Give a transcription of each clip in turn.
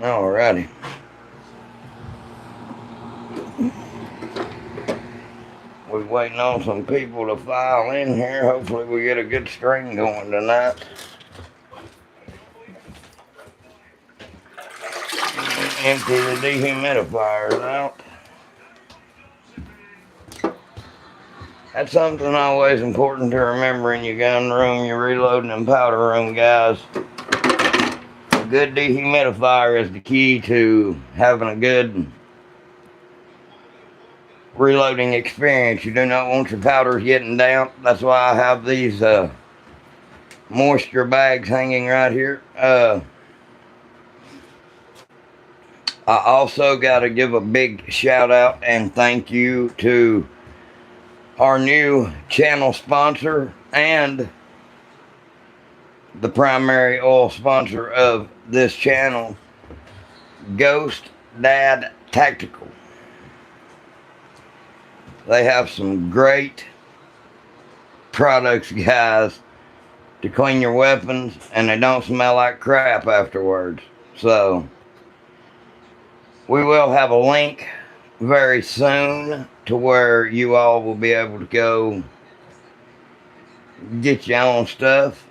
Alrighty. We're waiting on some people to file in here. Hopefully we get a good string going tonight. Empty the dehumidifiers out. That's something always important to remember in your gun room, your reloading and powder room, guys. A good dehumidifier is the key to having a good reloading experience. You do not want your powders getting damp. That's why I have these moisture bags hanging right here. I also got to give a big shout out and thank you to our new channel sponsor and the primary oil sponsor of this channel, Ghost Dad Tactical. They have some great products, guys, to clean your weapons, and they don't smell like crap afterwards. So we will have a link very soon to where you all will be able to go get your own stuff.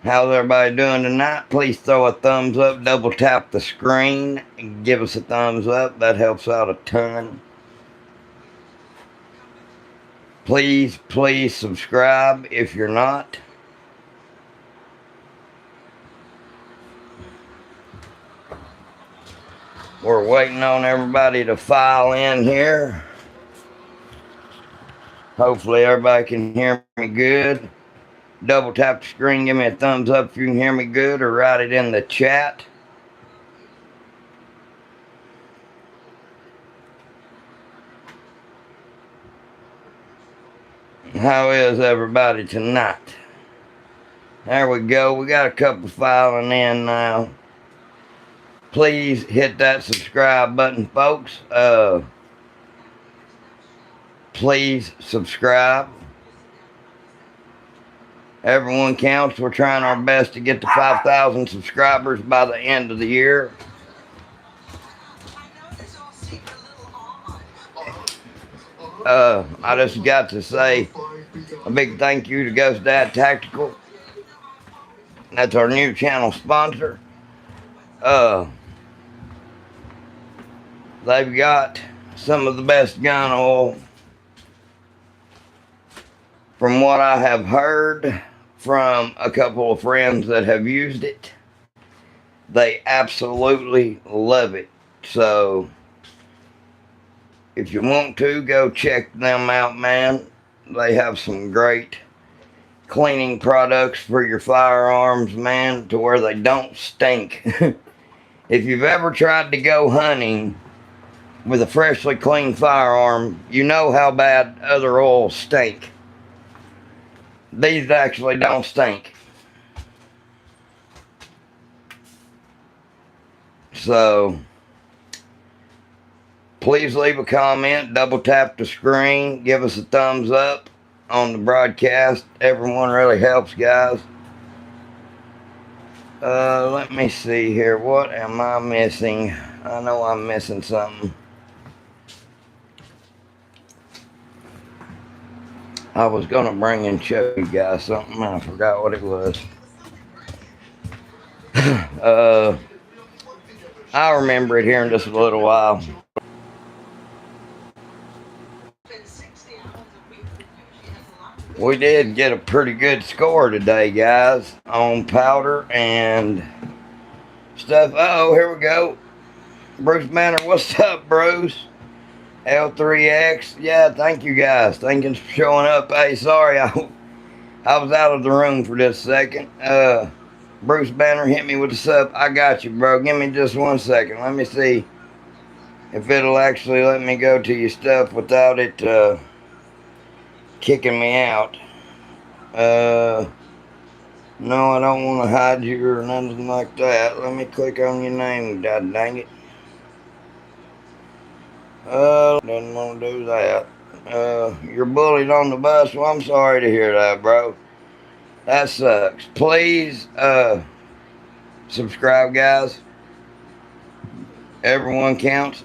How's everybody doing tonight? Please throw a thumbs up, double tap the screen, and give us a thumbs up. That helps out a ton. Please subscribe if you're not. We're waiting on everybody to file in here. Hopefully everybody can hear me good. Double tap the screen, give me a thumbs up if you can hear me good, or write it in the chat. How is everybody tonight? There we go. We got a couple filing in now. Please hit that subscribe button, folks. Please subscribe. Everyone counts. We're trying our best to get to 5,000 subscribers by the end of the year. I just got to say a big thank you to Ghost Dad Tactical. That's our new channel sponsor. They've got some of the best gun oil. From what I have heard from a couple of friends that have used it, they absolutely love it. So if you want to, go check them out, man. They have some great cleaning products for your firearms, man, to where they don't stink. If you've ever tried to go hunting with a freshly cleaned firearm, you know how bad other oils stink. These actually don't stink. So please leave a comment, double tap the screen, give us a thumbs up on the broadcast. Everyone really helps, guys. Let me see here. What am I missing? I know I'm missing something. I was going to bring and show you guys something. I forgot what it was. I'll remember it here in just a little while. We did get a pretty good score today, guys, on powder and stuff. Uh-oh, here we go. Bruce Banner, what's up, Bruce? L3X, yeah, thank you guys. Thank you for showing up. Hey, sorry, I was out of the room for just a second. Bruce Banner, hit me with the sub. I got you, bro. Give me just 1 second. Let me see if it'll actually let me go to your stuff without it kicking me out. No, I don't want to hide you or nothing like that. Let me click on your name, god dang it. Didn't want to do that. You're bullied on the bus. Well, I'm sorry to hear that, bro. That sucks. Please, subscribe, guys. Everyone counts.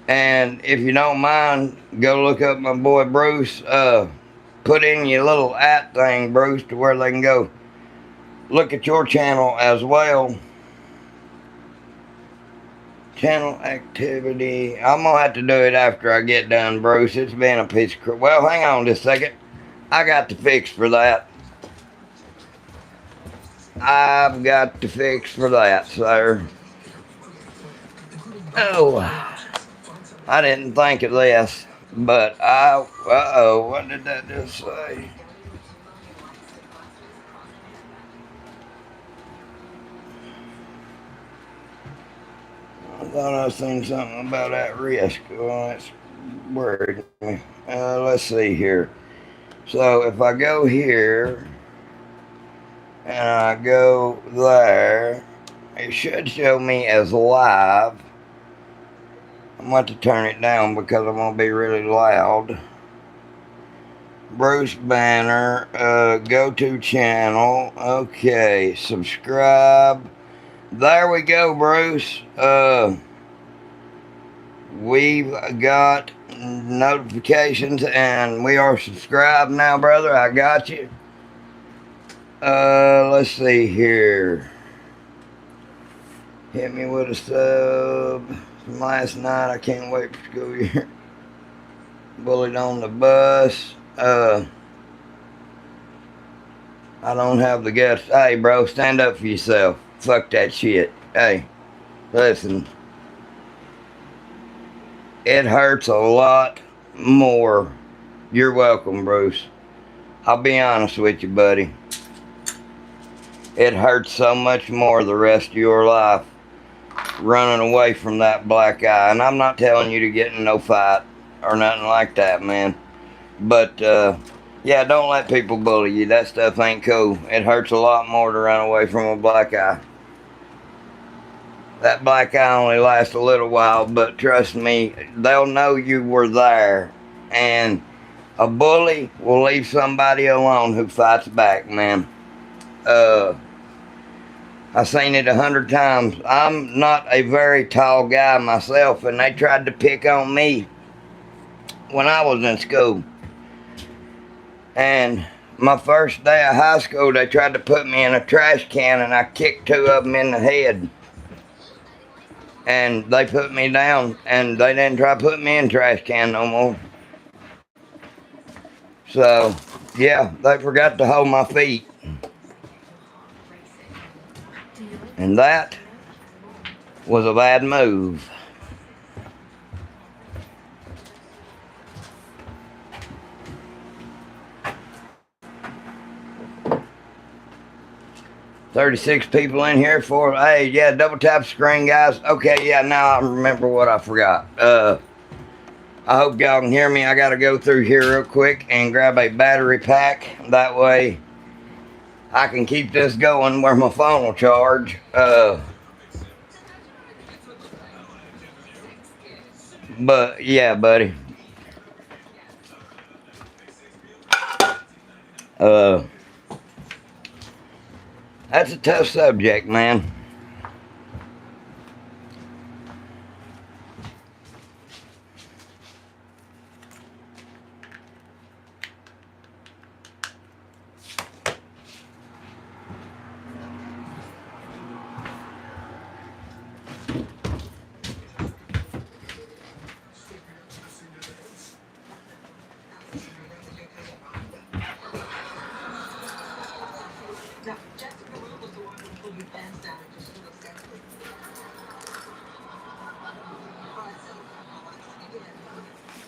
And if you don't mind, go look up my boy Bruce. Put in your little @ thing, Bruce, to where they can go look at your channel as well. Channel activity. I'm gonna have to do it after I get done, Bruce. It's been a piece of crap. Well, hang on just a second. I got the fix for that. I've got the fix for that, sir. Oh, I didn't think of this, but uh-oh, what did that just say? I thought I seen something about at risk. Well, that's worried me. Let's see here. So if I go here and I go there, it should show me as live. I'm going to turn it down because I'm going to be really loud. Bruce banner, go to channel. Okay, subscribe. There we go, Bruce. We've got notifications and we are subscribed now, brother. I got you. Let's see here. Hit me with a sub from last night. I can't wait for school year. Bullied on the bus. I don't have the guts. Hey, bro, stand up for yourself. Fuck that shit. Hey, listen. It hurts a lot more. You're welcome, Bruce. I'll be honest with you, buddy. It hurts so much more the rest of your life running away from that black eye. And I'm not telling you to get in no fight or nothing like that, man. But, yeah, don't let people bully you. That stuff ain't cool. It hurts a lot more to run away from a black eye. That black eye only lasts a little while, but trust me, they'll know you were there. And a bully will leave somebody alone who fights back, man. I've seen it 100 times. I'm not a very tall guy myself, and they tried to pick on me when I was in school. And my first day of high school, they tried to put me in a trash can, and I kicked 2 of them in the head. And they put me down, and they didn't try to put me in a trash can no more. So, yeah, they forgot to hold my feet. And that was a bad move. $36 people in here for, hey, yeah, double tap screen, guys. Okay, yeah, now I remember what I forgot. I hope y'all can hear me. I got to go through here real quick and grab a battery pack. That way I can keep this going where my phone will charge. But, yeah, buddy. That's a tough subject, man.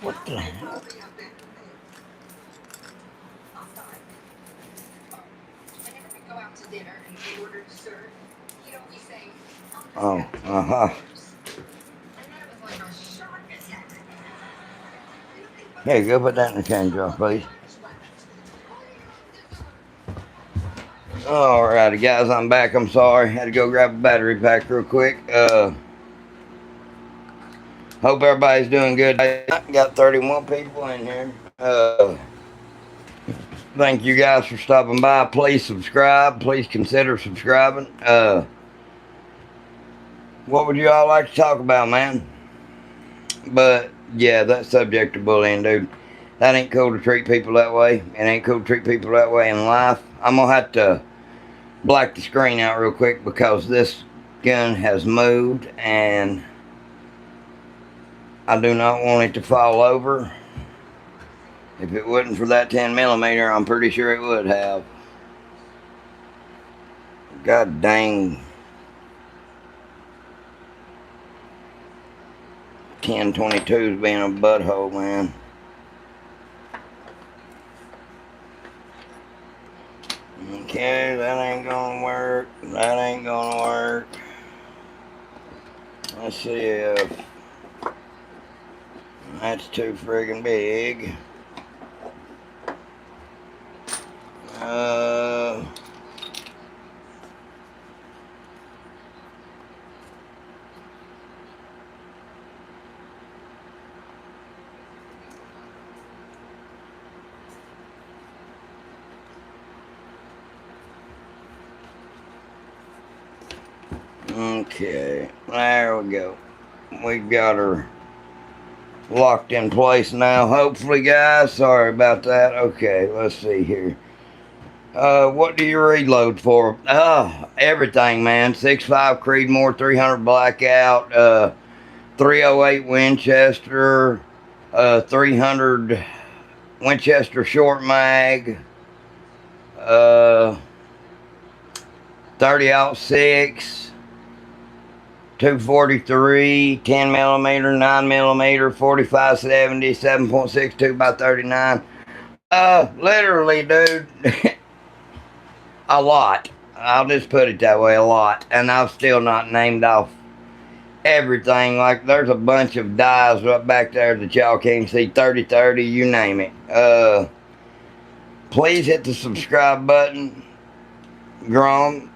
What the hell? Oh, Hey, go put that in the change jar, please. Alrighty, guys, I'm back. I'm sorry. Had to go grab a battery pack real quick. Hope everybody's doing good. I got 31 people in here. Thank you guys for stopping by. Please subscribe. Please consider subscribing. What would you all like to talk about, man? But yeah, that subject of bullying, dude. That ain't cool to treat people that way. It ain't cool to treat people that way in life. I'm gonna have to black the screen out real quick because this gun has moved and I do not want it to fall over. If it wasn't for that 10mm, I'm pretty sure it would have. God dang. 1022's being a butthole, man. Okay, that ain't gonna work. That ain't gonna work. Let's see if that's too friggin' big. Okay, there we go. We got her locked in place now, hopefully, guys. Sorry about that. Okay, let's see here. What do you reload for? Everything, man. 6.5 Creedmoor, 300 Blackout, 308 Winchester, 300 Winchester Short Mag, 30-06, 243, 10mm, 9mm, 4570, 7.62 by 39. Literally, dude, a lot. I'll just put it that way, a lot. And I've still not named off everything. Like, there's a bunch of dies right back there that y'all can't see. 3030, you name it. Please hit the subscribe button. Grom,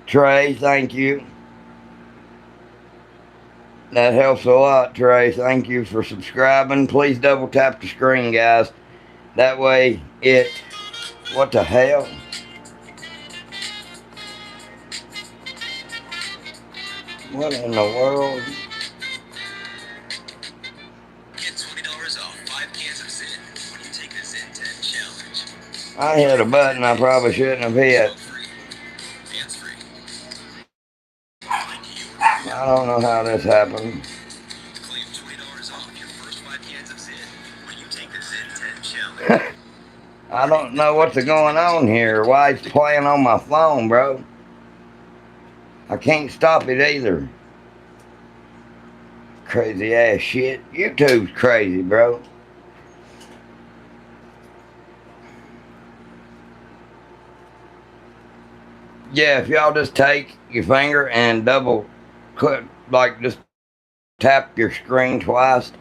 Trey, thank you. That helps a lot, Trey. Thank you for subscribing. Please double tap the screen, guys. That way it... What the hell? What in the world? Get $20 off 5 cans of Zin when you take the Zin 10 challenge. I hit a button I probably shouldn't have hit. I don't know how this happened. Claim $20 off your first 5 cans of Zin when you take the Zin 10 challenge. I don't know what's going on here. Why it's playing on my phone, bro. I can't stop it either. Crazy ass shit. YouTube's crazy, bro. Yeah, if y'all just take your finger and double click, like just tap your screen twice,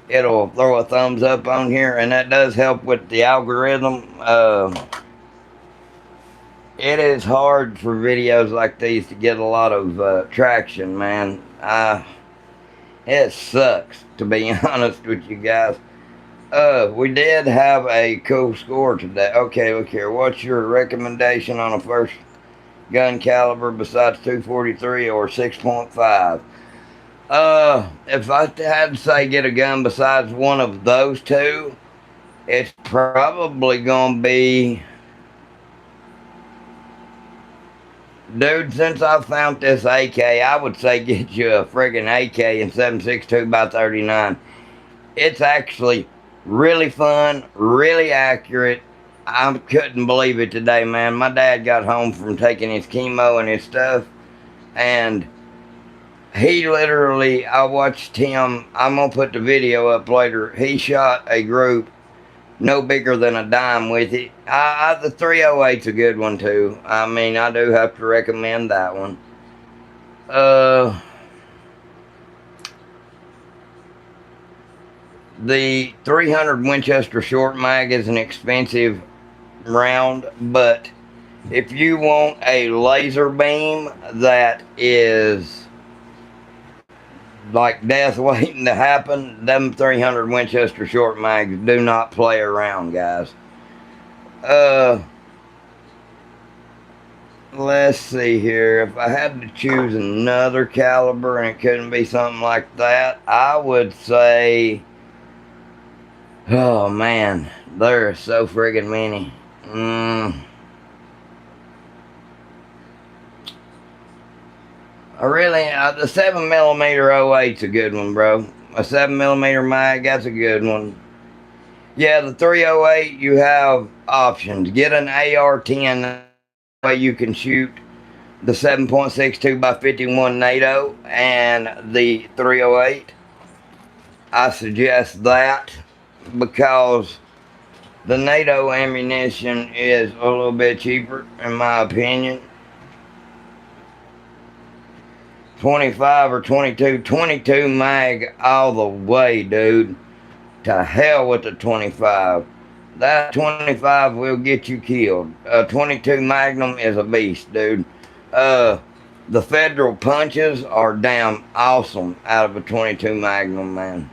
it'll throw a thumbs up on here, and that does help with the algorithm. It is hard for videos like these to get a lot of traction, man. It sucks, to be honest with you guys. We did have a cool score today. Okay, look here. What's your recommendation on a first gun caliber besides 243 or 6.5? If I had to say get a gun besides one of those two, it's probably gonna be... Dude, since I found this AK, I would say get you a friggin' AK in 7.62 by 39. It's actually really fun, really accurate. I couldn't believe it today, man. My dad got home from taking his chemo and his stuff, and he literally, I watched him, I'm going to put the video up later. He shot a group no bigger than a dime with it. The 308's a good one too. I mean, I do have to recommend that one. The 300 Winchester Short Mag is an expensive round, but if you want a laser beam that is like death waiting to happen, them 300 Winchester Short Mags do not play around, guys. Uh, let's see here. If I had to choose another caliber and it couldn't be something like that, I would say, oh man, there are so friggin' many. The 7mm 08's a good one, bro. A 7mm mag, that's a good one. Yeah, the 308, you have options. Get an AR-10, that way you can shoot the 7.62 by 51 NATO and the 308. I suggest that because the NATO ammunition is a little bit cheaper, in my opinion. 25 or 22. 22 mag all the way, dude. To hell with the 25. That 25 will get you killed. 22 Magnum is a beast, dude. The Federal punches are damn awesome out of a 22 Magnum, man.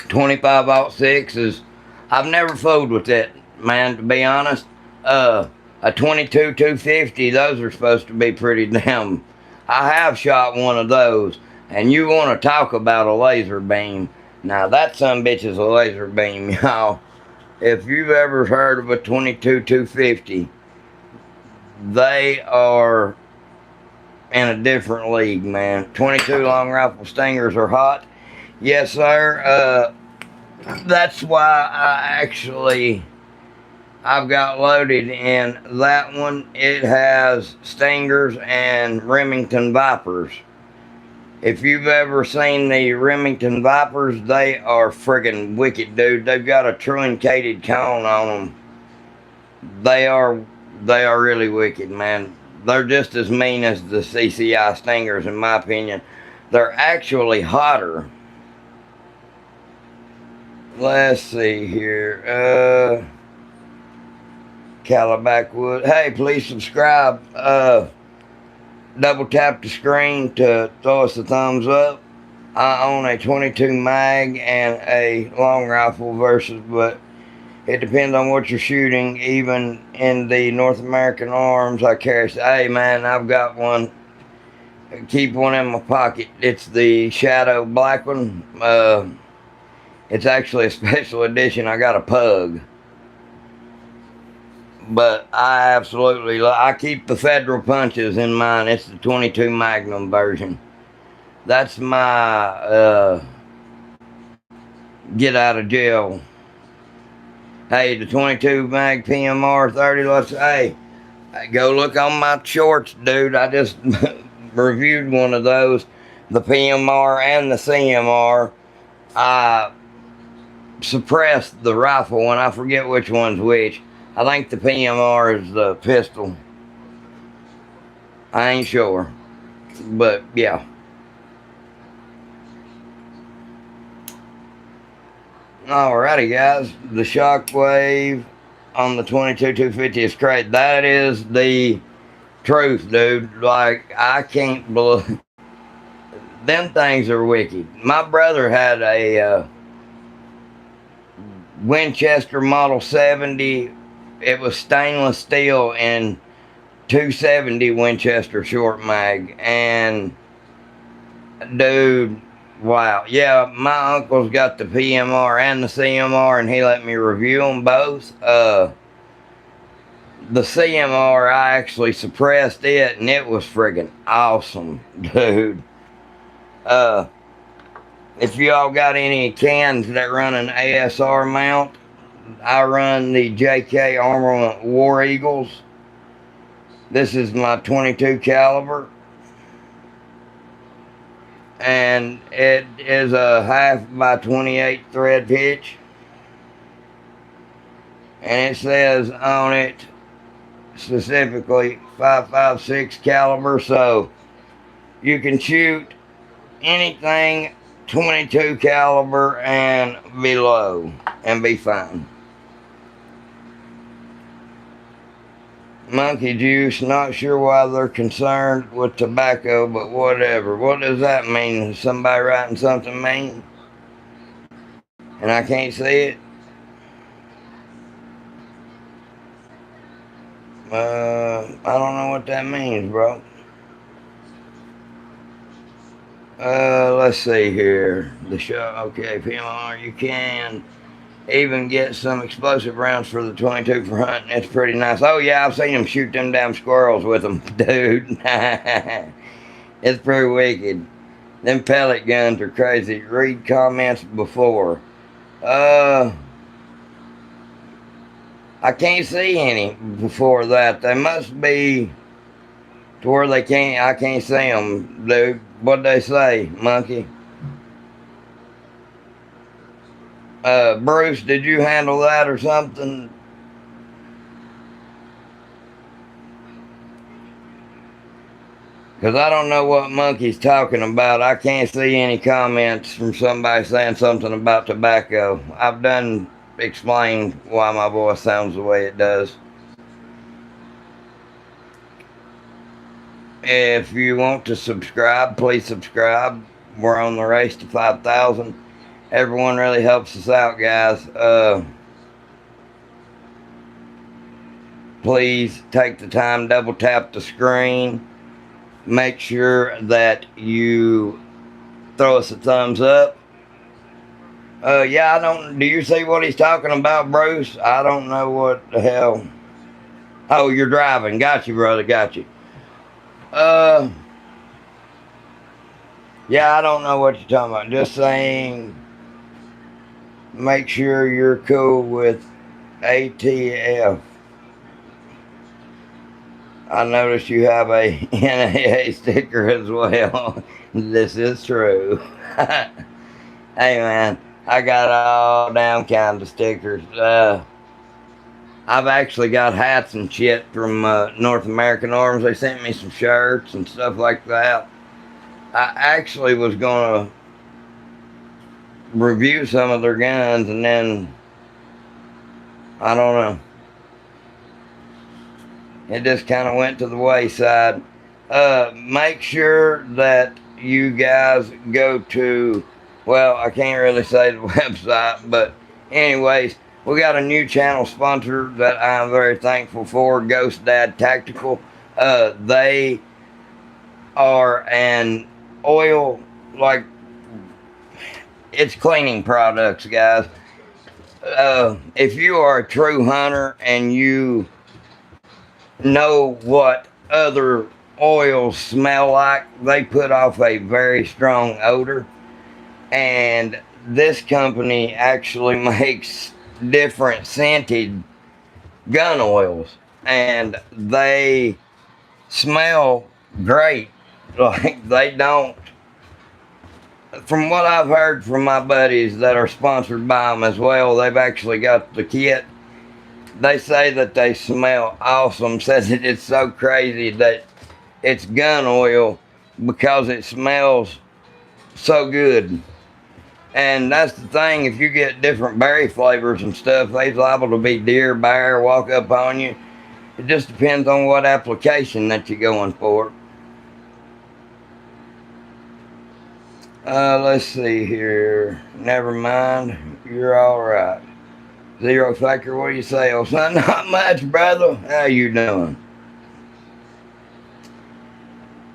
.25-06 is, I've never fooled with it, man, to be honest. A 22 250, those are supposed to be pretty damn. I have shot one of those, and you want to talk about a laser beam. Now that sumbitch is a laser beam, y'all. If you've ever heard of a 22 250, they are in a different league, man. 22 long rifle stingers are hot. Yes, sir. That's why I've got loaded in that one. It has Stingers and Remington Vipers. If you've ever seen the Remington Vipers, they are friggin' wicked, dude. They've got a truncated cone on them. They are really wicked, man. They're just as mean as the CCI Stingers, in my opinion. They're actually hotter. Let's see here. Calabac Hey, please subscribe. Double tap the screen to throw us a thumbs up. I own a 22 mag and a long rifle versus, but it depends on what you're shooting. Even in the North American Arms, I carry. Hey man, I've got one. Keep one in my pocket. It's the Shadow Black one. It's actually a special edition. I got a pug. But I absolutely I keep the Federal punches in mine. It's the 22 Magnum version. That's my get out of jail. Hey, the 22 mag PMR 30. Hey, go look on my shorts, dude. I just reviewed one of those, the PMR and the CMR. I suppressed the rifle, and I forget which one's which. I think the PMR is the pistol. I ain't sure. But, yeah. Alrighty, guys. The Shockwave on the 22 250 is great. That is the truth, dude. Like, I can't believe... Them things are wicked. My brother had a Winchester Model 70. It was stainless steel and 270 Winchester short mag. And, dude, wow. Yeah, my uncle's got the PMR and the CMR, and he let me review them both. The CMR, I actually suppressed it, and it was friggin' awesome, dude. If y'all got any cans that run an ASR mount, I run the JK Armament War Eagles. This is my 22 caliber. And it is a 1/2 by 28 thread pitch. And it says on it specifically 5.56 caliber. So you can shoot anything 22 caliber and below and be fine. Monkey juice, not sure why they're concerned with tobacco, but whatever. What does that mean? Is somebody writing something mean? And I can't see it. I don't know what that means, bro. Let's see here. The show, okay, PMR, you can even get some explosive rounds for the 22 for hunting. It's pretty nice. Oh, yeah, I've seen them shoot them damn squirrels with them, dude. It's pretty wicked. Them pellet guns are crazy. Read comments before. I can't see any before that. They must be to where they can't. I can't see them, dude. What'd they say, monkey? Bruce, did you handle that or something? Because I don't know what monkey's talking about. I can't see any comments from somebody saying something about tobacco. I've done explain why my voice sounds the way it does. If you want to subscribe, please subscribe. We're on the race to 5,000. Everyone really helps us out, guys. Please take the time, double tap the screen. Make sure that you throw us a thumbs up. Yeah, I don't. Do you see what he's talking about, Bruce? I don't know what the hell. Oh, you're driving. Got you, brother. Got you. Yeah, I don't know what you're talking about. Just saying, make sure you're cool with ATF. I noticed you have a NAA sticker as well. This is true. Hey, man, I got all damn kinds of stickers. I've actually got hats and shit from North American Arms. They sent me some shirts and stuff like that. I actually was going to review some of their guns, and then, I don't know. It just kind of went to the wayside. Make sure that you guys go to, well, I can't really say the website, but anyways, we got a new channel sponsor that I'm very thankful for, Ghost Dad Tactical. They are an oil, like, it's cleaning products, guys. If you are a true hunter and you know what other oils smell like, they put off a very strong odor. And this company actually makes different scented gun oils, and they smell great. Like, they don't, from what I've heard from my buddies that are sponsored by them as well, they've actually got the kit. They say that they smell awesome. Says that it's so crazy that it's gun oil because it smells so good. And that's the thing, if you get different berry flavors and stuff, they're liable to be deer, bear, walk up on you. It just depends on what application that you're going for. Let's see here. Never mind. You're alright. Zero Factor, what do you say? Oh, son, not much, brother. How you doing?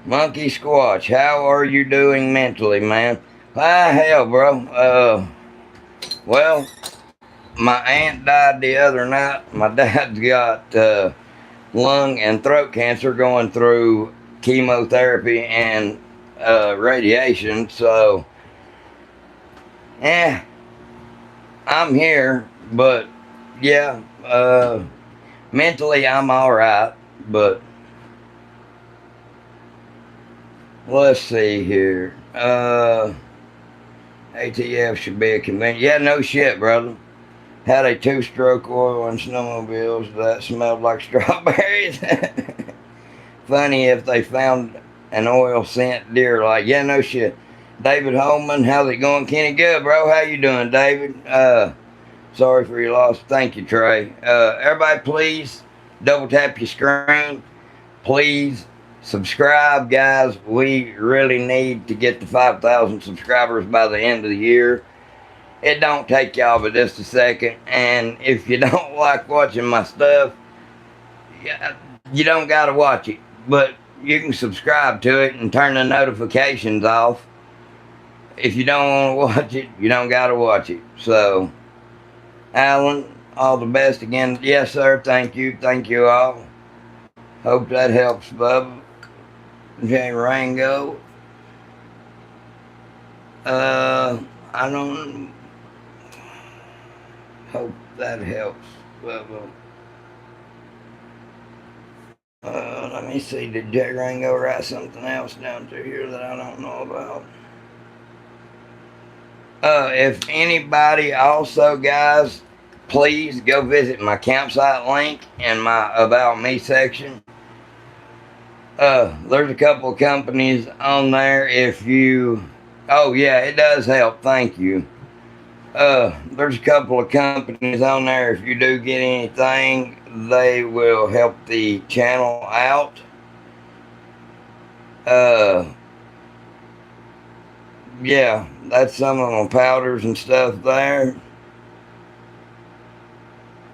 Monkey Squatch, how are you doing mentally, man? Hell, bro. Well, my aunt died the other night. My dad's got lung and throat cancer, going through chemotherapy and radiation. So, I'm here. But, yeah, mentally I'm alright, but let's see here. ATF should be a convenience. Yeah, no shit, brother. Had a two-stroke oil and snowmobiles that smelled like strawberries. Funny if they found an oil scent deer like, yeah, no shit. David Holman, how's it going? Kenny, good, bro. How you doing, David? Sorry for your loss. Thank you, Trey. Everybody, please double tap your screen. Please subscribe, guys. We really need to get to 5,000 subscribers by the end of the year. It don't take y'all but just a second. And if you don't like watching my stuff, you don't gotta watch it. But you can subscribe to it and turn the notifications off. If you don't want to watch it, you don't gotta watch it. So, Alan, all the best again. Yes, sir. Thank you. Thank you all. Hope that helps, Bubba. J. Rango. I don't hope that helps, Bubba. Let me see. Did J. Rango write something else down through here that I don't know about? If anybody also, guys, please go visit my campsite link in my About Me section. There's a couple of companies on there if you... Oh, yeah, it does help. Thank you. There's a couple of companies on there. If you do get anything, they will help the channel out. Yeah, that's some of my powders and stuff there.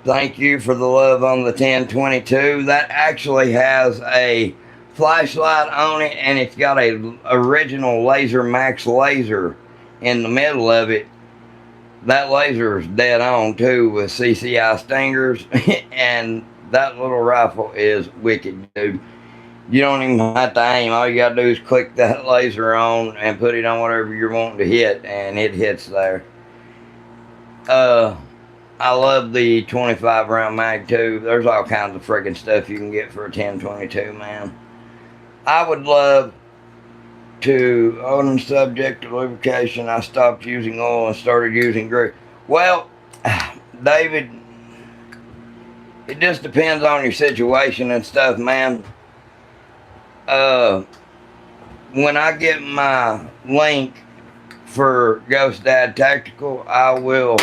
Thank you for the love on the 1022. That actually has a flashlight on it, and it's got a original Laser Max laser in the middle of it. That laser is dead on too with CCI stingers, and that little rifle is wicked, dude. You don't even have to aim. All you gotta do is click that laser on and put it on whatever you're wanting to hit, and it hits there. I love the 25 round mag too. There's all kinds of freaking stuff you can get for a 1022, man. I would love to, on the subject of lubrication, I stopped using oil and started using grease. Well, David, it just depends on your situation and stuff, man. When I get my link for Ghost Dad Tactical, I will,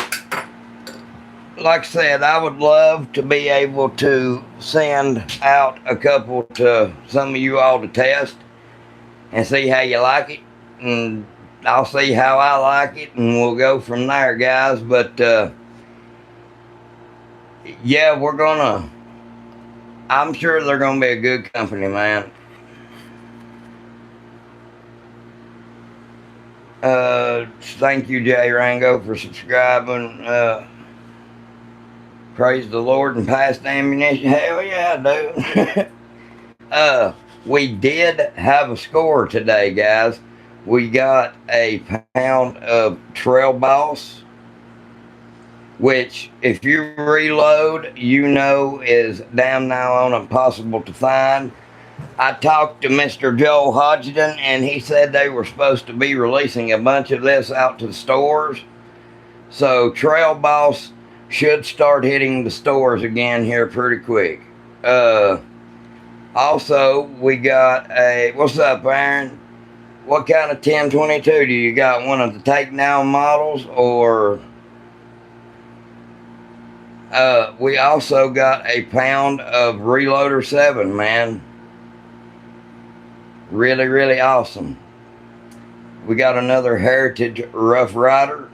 like I said, I would love to be able to send out a couple to some of you all to test and see how you like it, and I'll see how I like it, and we'll go from there, guys. But yeah, I'm sure they're gonna be a good company, man. Thank you, Jay Rango, for subscribing. Praise the Lord and pass the ammunition. Hell yeah, dude. We did have a score today, guys. We got a pound of Trail Boss, which, if you reload, you know is damn now on impossible to find. I talked to Mr. Joel Hodgson, and he said they were supposed to be releasing a bunch of this out to the stores. So Trail Boss should start hitting the stores again here pretty quick. Also, we got a... What's up, Aaron? What kind of 1022 do you got? One of the takedown models, or... we also got a pound of Reloader 7, man. Really, really awesome. We got another Heritage Rough Rider.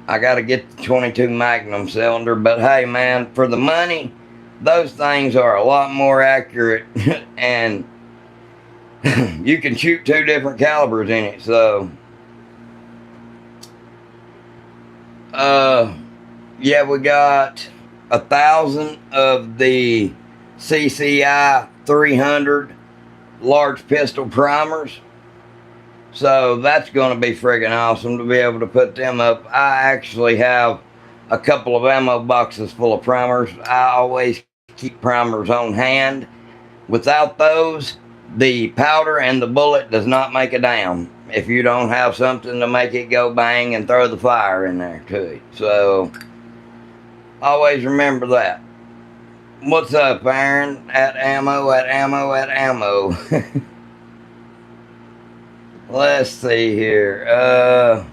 I gotta get the 22 Magnum cylinder, but hey, man, for the money, those things are a lot more accurate, and you can shoot 2 different calibers in it. So yeah, we got 1,000 of the CCI 300 large pistol primers. So that's going to be friggin' awesome to be able to put them up. I actually have a couple of ammo boxes full of primers. I always keep primers on hand. Without those, the powder and the bullet does not make a damn if you don't have something to make it go bang and throw the fire in there to it. So always remember that. What's up, Aaron? At ammo. Let's see here.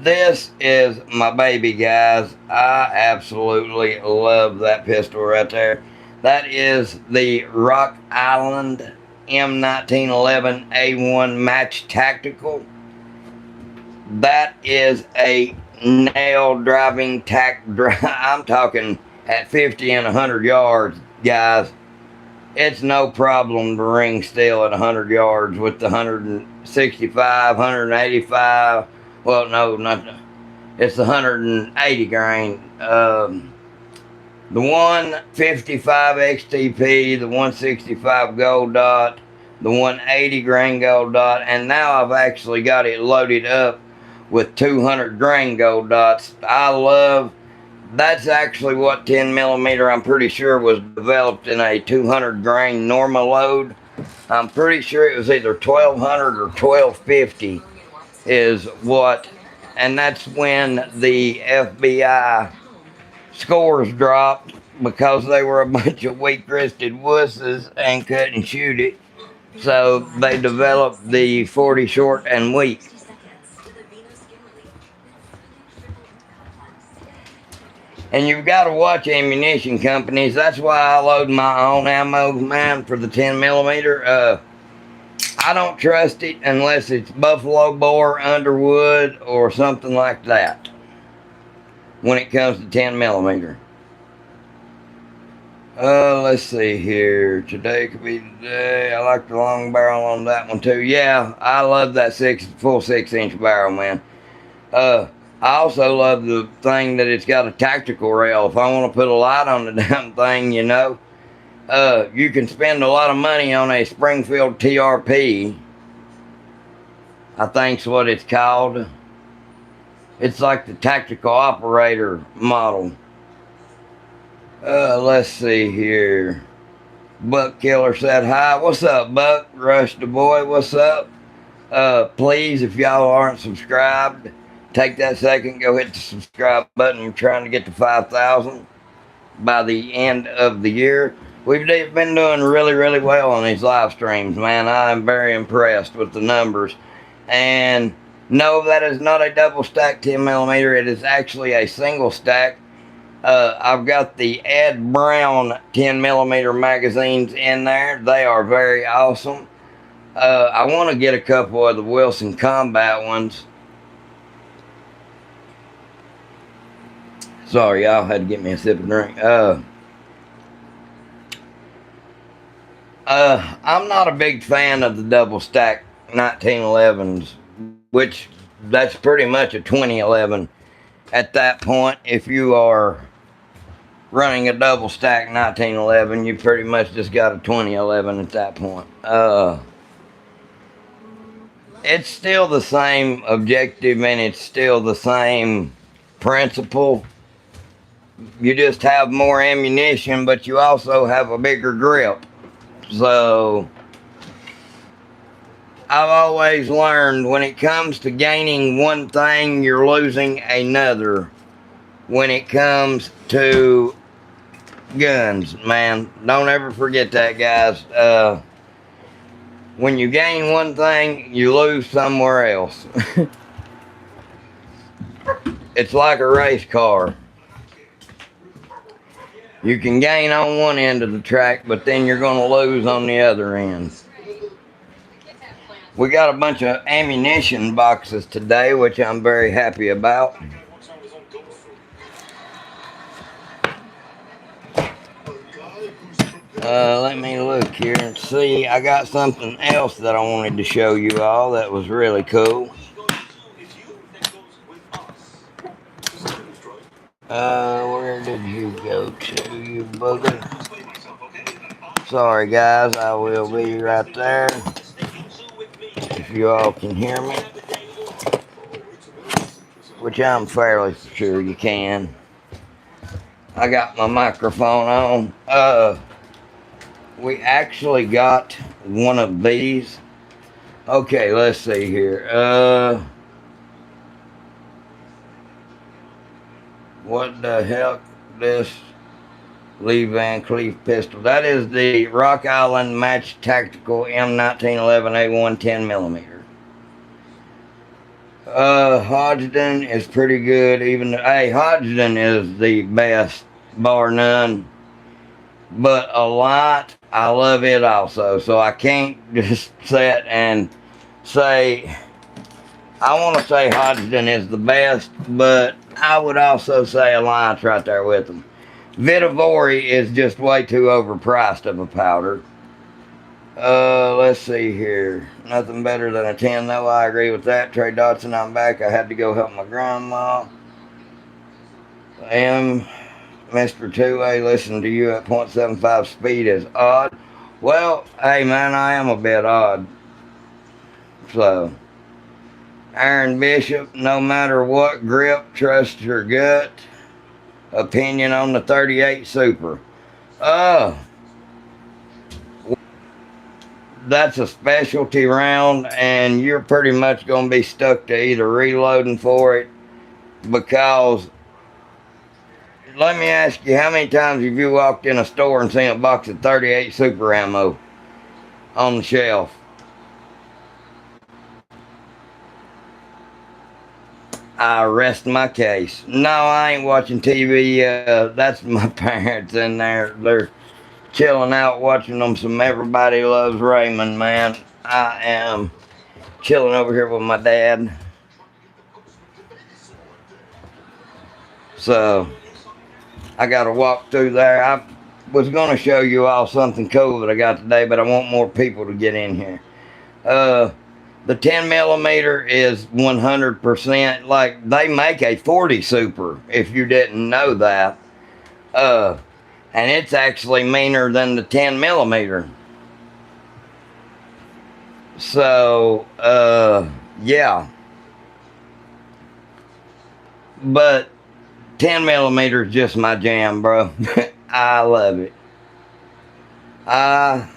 This is my baby, guys. I absolutely love that pistol right there. That is the Rock Island M1911A1 Match Tactical. That is a nail driving I'm talking at 50 and 100 yards, guys. It's no problem to ring still at 100 yards with the 165, 185. Well, no, not. It's the 180 grain. The 155 XTP, the 165 gold dot, the 180 grain gold dot, and now I've actually got it loaded up with 200 grain gold dots. That's actually what 10 millimeter, I'm pretty sure, was developed in a 200 grain Norma load. I'm pretty sure it was either 1200 or 1250 is what, and that's when the FBI scores dropped because they were a bunch of weak-wristed wusses and couldn't shoot it. So they developed the 40 short and weak. And you've got to watch ammunition companies. That's why I load my own ammo, man, for the 10 millimeter. I don't trust it unless it's Buffalo Bore, Underwood, or something like that when it comes to 10 millimeter. Let's see here. Today could be today. I like the long barrel on that one too. Yeah, I love that full 6-inch barrel, man. I also love the thing that it's got a tactical rail. If I want to put a light on the damn thing, you know, you can spend a lot of money on a Springfield TRP. I think's what it's called. It's like the tactical operator model. Let's see here. Buck Killer said hi. What's up, Buck? Rush the boy, what's up? Please, if y'all aren't subscribed, take that second, go hit the subscribe button. We're trying to get to 5,000 by the end of the year. We've been doing really, really well on these live streams, man. I'm very impressed with the numbers. And no, that is not a double stack 10 millimeter. It is actually a single stack. I've got the Ed Brown 10 millimeter magazines in there. They are very awesome. I want to get a couple of the Wilson Combat ones. Sorry, y'all had to get me a sip of drink. I'm not a big fan of the double stack 1911s, which that's pretty much a 2011 at that point. If you are running a double stack 1911, you pretty much just got a 2011 at that point. It's still the same objective and it's still the same principle. You just have more ammunition, but you also have a bigger grip. So I've always learned when it comes to gaining one thing, you're losing another. When it comes to guns, man, don't ever forget that, guys. When you gain one thing, you lose somewhere else. It's like a race car. You can gain on one end of the track, but then you're going to lose on the other end. We got a bunch of ammunition boxes today, which I'm very happy about. Let me look here and see. I got something else that I wanted to show you all that was really cool. Where did you go to, you bugger? Sorry, guys, I will be right there. If you all can hear me, which I'm fairly sure you can. I got my microphone on. We actually got one of these. Okay, let's see here. What the hell? This Lee Van Cleef pistol. That is the Rock Island Match Tactical M1911A1 10 millimeter. Hodgdon is pretty good. Hodgdon is the best, bar none. But a lot, I love it also. So I can't just sit and say I want to say Hodgson is the best, but I would also say Alliance right there with them. Vitavori is just way too overpriced of a powder. Let's see here. Nothing better than a 10. No, I agree with that. Trey Dotson, I'm back. I had to go help my grandma. Mr. 2A, listen to you at .75 speed is odd. Well, hey man, I am a bit odd. So, Aaron Bishop, no matter what grip, trust your gut. Opinion on the 38 Super. Uh, that's a specialty round, and you're pretty much going to be stuck to either reloading for it because let me ask you, how many times have you walked in a store and seen a box of 38 Super ammo on the shelf? I rest my case. No, I ain't watching TV. That's my parents in there. They're chilling out watching them some Everybody Loves Raymond, man. I am chilling over here with my dad. So I got to walk through there. I was going to show you all something cool that I got today, but I want more people to get in here. The 10 millimeter is 100%. Like they make a 40 Super, if you didn't know that. And it's actually meaner than the 10 millimeter. So, yeah. But 10 millimeter is just my jam, bro. I love it. I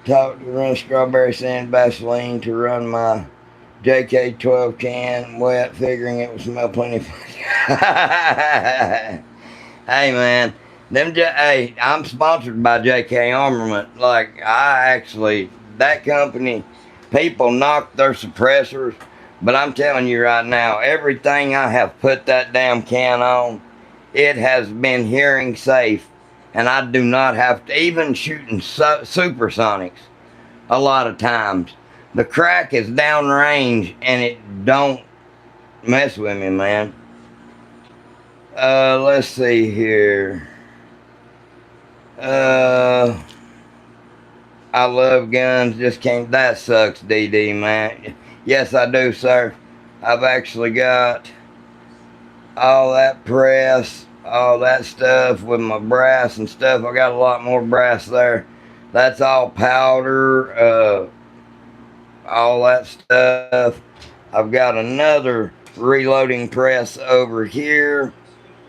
talked to run strawberry sand Vaseline to run my JK12 can wet, figuring it would smell plenty. Hey man, hey, I'm sponsored by JK Armament. Like that company, people knock their suppressors, but I'm telling you right now, everything I have put that damn can on, it has been hearing safe, and I do not have to even shooting supersonics. A lot of times, the crack is downrange, and it don't mess with me, man. Let's see here. Uh, I love guns. Just can't. That sucks, DD, man. Yes, I do, sir. I've actually got all that press, all that stuff with my brass and stuff. I got a lot more brass there. That's all powder, all that stuff. I've got another reloading press over here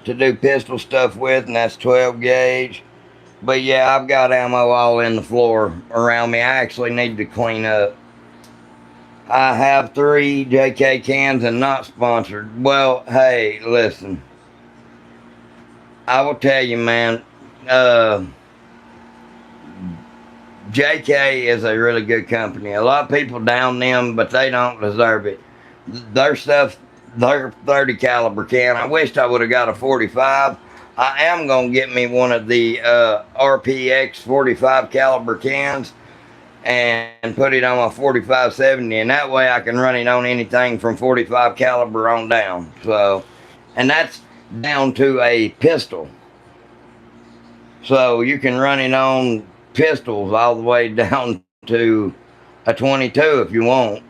to do pistol stuff with, and that's 12 gauge. But yeah, I've got ammo all in the floor around me. I actually need to clean up. I have 3 JK cans and not sponsored. Well, hey, listen. I will tell you, man. JK is a really good company. A lot of people down them, but they don't deserve it. Their stuff, their 30 caliber can. I wished I would have got a 45. I am gonna get me one of the RPX 45 caliber cans and put it on my 4570, and that way I can run it on anything from 45 caliber on down. So, and that's down to a pistol. So you can run it on pistols all the way down to a 22 if you want.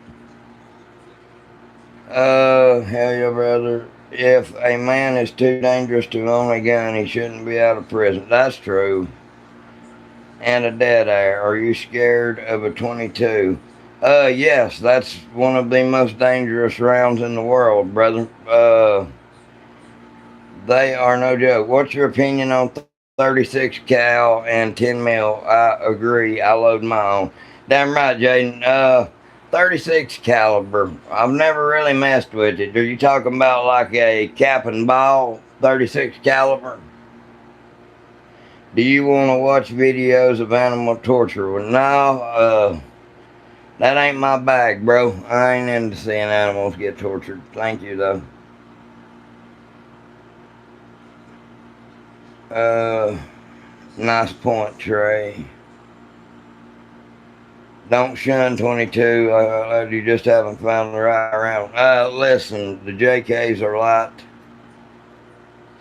Hell yeah, brother. If a man is too dangerous to own a gun, he shouldn't be out of prison. That's true. And a dead air. Are you scared of a 22? Yes, that's one of the most dangerous rounds in the world, brother. They are no joke. What's your opinion on 36 cal and 10 mil? I agree. I load my own. Damn right, Jaden. 36 caliber. I've never really messed with it. Are you talking about like a cap and ball 36 caliber? Do you want to watch videos of animal torture? Well, no, that ain't my bag, bro. I ain't into seeing animals get tortured. Thank you, though. Nice point, Trey. Don't shun 22. You just haven't found the right round. Listen, the JKs are light,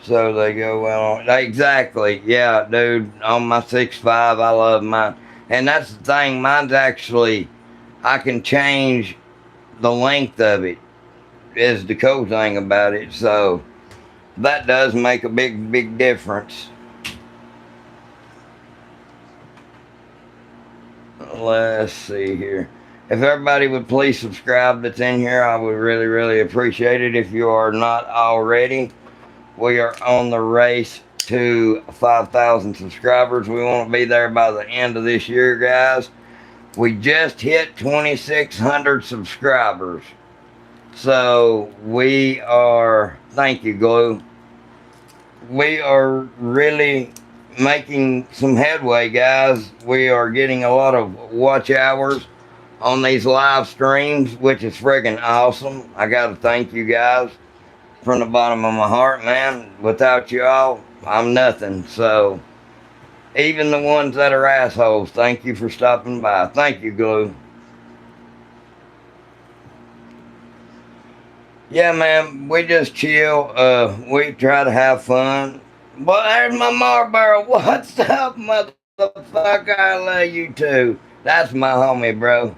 so they go well on. Exactly. Yeah, dude. On my 6.5, I love mine. And that's the thing. Mine's actually, I can change the length of it, is the cool thing about it. So that does make a big difference. Let's see here. If everybody would please subscribe that's in here, I would really appreciate it. If you are not already, we are on the race to 5,000 subscribers. We want to be there by the end of this year, guys. We just hit 2,600 subscribers. So we are, thank you, Glue. We are really making some headway, guys. We are getting a lot of watch hours on these live streams, which is friggin' awesome. I gotta thank you guys from the bottom of my heart, man. Without y'all, I'm nothing. So even the ones that are assholes, thank you for stopping by. Thank you, Glue. Yeah, man, we just chill. We try to have fun. But there's my Marlboro. What's up, motherfucker? I love you too. That's my homie, bro.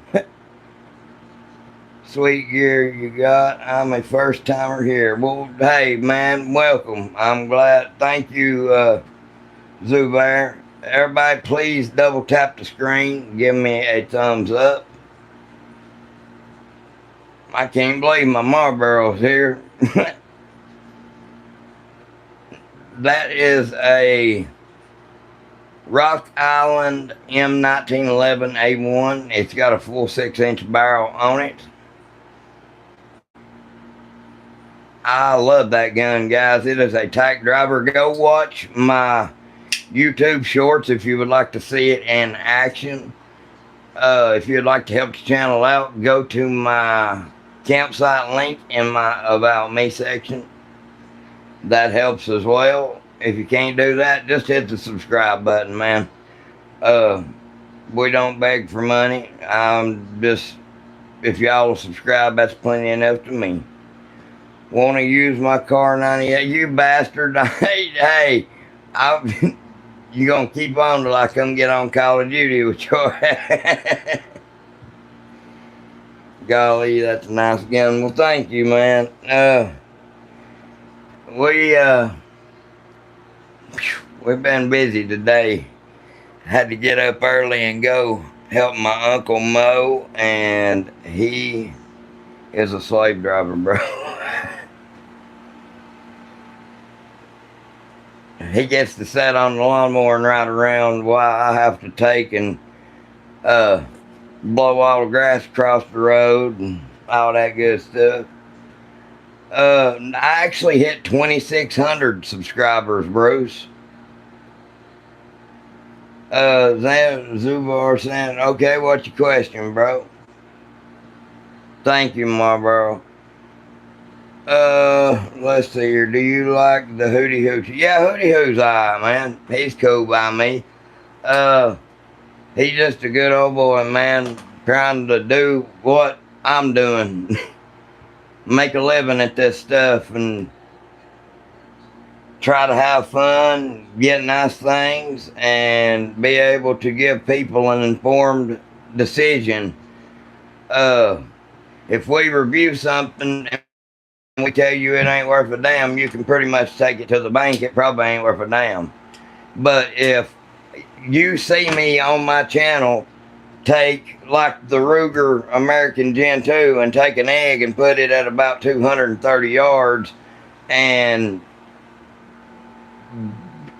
Sweet gear you got. I'm a first timer here. Well, hey, man, welcome. I'm glad. Thank you, Zubair. Everybody, please double tap the screen. Give me a thumbs up. I can't believe my Marlboro's here. That is a Rock Island M1911A1. It's got a full 6-inch barrel on it. I love that gun, guys. It is a tack driver. Go watch my YouTube shorts if you would like to see it in action. If you'd like to help the channel out, go to my campsite link in my About Me section. That helps as well. If you can't do that, just hit the subscribe button, man. We don't beg for money. If y'all will subscribe, that's plenty enough to me. Want to use my car 98? You bastard. Hey, you gonna keep on till I come get on Call of Duty with your golly, that's a nice gun. Well, thank you, man. We've been busy today. Had to get up early and go help my Uncle Mo, and he is a slave driver, bro. He gets to sit on the lawnmower and ride around while I have to take and blow all the grass across the road and all that good stuff. I actually hit 2,600 subscribers, Bruce. Zubar saying, okay, what's your question, bro? Thank you, Marlboro. Let's see here. Do you like the Hootie Hooch? Yeah, Hootie Hoo's alright, man. He's cool by me. He's just a good old boy, man, trying to do what I'm doing. Make a living at this stuff and try to have fun, get nice things, and be able to give people an informed decision. If we review something and we tell you it ain't worth a damn, you can pretty much take it to the bank. It probably ain't worth a damn. But if you see me on my channel take like the Ruger American Gen 2 and take an egg and put it at about 230 yards and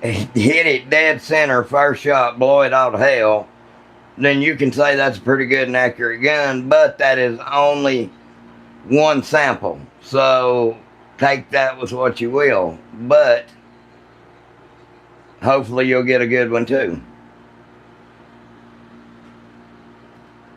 hit it dead center, first shot, blow it all to hell, then you can say that's a pretty good and accurate gun, but that is only one sample. So take that with what you will, but hopefully you'll get a good one too.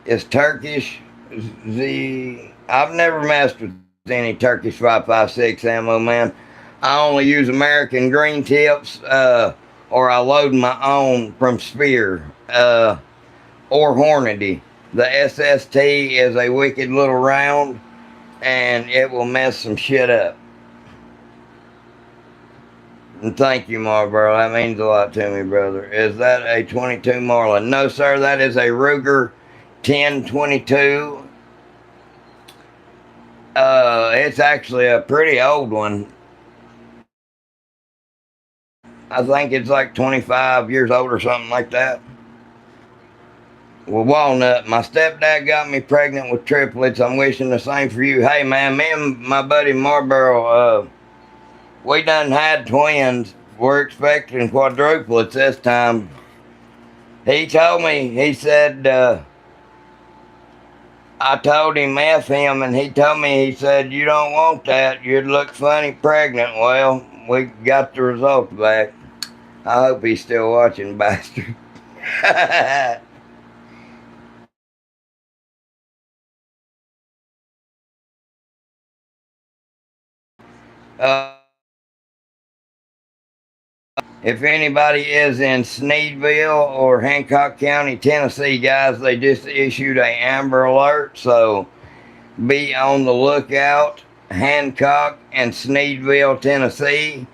It's Turkish I've never messed with any Turkish 5.56 ammo, man. I only use American green tips, or I load my own from Spear, or Hornady. The SST is a wicked little round, and it will mess some shit up. And thank you, Marlboro. That means a lot to me, brother. Is that a 22 Marlin? No, sir. That is a Ruger 1022. It's actually a pretty old one. I think it's like 25 years old or something like that. Well, Walnut, my stepdad got me pregnant with triplets. I'm wishing the same for you. Hey, man, me and my buddy Marlboro, we done had twins. We're expecting quadruplets this time. He told me, he said, I told him F him, and he told me, he said, you don't want that. You'd look funny pregnant. Well, we got the results back. I hope he's still watching, bastard. If anybody is in Sneedville or Hancock County, Tennessee, guys, they just issued a Amber Alert, so be on the lookout. Hancock and Sneedville, Tennessee,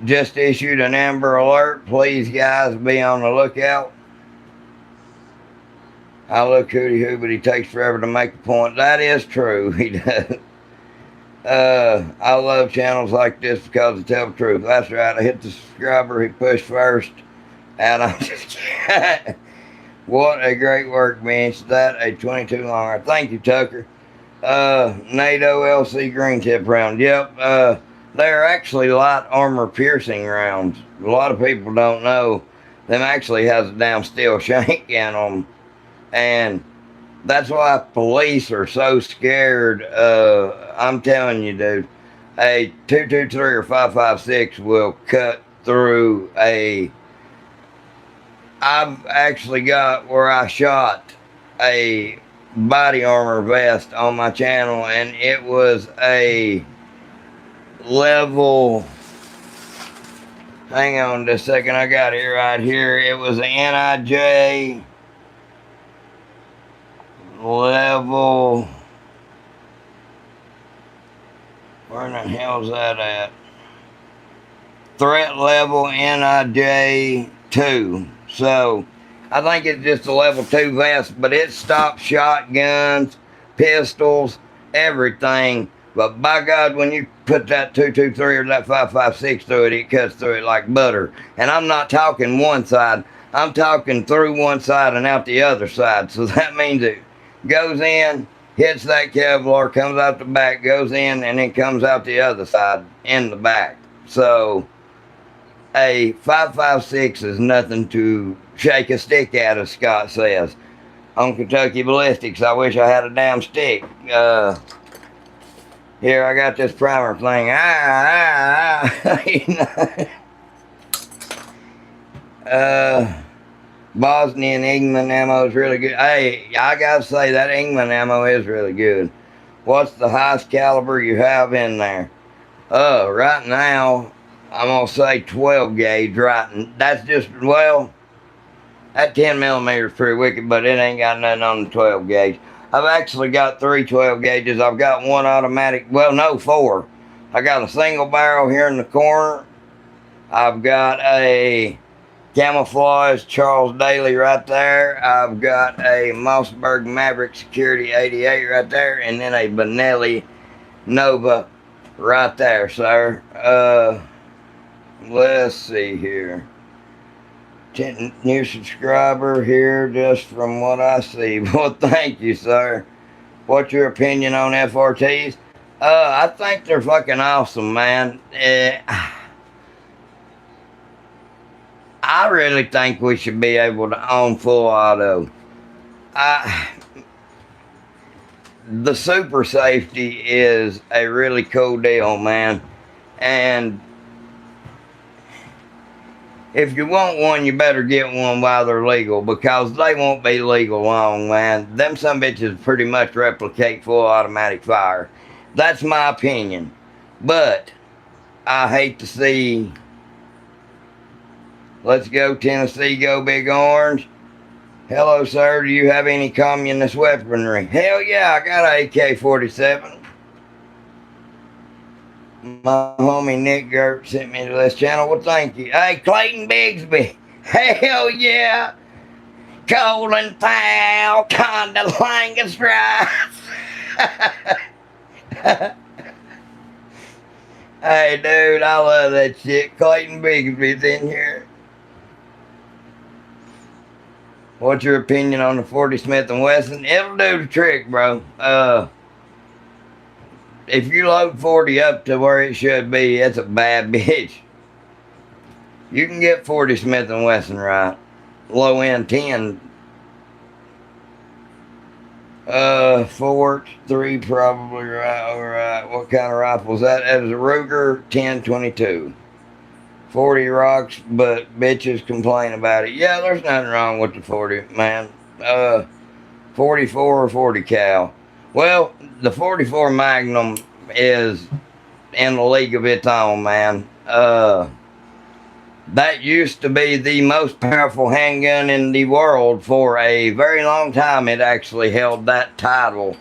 just issued an Amber Alert. Please, guys, be on the lookout. I look hooty hoo, but he takes forever to make a point. That is true. He does. I love channels like this because they tell the truth. That's right. I hit the subscriber. He pushed first. And I'm just what a great work, bench. That a 22 longer. Thank you, Tucker. NATO LC green tip round. Yep. They're actually light armor piercing rounds. A lot of people don't know them actually has a damn steel shank in them. And that's why police are so scared. I'm telling you, dude, a 223 or 556 will cut through a... I've actually got where I shot a body armor vest on my channel, and it was a level... Hang on just a second, I got it right here. It was an NIJ level... Where the hell's that at? Threat level NIJ 2. So, I think it's just a level 2 vest, but it stops shotguns, pistols, everything. But by God, when you put that 223 or that 556 through it, it cuts through it like butter. And I'm not talking one side. I'm talking through one side and out the other side. So that means it goes in, hits that Kevlar, comes out the back, goes in, and then comes out the other side in the back. So a 556 is nothing to shake a stick at, as Scott says. On Kentucky Ballistics, I wish I had a damn stick. Here, I got this primer thing. Bosnian Ingman ammo is really good. Hey, I gotta say, that Ingman ammo is really good. What's the highest caliber you have in there? Right now, I'm gonna say 12 gauge, right? That's just, well, that 10 millimeter is pretty wicked, but it ain't got nothing on the 12 gauge. I've actually got 3 12 gauges. I've got one automatic, well, no, 4. I got a single barrel here in the corner. I've got a camouflage Charles Daly right there. I've got a Mossberg Maverick Security 88 right there, and then a Benelli Nova right there, sir. Let's see here. 10 new subscriber here just from what I see. Well, thank you, sir. What's your opinion on FRTs? I think they're fucking awesome, man. I really think we should be able to own full auto. The super safety is a really cool deal, man. And if you want one, you better get one while they're legal, because they won't be legal long, man. Them some bitches pretty much replicate full automatic fire. That's my opinion. But I hate to see... Let's go Tennessee, go Big Orange. Hello, sir. Do you have any communist weaponry? Hell yeah, I got an AK-47. My homie Nick Gert sent me to this channel. Well, thank you. Hey, Clayton Bigsby. Hell yeah. Colin Powell, Condolingus Rice. Hey, dude, I love that shit. Clayton Bigsby's in here. What's your opinion on the 40 Smith & Wesson? It'll do the trick, bro. If you load 40 up to where it should be, it's a bad bitch. You can get 40 Smith & Wesson right. Low end 10. 4, 3 probably right. Alright. What kind of rifle is that? That is a Ruger 1022. 40 rocks, but bitches complain about it. Yeah, there's nothing wrong with the 40, man. 44 or 40 cal. Well, the 44 Magnum is in the league of its own, man. That used to be the most powerful handgun in the world for a very long time. It actually held that title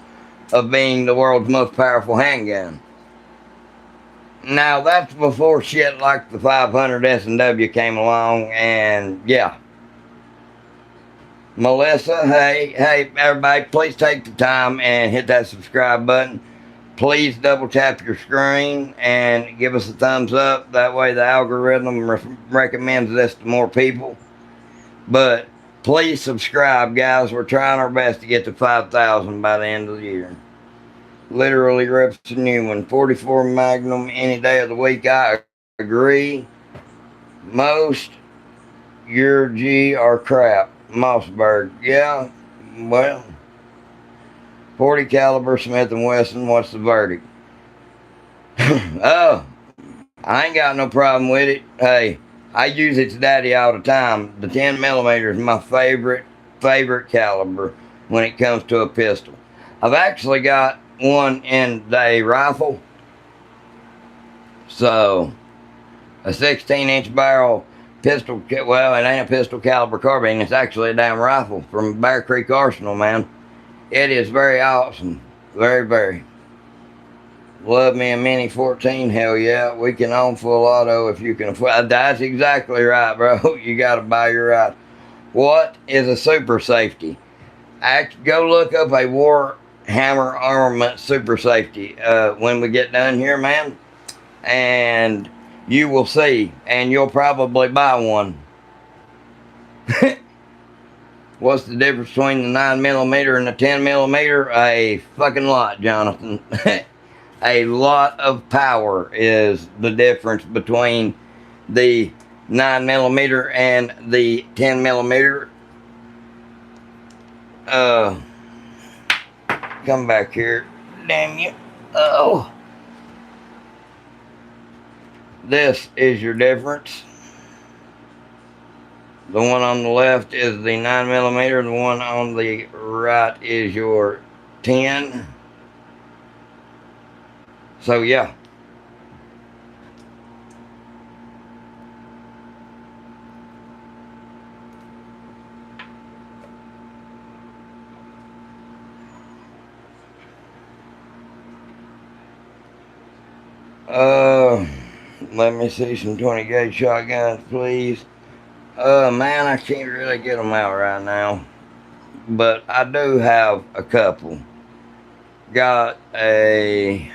of being the world's most powerful handgun. Now, that's before shit like the 500 S&W came along, and yeah. Melissa, hey, everybody, please take the time and hit that subscribe button. Please double tap your screen and give us a thumbs up. That way the algorithm recommends this to more people. But please subscribe, guys. We're trying our best to get to 5,000 by the end of the year. Literally rips a new one. 44 Magnum any day of the week. I agree. Most your G are crap. Mossberg. Yeah, well, 40 caliber Smith & Wesson, what's the verdict? Oh, I ain't got no problem with it. Hey, I use its daddy all the time. The 10 millimeter is my favorite caliber when it comes to a pistol. I've actually got one in the rifle. So, a 16-inch barrel pistol, well, it ain't a pistol caliber carbine. It's actually a damn rifle from Bear Creek Arsenal, man. It is very awesome. Very, very. Love me a Mini 14. Hell yeah. We can own full auto if you can afford. That's exactly right, bro. You got to buy your right. What is a super safety? Go look up a Warhammer Armament super safety when we get done here, man. And you will see. And you'll probably buy one. What's the difference between the 9mm and the 10mm? A fucking lot, Jonathan. A lot of power is the difference between the 9mm and the 10mm. Come back here. Damn you. Oh. This is your difference. The one on the left is the 9mm. The one on the right is your 10. So yeah. Let me see some 20 gauge shotguns, please. Man, I can't really get them out right now. But I do have a couple. Got a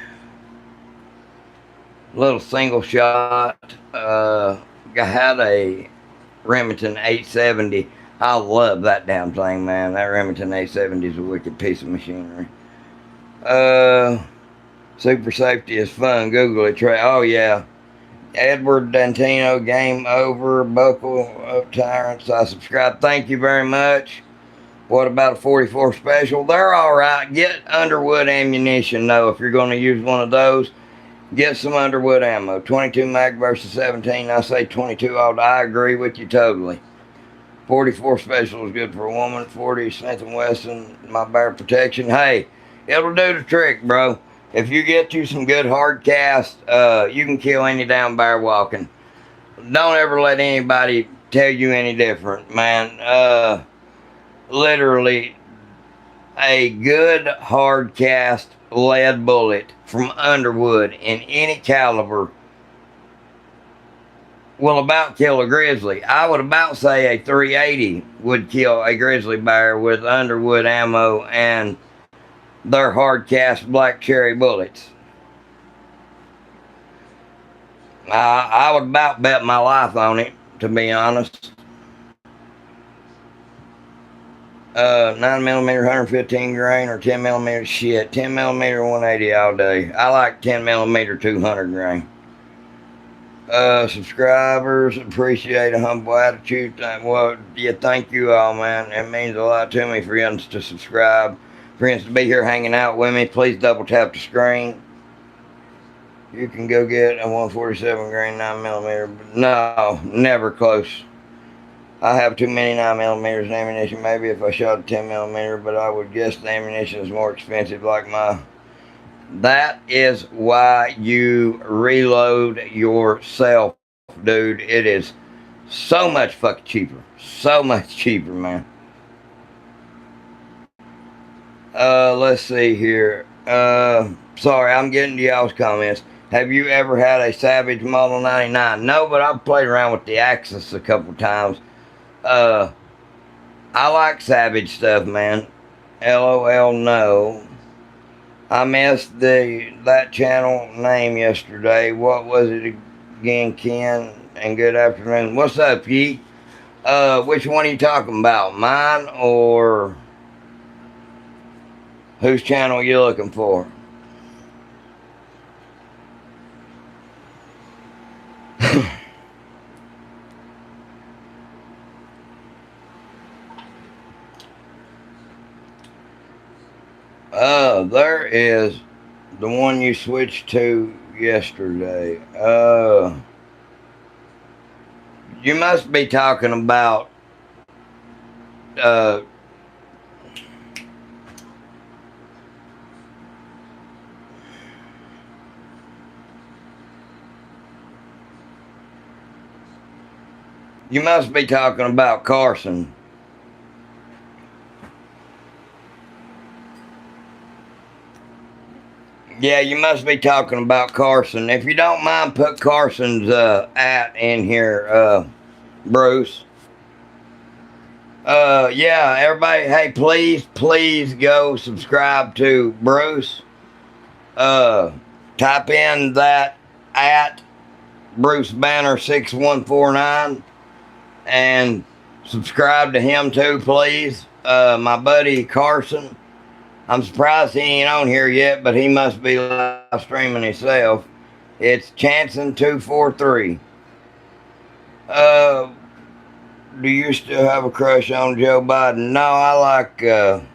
little single shot. Had a Remington 870. I love that damn thing, man. That Remington 870 is a wicked piece of machinery. Super safety is fun. Google it. Oh yeah. Edward Dantino, game over. Buckle of Tyrants. I subscribe. Thank you very much. What about a 44 special? They're alright. Get Underwood ammunition though. If you're going to use one of those, get some Underwood ammo. 22 mag versus 17. I say 22 all day. I agree with you totally. 44 special is good for a woman. 40 Smith & Wesson, my bear protection. Hey, it'll do the trick, bro. If you get you some good hard cast, you can kill any damn bear walking. Don't ever let anybody tell you any different, man. literally a good hard cast lead bullet from Underwood in any caliber will about kill a grizzly. I would about say a 380 would kill a grizzly bear with Underwood ammo and their hard cast black cherry bullets. I would about bet my life on it, to be honest. 9mm 115 grain or 10mm shit. 10mm 180 all day. I like 10mm 200 grain. Subscribers, appreciate a humble attitude. Well, yeah, thank you all, man. It means a lot to me for you to subscribe. Friends to be here hanging out with me. Please double tap the screen. You can go get a 147 grain 9mm. No, never close. I have too many 9mm in ammunition. Maybe if I shot a 10mm, but I would guess the ammunition is more expensive like my. That is why you reload yourself, dude. It is so much fucking cheaper. So much cheaper, man. Let's see here. Sorry, I'm getting to y'all's comments. Have you ever had a Savage Model 99? No, but I've played around with the Axis a couple times. I like Savage stuff, man. LOL, no. I missed that channel name yesterday. What was it again, Ken? And good afternoon. What's up, Yeet? Which one are you talking about? Mine or whose channel are you looking for? There is the one you switched to yesterday. You must be talking about you must be talking about Carson. Yeah, you must be talking about Carson. If you don't mind, put Carson's @ in here, Bruce. Yeah, everybody, hey, please go subscribe to Bruce. Type in that @ Bruce Banner 6149 and subscribe to him too, please. My buddy Carson. I'm surprised he ain't on here yet, but he must be live streaming himself. It's Chanson243. Do you still have a crush on Joe Biden? No, I like I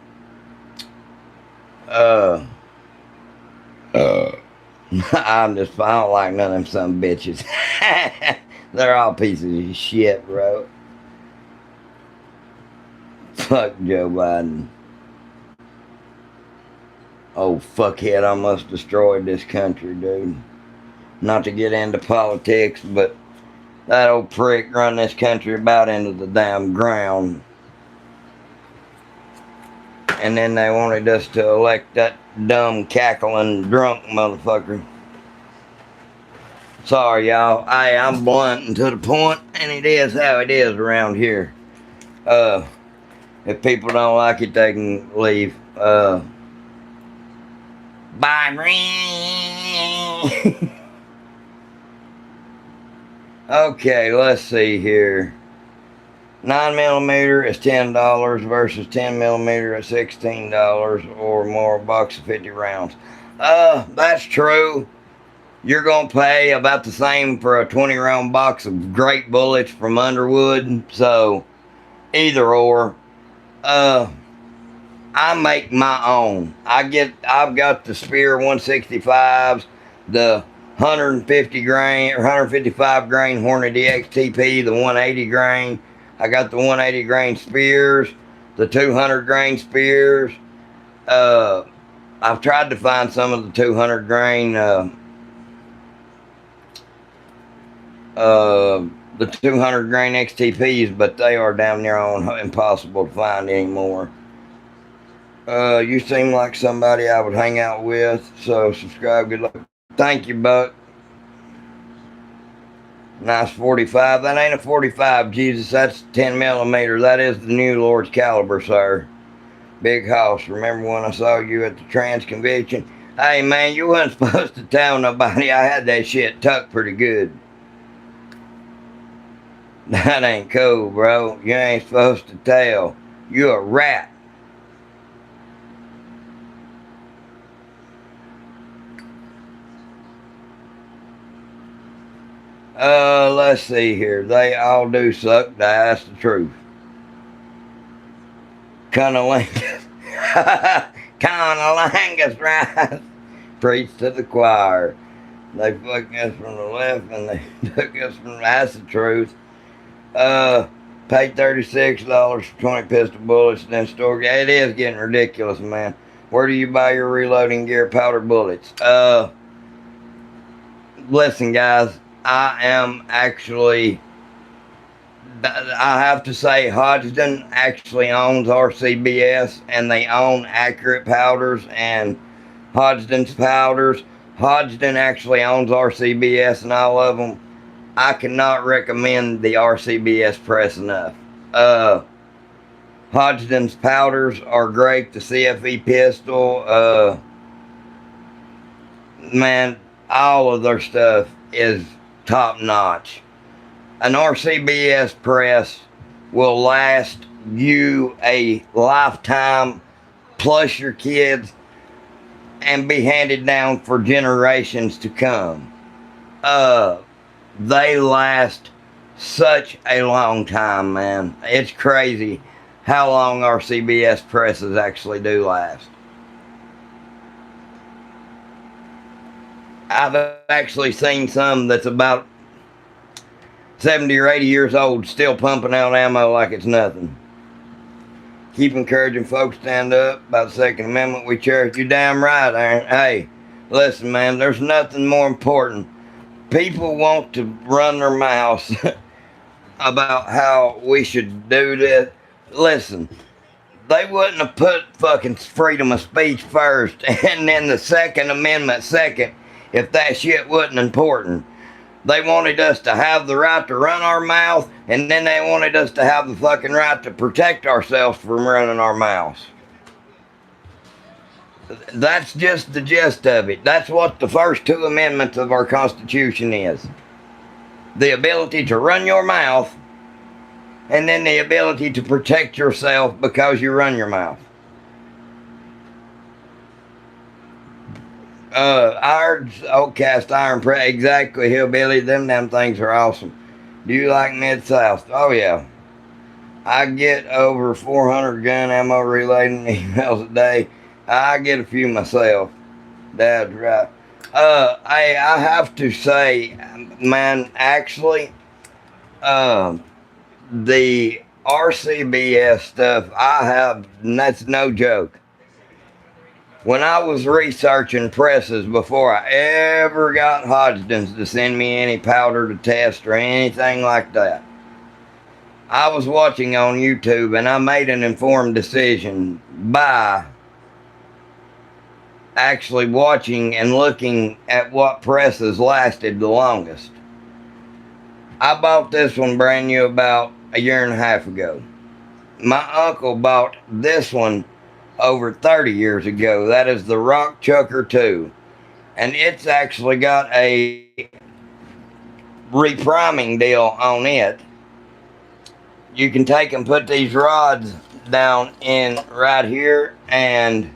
don't like none of them some bitches. They're all pieces of shit, bro. Fuck Joe Biden. Oh, fuckhead, I must destroyed this country, dude. Not to get into politics, but that old prick run this country about into the damn ground. And then they wanted us to elect that dumb, cackling, drunk motherfucker. Sorry, y'all. I'm blunt and to the point, and it is how it is around here. If people don't like it, they can leave. Bye. Okay, let's see here. 9mm is $10 versus 10mm at $16 or more, a box of 50 rounds. That's true. You're going to pay about the same for a 20 round box of great bullets from Underwood. So, either or. I make my own. I've got the Spear 165s, the 150 grain or 155 grain Hornet XTP, the 180 grain. I got the 180 grain Spears, the 200 grain Spears. I've tried to find some of the 200 grain the 200 grain XTPs, but they are damn near on impossible to find anymore. You seem like somebody I would hang out with, so subscribe. Good luck. Thank you, Buck. Nice 45. That ain't a 45, Jesus. That's 10 millimeter. That is the new Lord's caliber, sir. Big house. Remember when I saw you at the trans convention? Hey, man, you wasn't supposed to tell nobody. I had that shit tucked pretty good. That ain't cool, bro. You ain't supposed to tell. You a rat. Let's see here. They all do suck. That's the truth. Cunnilingus. Cunnilingus, right? Preach to the choir. They fucked us from the left and they took us from. That's the truth. Paid $36 for 20 pistol bullets and then store. It is getting ridiculous, man. Where do you buy your reloading gear? Powder bullets. Listen, guys. I am actually. I have to say, Hodgdon actually owns RCBS, and they own Accurate Powders and Hodgdon's Powders. Hodgdon actually owns RCBS, and I love them. I cannot recommend the RCBS press enough. Hodgdon's Powders are great. The CFE pistol, man, all of their stuff is top notch. An RCBS press will last you a lifetime, plus your kids, and be handed down for generations to come. They last such a long time, man. It's crazy how long RCBS presses actually do last. I've actually seen some that's about 70 or 80 years old, still pumping out ammo like it's nothing. Keep encouraging folks to stand up about the Second Amendment. We cherish. You damn right, Aaron. Hey, listen, man, there's nothing more important. People want to run their mouths about how we should do this. Listen, they wouldn't have put fucking freedom of speech first and then the Second Amendment second if that shit wasn't important. They wanted us to have the right to run our mouth, and then they wanted us to have the fucking right to protect ourselves from running our mouths. That's just the gist of it. That's what the first two amendments of our Constitution is. The ability to run your mouth, and then the ability to protect yourself because you run your mouth. Cast iron press. Exactly, Hillbilly. Them damn things are awesome. Do you like Mid-South? Oh, yeah. I get over 400 gun ammo reloading emails a day. I get a few myself. Dad's right. I have to say, man, actually, the RCBS stuff I have, and that's no joke. When I was researching presses before I ever got Hodgdon's to send me any powder to test or anything like that, I was watching on YouTube and I made an informed decision by actually watching and looking at what presses lasted the longest. I bought this one brand new about a year and a half ago. My uncle bought this one over 30 years ago. That is the Rock Chucker 2. And it's actually got a repriming deal on it. You can take and put these rods down in right here and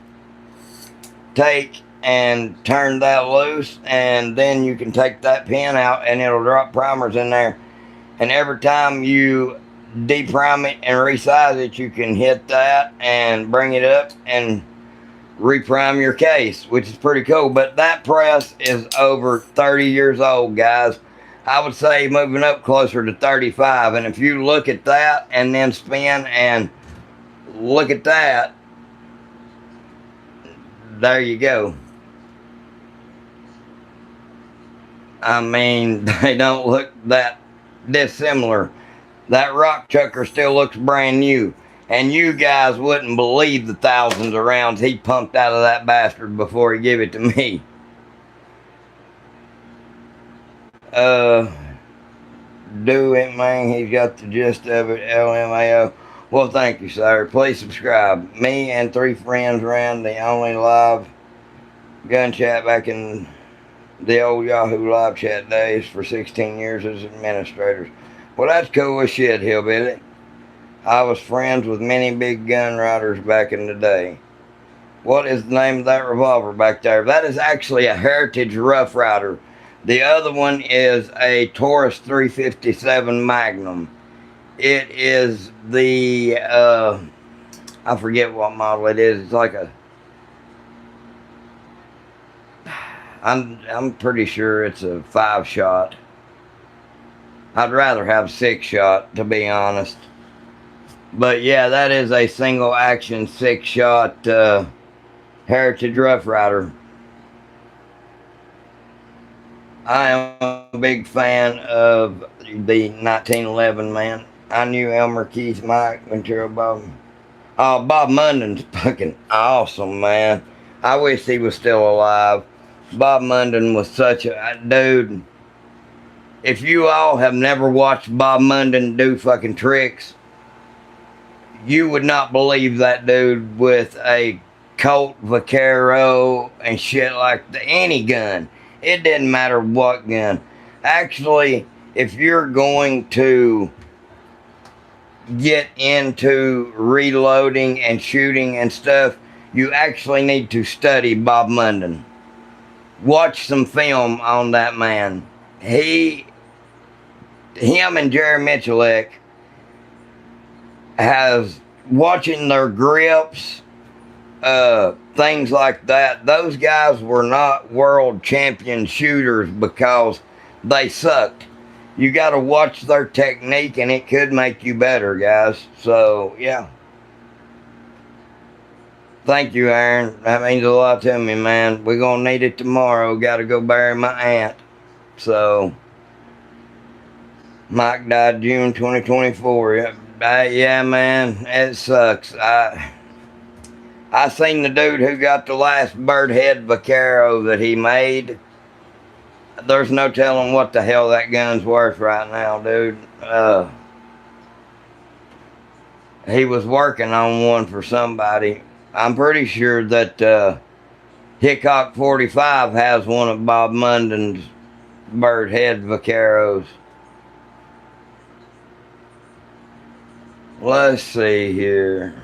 take and turn that loose, and then you can take that pin out and it'll drop primers in there. And every time you deprime it and resize it, you can hit that and bring it up and reprime your case, which is pretty cool. But that press is over 30 years old, guys. I would say moving up closer to 35. And if you look at that and then spin and look at that, there you go. I mean, they don't look that dissimilar. That rock chucker still looks brand new. And you guys wouldn't believe the thousands of rounds he pumped out of that bastard before he gave it to me. Uh, do it, man. He's got the gist of it. LMAO. Well, thank you, sir. Please subscribe. Me and 3 friends ran the only live gun chat back in the old Yahoo live chat days for 16 years as administrators. Well, that's cool as shit, hillbilly. I was friends with many big gun riders back in the day. What is the name of that revolver back there? That is actually a Heritage Rough Rider. The other one is a Taurus 357 Magnum. It is the, I forget what model it is. It's like a, I'm pretty sure it's a 5-shot. I'd rather have 6-shot, to be honest. But yeah, that is a single action 6-shot Heritage Rough Rider. I am a big fan of the 1911, man. I knew Elmer Keith, Mike Ventura, Bob. Oh, Bob Munden's fucking awesome, man. I wish he was still alive. Bob Munden was such a dude. If you all have never watched Bob Munden do fucking tricks, you would not believe that dude with a Colt Vaquero and shit like any gun. It didn't matter what gun. Actually, if you're going to get into reloading and shooting and stuff, you actually need to study Bob Munden. Watch some film on that man. Him and Jerry Michalek has, watching their grips, things like that. Those guys were not world champion shooters because they sucked. You got to watch their technique, and it could make you better, guys. So yeah, thank you, Aaron. That means a lot to me, man. We're gonna need it tomorrow. Got to go bury my aunt. So Mike died June 2024. Yeah, man, it sucks. I seen the dude who got the last bird head Vaquero that he made. There's no telling what the hell that gun's worth right now, dude. He was working on one for somebody. I'm pretty sure that Hickok 45 has one of Bob Munden's bird head Vaqueros. Let's see here.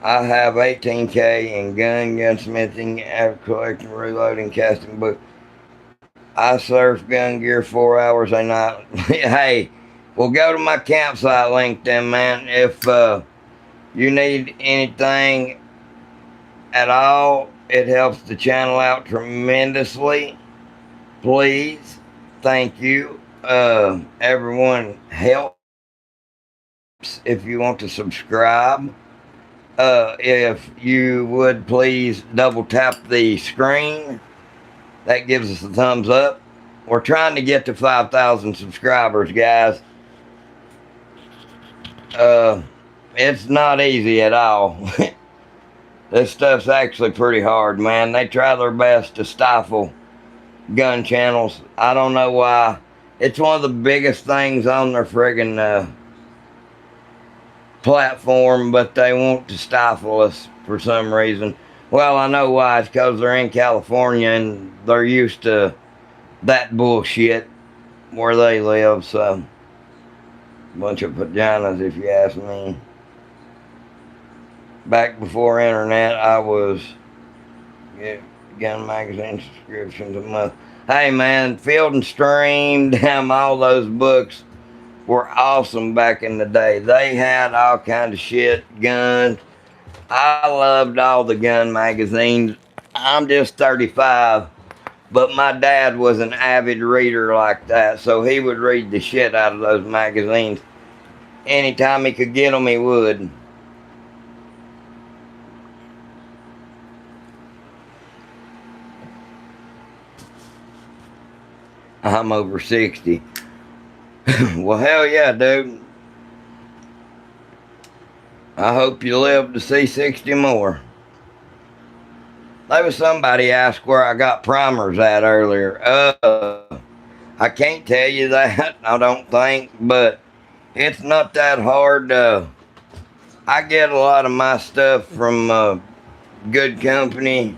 I have 18K in gunsmithing, collecting, reloading, casting book. I surf gun gear 4 hours a night. Hey, well, go to my campsite link then, man. If you need anything at all, it helps the channel out tremendously. Please, thank you. Everyone helps if you want to subscribe. If you would please double tap the screen, that gives us a thumbs up. We're trying to get to 5,000 subscribers, guys. It's not easy at all. This stuff's actually pretty hard, man. They try their best to stifle gun channels. I don't know why. It's one of the biggest things on their friggin' platform, but they want to stifle us for some reason. Well, I know why. It's because they're in California and they're used to that bullshit where they live. So, bunch of vaginas, if you ask me. Back before internet, I was gun magazine subscriptions a month. Hey man, Field and Stream, damn, all those books were awesome back in the day. They had all kinds of shit, guns. I loved all the gun magazines. I'm just 35, but my dad was an avid reader like that, so he would read the shit out of those magazines. Anytime he could get them, he would. I'm over 60. Well, hell yeah, dude. I hope you live to see 60 more. There was somebody asked where I got primers at earlier. I can't tell you that, I don't think, but it's not that hard. I get a lot of my stuff from good company.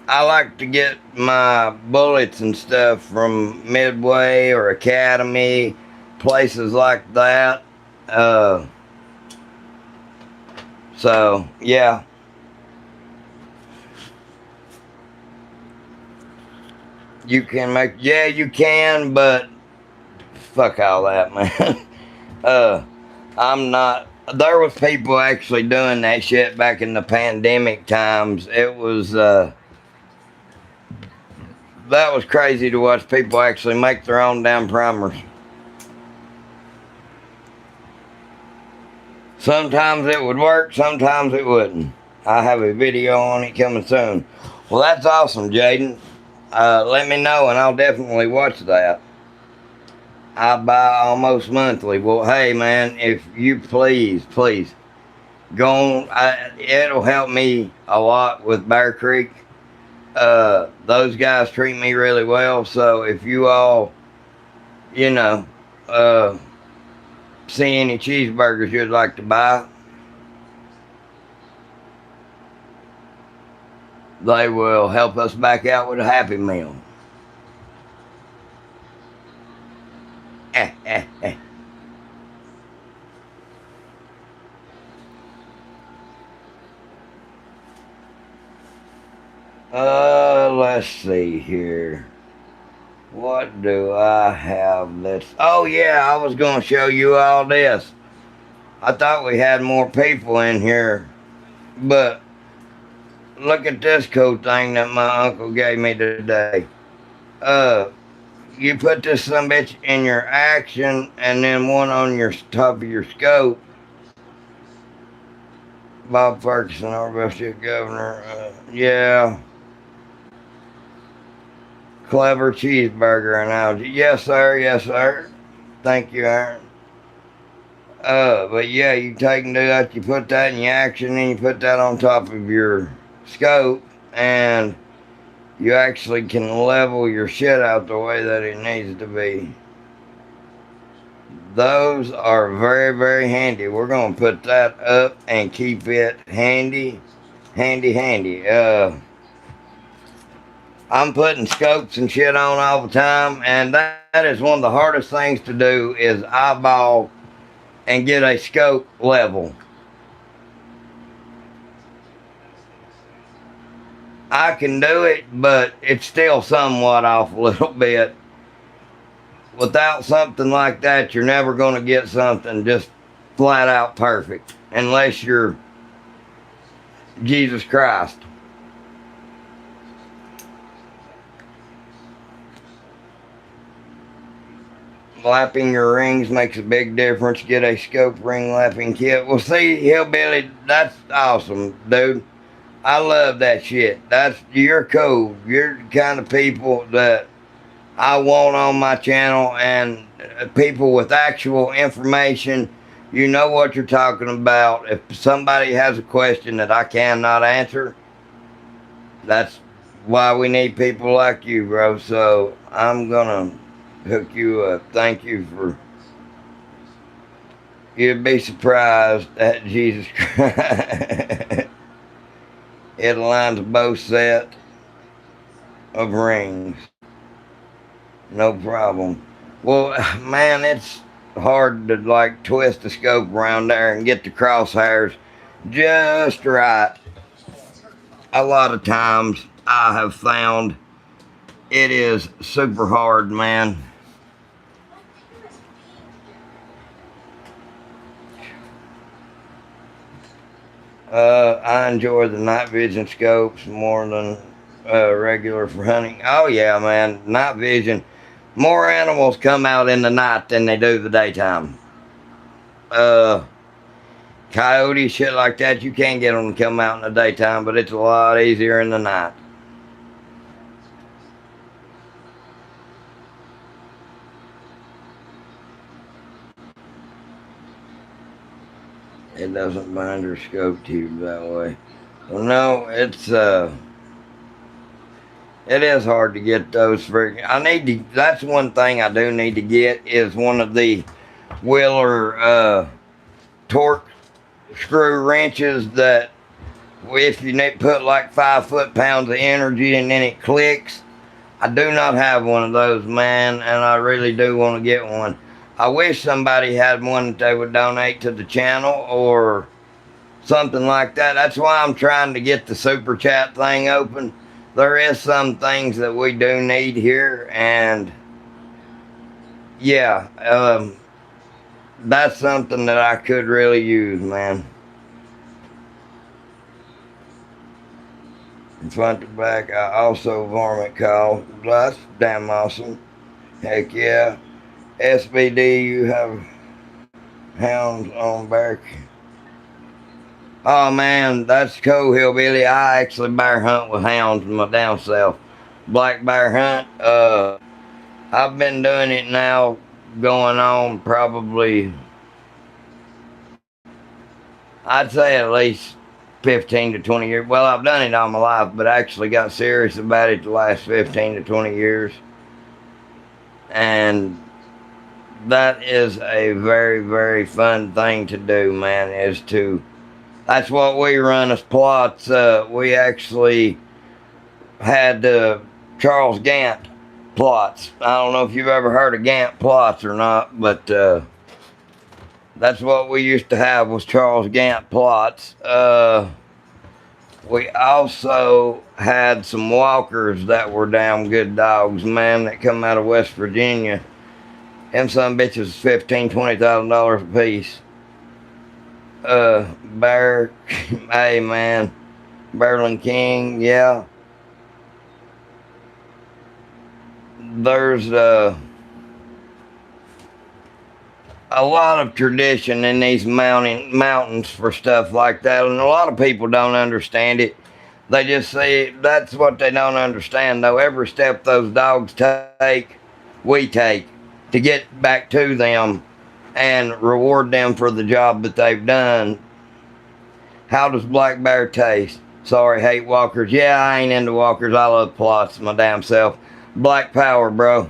I like to get my bullets and stuff from Midway or Academy, places like that. So, yeah. You can make, yeah, you can, but fuck all that, man. I'm not, there was people actually doing that shit back in the pandemic times. It was, that was crazy to watch people actually make their own damn primers. Sometimes it would work, sometimes it wouldn't. I have a video on it coming soon. Well, that's awesome, Jaden. Let me know and I'll definitely watch that. I buy almost monthly. Well, hey, man, if you please go on. It'll help me a lot with Bear Creek. Those guys treat me really well. So if you all, you know, see any cheeseburgers you'd like to buy, they will help us back out with a Happy Meal. Let's see here. What do I have this? Oh yeah, I was gonna show you all this. I thought we had more people in here, but look at this cool thing that my uncle gave me today. You put this some bitch in your action and then one on your top of your scope. Bob Ferguson, our State Governor. Yeah. Clever cheeseburger analogy. Yes, sir. Yes, sir. Thank you, Aaron. But yeah, you take and do that. You put that in your action, and you put that on top of your scope, and you actually can level your shit out the way that it needs to be. Those are very, very handy. We're gonna put that up and keep it handy. I'm putting scopes and shit on all the time, and that is one of the hardest things to do is eyeball and get a scope level. I can do it, but it's still somewhat off a little bit. Without something like that, you're never going to get something just flat out perfect, unless you're Jesus Christ. Lapping your rings makes a big difference. Get a scope ring lapping kit. Well, see, Hillbilly, that's awesome, dude. I love that shit. You're cool. You're the kind of people that I want on my channel, and people with actual information. You know what you're talking about. If somebody has a question that I cannot answer, that's why we need people like you, bro. So I'm gonna hook you up. Thank you for. You'd be surprised at Jesus Christ. It aligns both sets of rings. No problem. Well, man, it's hard to like twist the scope around there and get the crosshairs just right. A lot of times I have found it is super hard, man. I enjoy the night vision scopes more than regular for hunting. Oh yeah, man, night vision. More animals come out in the night than they do the daytime. Coyote, shit like that, you can get them to come out in the daytime, but it's a lot easier in the night. It doesn't bind her scope tube that way. Well, no, it is hard to get those freaking. I need to. That's one thing I do need to get is one of the Wheeler torque screw wrenches that if you need put like 5 foot-pounds of energy and then it clicks. I do not have one of those, man, and I really do want to get one. I wish somebody had one that they would donate to the channel or something like that. That's why I'm trying to get the super chat thing open. There is some things that we do need here, and yeah, that's something that I could really use, man. In front to back, I also varmint call. That's damn awesome. Heck yeah. SBD, you have hounds on back. Oh man, that's cool, Hillbilly. I actually bear hunt with hounds my damn self. Black bear hunt. I've been doing it now, going on probably, I'd say at least 15 to 20 years. Well, I've done it all my life, but I actually got serious about it the last 15 to 20 years. And that is a very, very fun thing to do, man, that's what we run as plots. We actually had Charles Gant plots. I don't know if you've ever heard of Gant plots or not, but that's what we used to have was Charles Gant plots. We also had some walkers that were damn good dogs, man, that come out of West Virginia. Them some bitches $15,000, $20,000 a piece. Bear, hey man, Berlin King, yeah. There's a lot of tradition in these mountains for stuff like that, and a lot of people don't understand it. They just say that's what they don't understand, though. Every step those dogs take, we take to get back to them and reward them for the job that they've done. How does black bear taste? Sorry, hate walkers. Yeah, I ain't into walkers. I love plots my damn self. Black power, bro.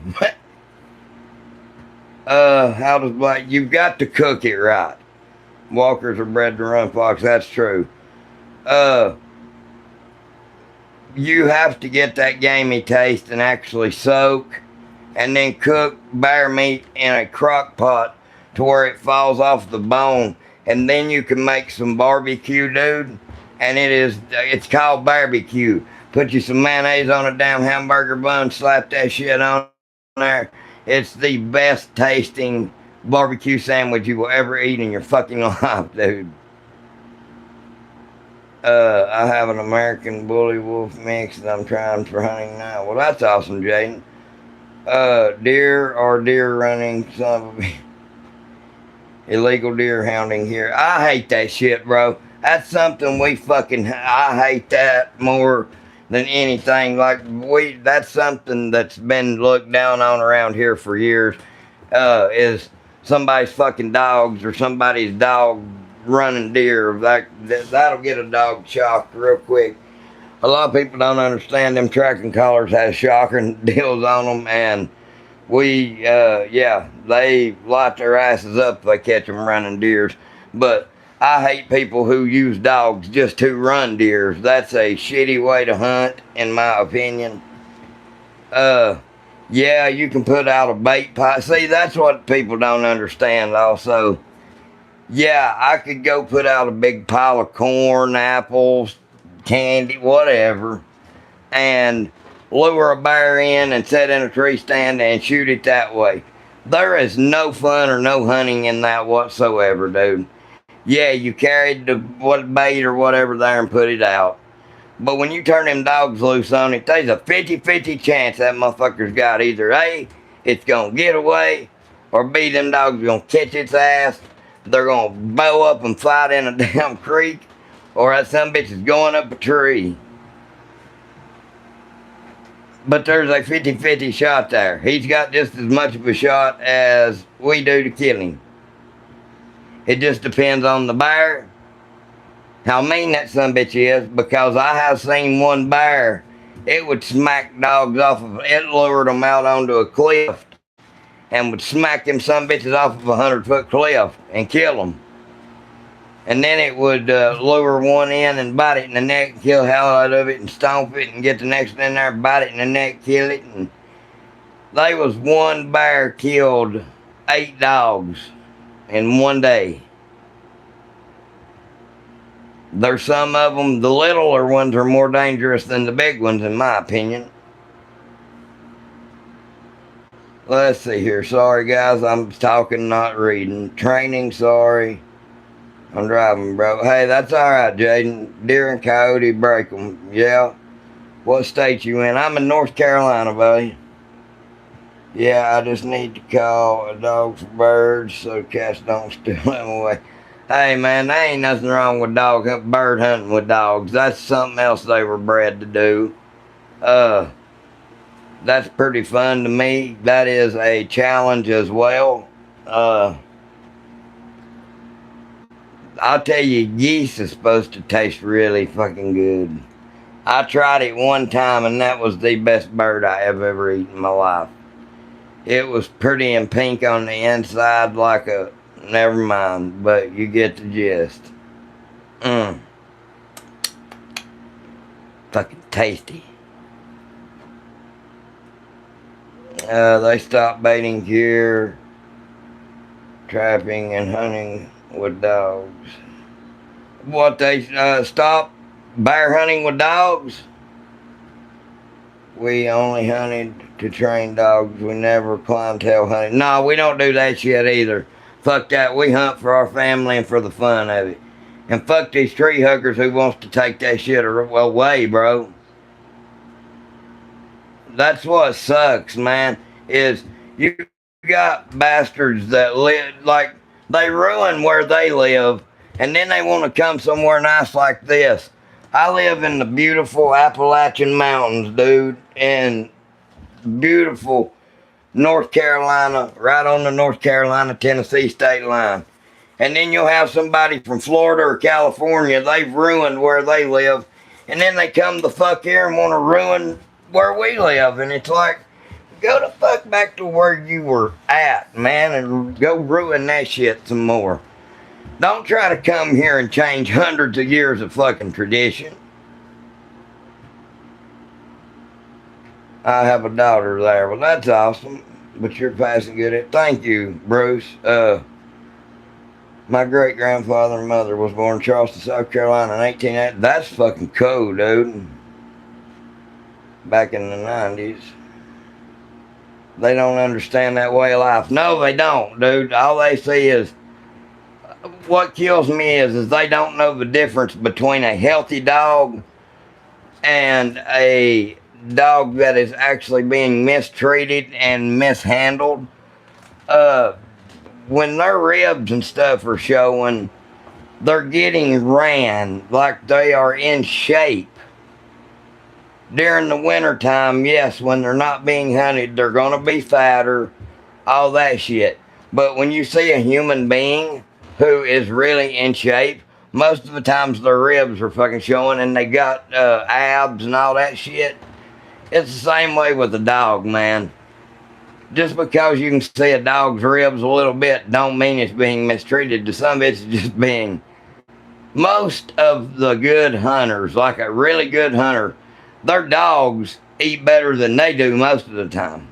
How does black... You've got to cook it right. Walkers are bred to run fox. That's true. You have to get that gamey taste and actually soak and then cook bear meat in a crock pot to where it falls off the bone, and then you can make some barbecue, dude. And it's called barbecue. Put you some mayonnaise on a damn hamburger bun, slap that shit on there. It's the best tasting barbecue sandwich you will ever eat in your fucking life, dude. I have an American Bully Wolf mix that I'm trying for hunting now. Well, that's awesome, Jaden. Deer or deer running, son of a illegal deer hounding here. I hate that shit, bro. That's something I hate that more than anything. That's something that's been looked down on around here for years, is somebody's fucking dogs or somebody's dog running deer. That'll get a dog shocked real quick. A lot of people don't understand them tracking collars has shocking deals on them, and they light their asses up if they catch them running deers. But I hate people who use dogs just to run deers. That's a shitty way to hunt, in my opinion. Yeah, you can put out a bait pile. See, that's what people don't understand also. Yeah, I could go put out a big pile of corn, apples, candy, whatever, and lure a bear in and sit in a tree stand and shoot it that way. There is no fun or no hunting in that whatsoever, dude. Yeah, you carried the bait or whatever there and put it out. But when you turn them dogs loose on it, there's a 50-50 chance that motherfucker's got either A, it's gonna get away, or B, them dogs are gonna catch its ass, they're gonna bow up and fight in a damn creek, or that some bitch is going up a tree. But there's a 50-50 shot there. He's got just as much of a shot as we do to kill him. It just depends on the bear, how mean that sumbitch is, because I have seen one bear, it would smack dogs off of, it lured them out onto a cliff and would smack them sumbitches off of a 100-foot cliff and kill them. And then it would lure one in and bite it in the neck, kill the hell out of it and stomp it and get the next one in there, bite it in the neck, kill it. And they was one bear killed 8 dogs in one day. There's some of them, the littler ones are more dangerous than the big ones in my opinion. Let's see here. Sorry guys, I'm talking, not reading. Training, sorry. I'm driving, bro. Hey, that's alright, Jaden. Deer and coyote, break them. Yeah. What state you in? I'm in North Carolina, buddy. Yeah, I just need to call a dog for birds so cats don't steal them away. Hey, man, there ain't nothing wrong with bird hunting with dogs. That's something else they were bred to do. That's pretty fun to me. That is a challenge as well. I'll tell you, geese is supposed to taste really fucking good. I tried it one time and that was the best bird I have ever eaten in my life. It was pretty and pink on the inside like a, never mind, but you get the gist. Fucking tasty. They stopped baiting deer, trapping and hunting with dogs. What, they stopped bear hunting with dogs? We only hunted to train dogs. We never clientele hunted. No, we don't do that shit either. Fuck that. We hunt for our family and for the fun of it. And fuck these tree huggers who wants to take that shit away, bro. That's what sucks, man, is you got bastards that live, like, they ruin where they live, and then they want to come somewhere nice like this. I live in the beautiful Appalachian Mountains, dude, in beautiful North Carolina, right on the North Carolina-Tennessee state line. And then you'll have somebody from Florida or California, they've ruined where they live, and then they come the fuck here and want to ruin where we live. And it's like, go the fuck back to where you were at, man, and go ruin that shit some more. Don't try to come here and change hundreds of years of fucking tradition. I have a daughter there. Well, that's awesome. But you're passing good at. Thank you, Bruce. My great-grandfather and mother was born in Charleston, South Carolina in 1880. That's fucking cool, dude. Back in the 90s. They don't understand that way of life. No, they don't, dude. All they see is, what kills me is they don't know the difference between a healthy dog and a dog that is actually being mistreated and mishandled. When their ribs and stuff are showing, they're getting ran like they are in shape. During the wintertime, yes, when they're not being hunted, they're going to be fatter, all that shit. But when you see a human being who is really in shape, most of the times their ribs are fucking showing and they got abs and all that shit. It's the same way with a dog, man. Just because you can see a dog's ribs a little bit don't mean it's being mistreated. To some it's just being... Most of the good hunters, like a really good hunter, their dogs eat better than they do most of the time.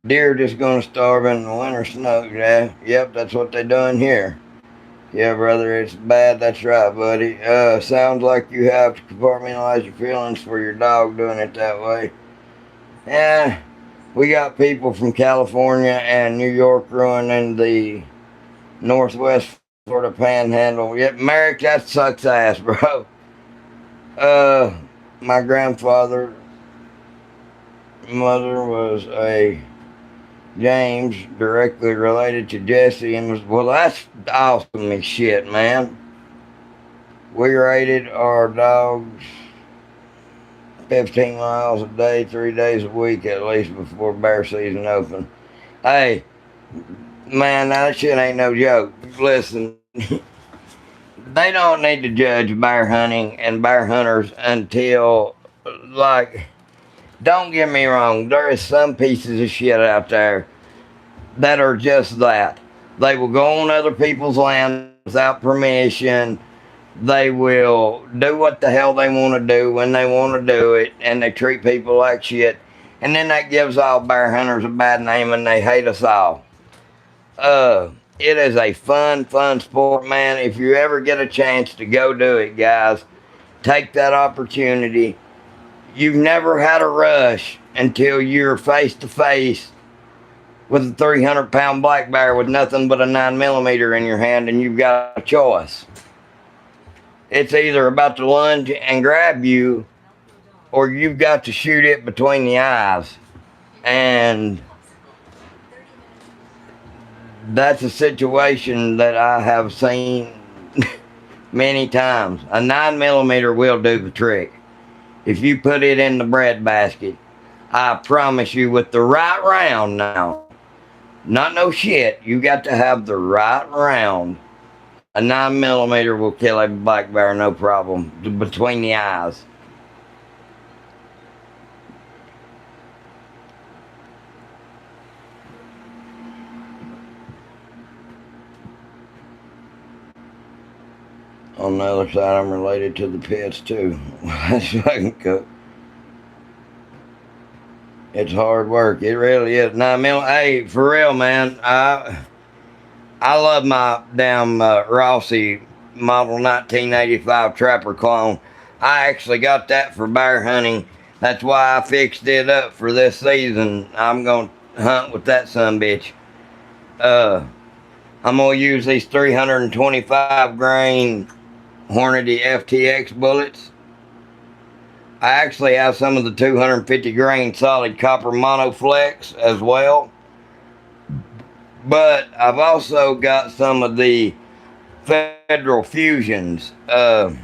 Deer just gonna starve in the winter snow, yeah. Yep, that's what they're doing here. Yeah, brother, it's bad. That's right, buddy. Sounds like you have to compartmentalize your feelings for your dog doing it that way. Yeah, we got people from California and New York ruining the Northwest Florida Panhandle. Yep, Merrick, that sucks ass, bro. My grandfather, mother was a James, directly related to Jesse, and was, well, that's awesome as shit, man. We raided our dogs 15 miles a day, 3 days a week at least before bear season opened. Hey, Man, that shit ain't no joke. Listen, they don't need to judge bear hunting and bear hunters until, like, don't get me wrong, there is some pieces of shit out there that are just that. They will go on other people's land without permission. They will do what the hell they want to do when they want to do it, and they treat people like shit. And then that gives all bear hunters a bad name, and they hate us all. It is a fun sport, man. If you ever get a chance to go do it, guys, take that opportunity. You've never had a rush until you're face to face with a 300-pound black bear with nothing but a 9mm in your hand, and you've got a choice. It's either about to lunge and grab you, or you've got to shoot it between the eyes. And that's a situation that I have seen many times. A 9mm will do the trick. If you put it in the bread basket, I promise you, with the right round now, not no shit, you got to have the right round. A 9mm will kill a black bear, no problem, between the eyes. On the other side, I'm related to the pits too. That's fucking cool. It's hard work. It really is. 9mm. Hey, for real, man. I love my damn Rossi model 1985 Trapper clone. I actually got that for bear hunting. That's why I fixed it up for this season. I'm gonna hunt with that sumbitch. Uh, I'm gonna use these 325 grain Hornady FTX bullets. I actually have some of the 250 grain solid copper monoflex as well. But I've also got some of the Federal Fusions, the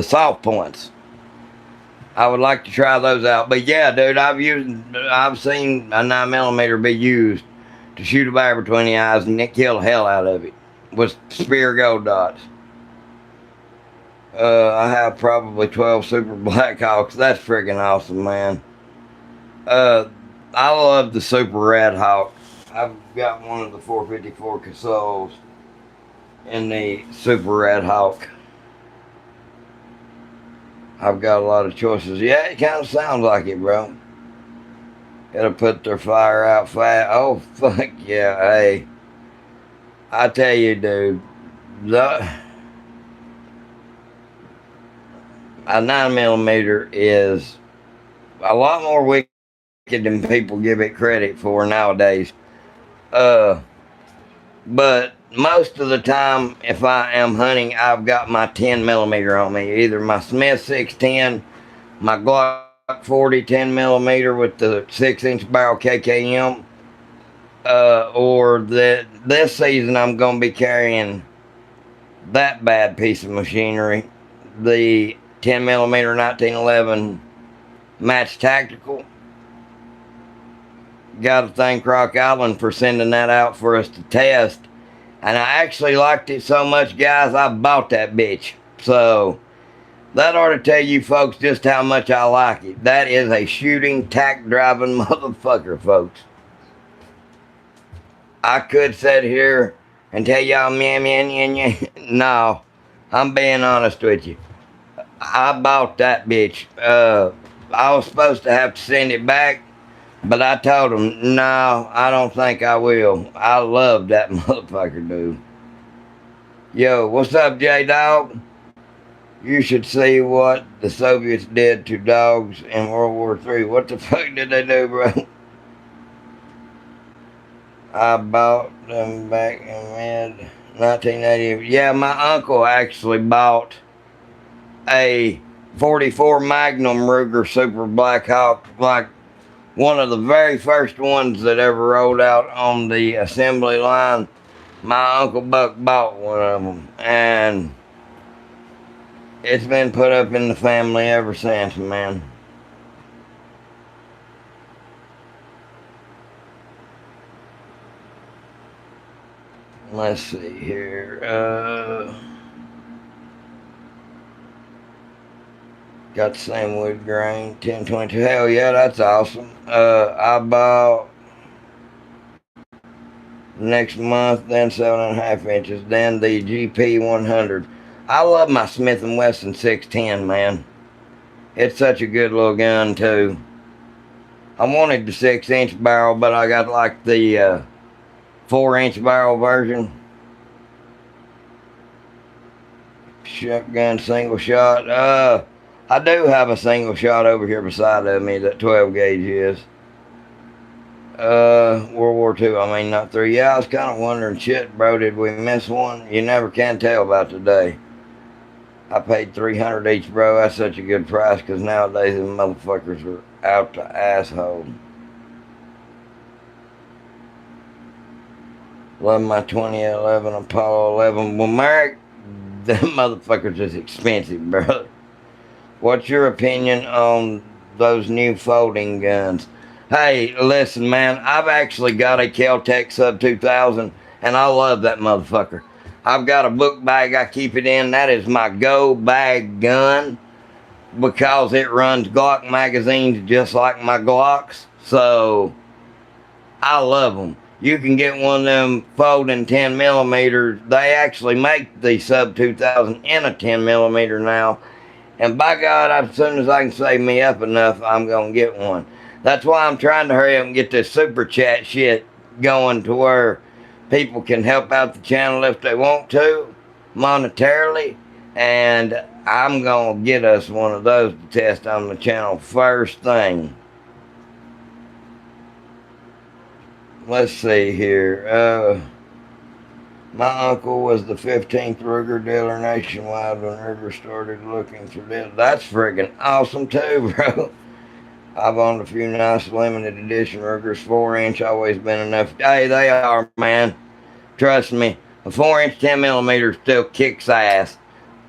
soft points. I would like to try those out. But yeah, dude, I've seen a 9mm be used to shoot a bear between the eyes, and it killed the hell out of it with spear gold dots. I have probably 12 Super Blackhawks. That's freaking awesome, man. I love the Super Red Hawk. I've got one of the 454 Casols in the Super Red Hawk. I've got a lot of choices. Yeah, it kind of sounds like it, bro. Gotta put their fire out fast. Oh, fuck yeah. Hey, I tell you, dude, a 9mm is a lot more wicked than people give it credit for nowadays. But most of the time, if I am hunting, I've got my 10mm on me. Either my Smith 610, my Glock 40 10mm with the 6-inch barrel KKM, or this season I'm going to be carrying that bad piece of machinery, the 10mm 1911 Match Tactical. Got to thank Rock Island for sending that out for us to test. And I actually liked it so much, guys, I bought that bitch. So, that ought to tell you folks just how much I like it. That is a shooting, tack driving motherfucker, folks. I could sit here and tell y'all, man. No, I'm being honest with you. I bought that bitch. I was supposed to have to send it back, but I told him, no, I don't think I will. I love that motherfucker, dude. Yo, what's up, J-Dog? You should see what the Soviets did to dogs in World War III. What the fuck did they do, bro? I bought them back in mid 1980. Yeah, my uncle actually bought a 44 Magnum Ruger Super Black Hawk, like one of the very first ones that ever rolled out on the assembly line. My Uncle Buck bought one of them, and it's been put up in the family ever since, man. Let's see here. Got the same wood grain, 1022. Hell yeah, that's awesome. I bought next month, then 7.5 inches, then the GP 100. I love my Smith & Wesson 610, man. It's such a good little gun too. I wanted the 6-inch barrel, but I got like the 4-inch barrel version. Shotgun single shot. I do have a single shot over here beside of me that 12 gauge is. World War II, I mean, not 3. Yeah, I was kind of wondering, shit, bro, did we miss one? You never can tell about today. I paid $300 each, bro. That's such a good price, because nowadays the motherfuckers are out to asshole. Love my 2011 Apollo 11. Well, Mark, the motherfuckers is expensive, bro. What's your opinion on those new folding guns? Hey, listen, man, I've actually got a Kel-Tec Sub 2000, and I love that motherfucker. I've got a book bag I keep it in. That is my go bag gun because it runs Glock magazines just like my Glocks. So, I love them. You can get one of them folding 10 millimeters. They actually make the Sub 2000 in a 10 millimeter now. And by God, as soon as I can save me up enough, I'm going to get one. That's why I'm trying to hurry up and get this super chat shit going to where people can help out the channel if they want to, monetarily. And I'm going to get us one of those to test on the channel first thing. Let's see here. My uncle was the 15th Ruger dealer nationwide when Ruger started looking for this. That's friggin' awesome too, bro. I've owned a few nice limited edition Rugers. 4-inch always been enough. Hey, they are, man. Trust me. A 4-inch 10 millimeter still kicks ass.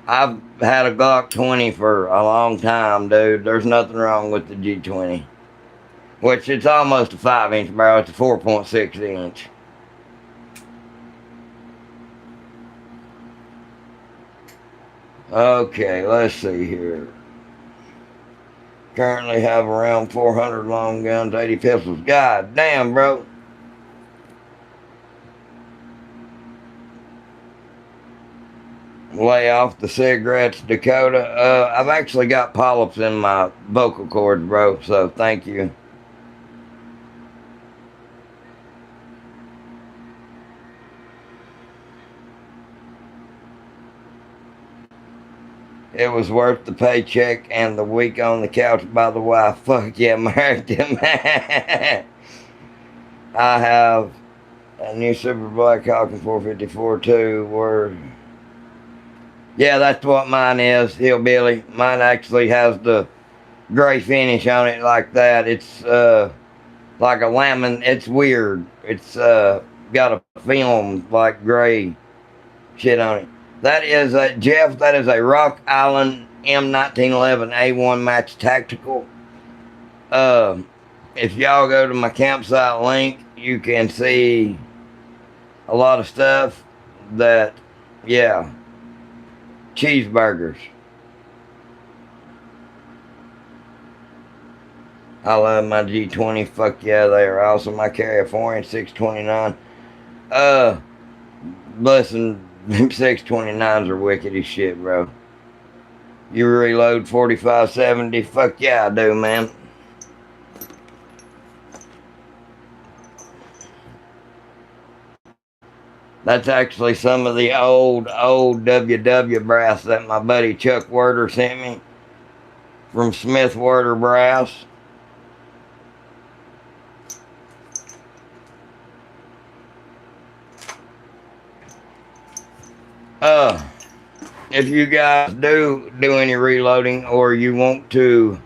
I've had a Glock 20 for a long time, dude. There's nothing wrong with the G20. Which it's almost a 5-inch barrel. It's a 4.6 inch. Okay, let's see here. Currently have around 400 long guns, 80 pistols. God damn, bro. Lay off the cigarettes, Dakota. I've actually got polyps in my vocal cords, bro, so thank you. It was worth the paycheck and the week on the couch by the wife. Fuck yeah, American man. I have a new Super Black Hawk and 454 too. Where, yeah, that's what mine is, Hillbilly. Mine actually has the gray finish on it like that. It's like a lemon. It's weird. It's got a film like gray shit on it. That is a, Jeff, that is a Rock Island M1911A1 Match Tactical. If y'all go to my campsite link, you can see a lot of stuff that, yeah, cheeseburgers. I love my G20. Fuck yeah, they are awesome. I carry a 4-inch 629. Listen, them 629s are wicked as shit, bro. You reload 4570. Fuck yeah, I do, man. That's actually some of the old WW brass that my buddy Chuck Werder sent me from Smith Werder Brass. If you guys do any reloading or you want to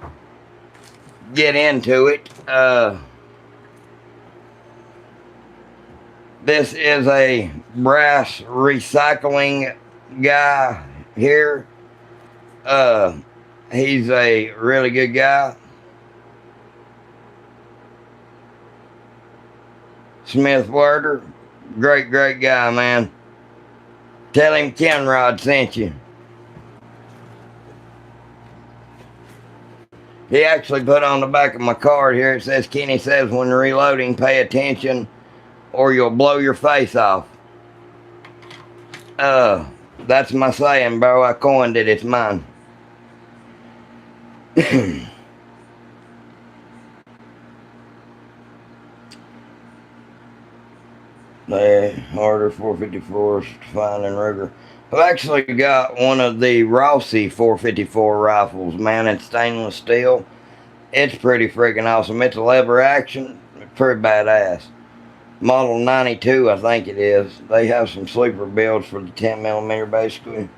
get into it, this is a brass recycling guy here. He's a really good guy. Smith Werder. Great guy, man. Tell him Kenrod sent you. He actually put on the back of my card here, it says, Kenny says when reloading, pay attention or you'll blow your face off. That's my saying, bro. I coined it. It's mine. The harder 454s to find in Ruger. I've actually got one of the Rossi 454 rifles, man. It's stainless steel. It's pretty freaking awesome. It's a lever action. It's pretty badass. Model 92, I think it is. They have some sleeper builds for the 10mm basically.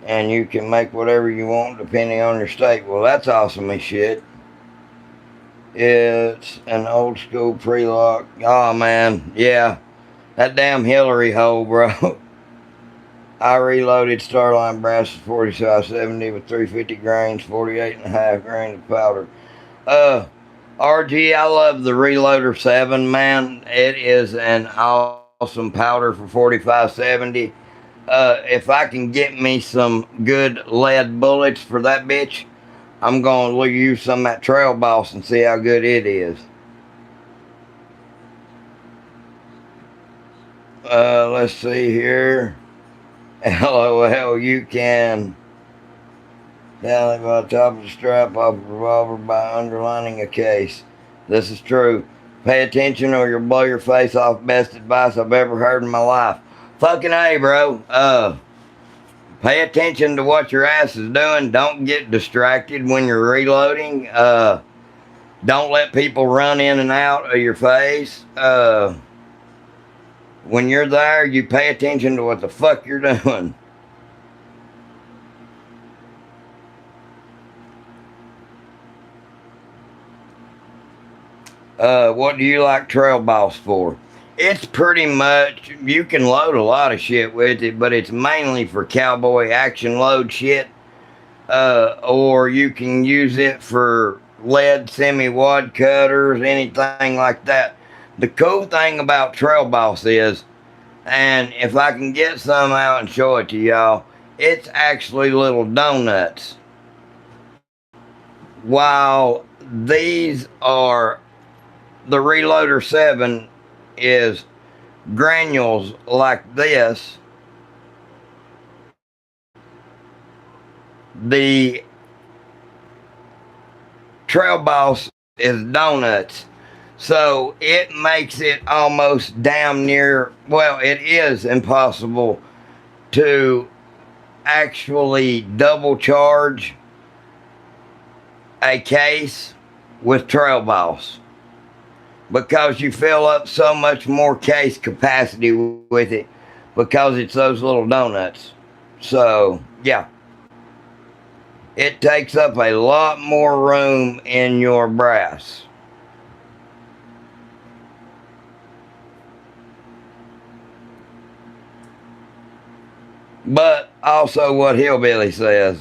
And you can make whatever you want depending on your state. Well, that's awesome as shit. It's an old school pre-lock. Oh, man. Yeah. That damn Hillary hole, bro. I reloaded Starline brass 4570 with 350 grains, 48.5 grains of powder. RG, I love the Reloader 7, man. It is an awesome powder for 4570. If I can get me some good lead bullets for that bitch, I'm going to use some of that Trail Boss and see how good it is. Let's see here. LOL, you can tell it by the top of the strap off a revolver by underlining a case. This is true. Pay attention or you'll blow your face off. Best advice I've ever heard in my life. Fucking A, bro. Pay attention to what your ass is doing. Don't get distracted when you're reloading. Don't let people run in and out of your face. When you're there, you pay attention to what the fuck you're doing. What do you like Trail Boss for? It's pretty much, you can load a lot of shit with it, but it's mainly for cowboy action load shit. Or you can use it for lead semi-wad cutters, anything like that. The cool thing about Trail Boss is, and if I can get some out and show it to y'all, it's actually little donuts. While these are, the Reloader 7 is granules like this. The Trail Boss is donuts. So it makes it almost damn near, well, it is impossible to actually double charge a case with Trail Boss, because you fill up so much more case capacity with it because it's those little donuts. So, yeah. It takes up a lot more room in your brass. But also what Hillbilly says.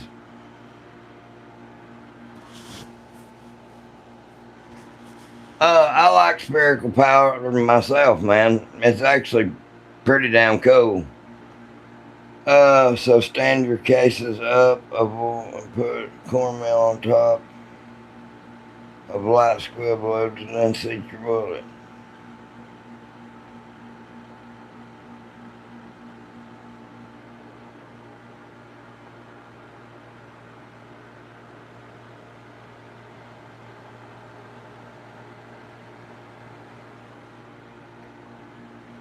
I like spherical powder myself, man. It's actually pretty damn cool. So stand your cases up and put cornmeal on top of light squib loads and then seat your bullet.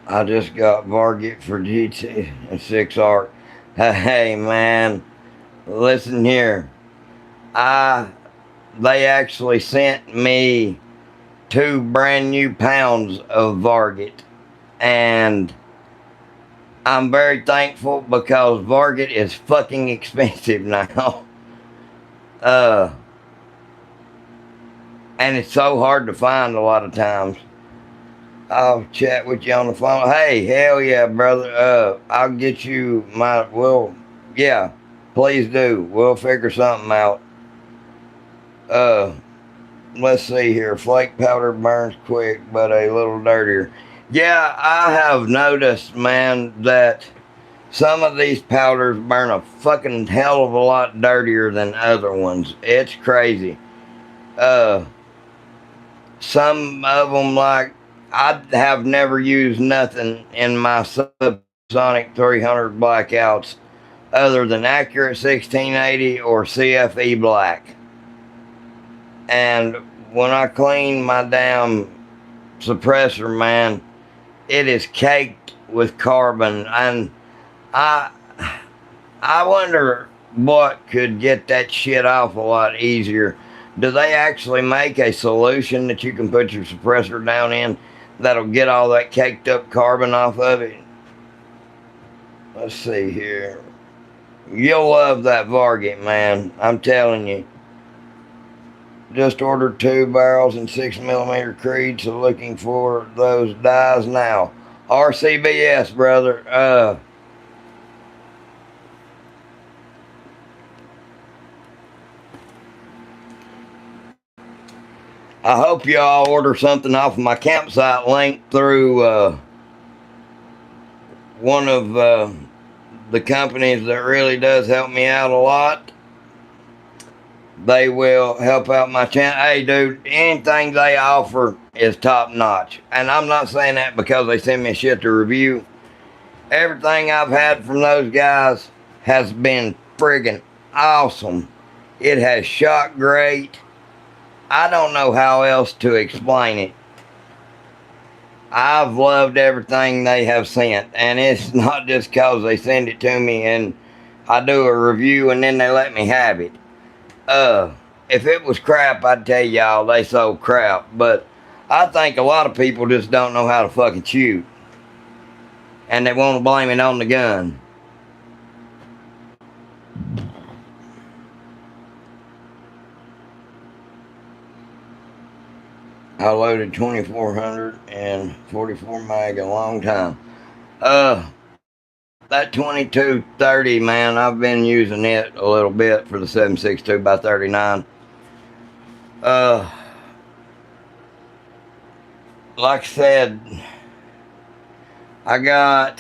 I just got Varget for GT and 6 ARC. Hey man, listen here. They actually sent me 2 brand new pounds of Varget, and I'm very thankful because Varget is fucking expensive now. And it's so hard to find a lot of times. I'll chat with you on the phone. Hey, hell yeah, brother. I'll get you my, well, yeah, please do. We'll figure something out. Let's see here. Flake powder burns quick, but a little dirtier. Yeah, I have noticed, man, that some of these powders burn a fucking hell of a lot dirtier than other ones. It's crazy. Uh, some of them, like, I have never used nothing in my subsonic 300 blackouts other than Accurate 1680 or CFE Black. And when I clean my damn suppressor, man, it is caked with carbon. And I I wonder what could get that shit off a lot easier. Do they actually make a solution that you can put your suppressor down in that'll get all that caked up carbon off of it? Let's see here. You'll love that Varget, man. I'm telling you. Just ordered 2 barrels and 6mm Creed, so looking for those dies now. RCBS, brother. I hope y'all order something off of my campsite link through one of the companies that really does help me out a lot. They will help out my channel. Hey, dude, anything they offer is top notch. And I'm not saying that because they send me shit to review. Everything I've had from those guys has been friggin' awesome. It has shot great. I don't know how else to explain it. I've loved everything they have sent. And it's not just because they send it to me and I do a review and then they let me have it. If it was crap, I'd tell y'all they sold crap. But I think a lot of people just don't know how to fucking shoot. And they want to blame it on the gun. I loaded 2444 mag a long time. That 2230, man, I've been using it a little bit for the 7.62 by 39. Like I said, my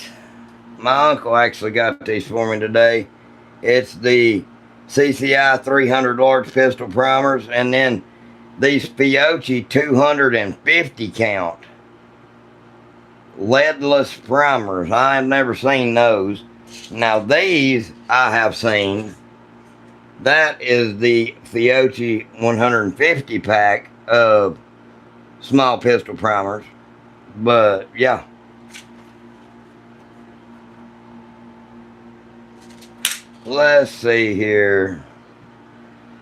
uncle actually got these for me today. It's the CCI 300 large pistol primers, and then these Fiocchi 250 count leadless primers. I have never seen those. Now these I have seen. That is the Fiocchi 150 pack of small pistol primers. But yeah. Let's see here.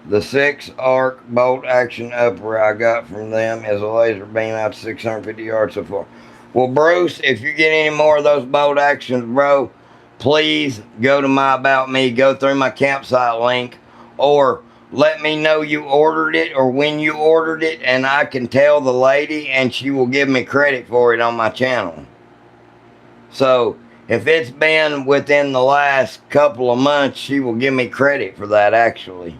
The 6 arc bolt action upper I got from them is a laser beam out to 650 yards so far. Well, Bruce, if you get any more of those bolt actions, bro, please go to my About Me, go through my campsite link, or let me know you ordered it or when you ordered it, and I can tell the lady and she will give me credit for it on my channel. So if it's been within the last couple of months, she will give me credit for that actually.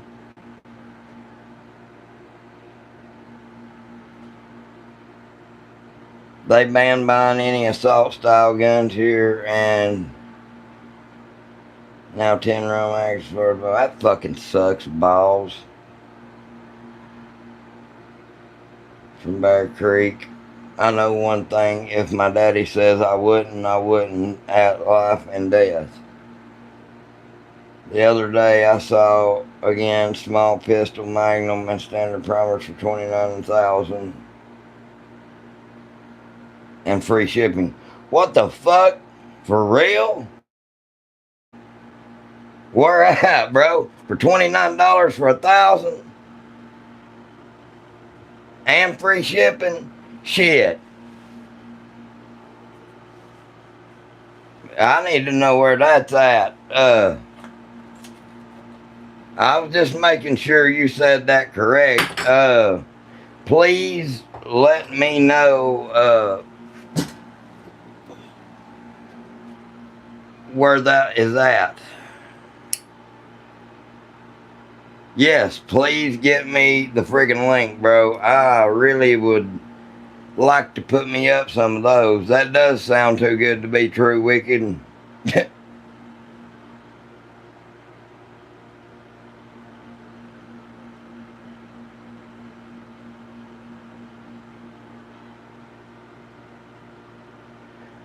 They banned buying any assault style guns here, and now 10 round mags for that fucking sucks balls. From Bear Creek. I know one thing, if my daddy says I wouldn't at life and death. The other day I saw again small pistol magnum and standard primers for $29,000 and free shipping. What the fuck? For real? Where at, bro? For $29 for 1,000 and free shipping? Shit. I need to know where that's at. I was just making sure you said that correct. Please let me know where that is at. Yes, please get me the friggin' link, bro. I really would like to put me up some of those. That does sound too good to be true, Wicked.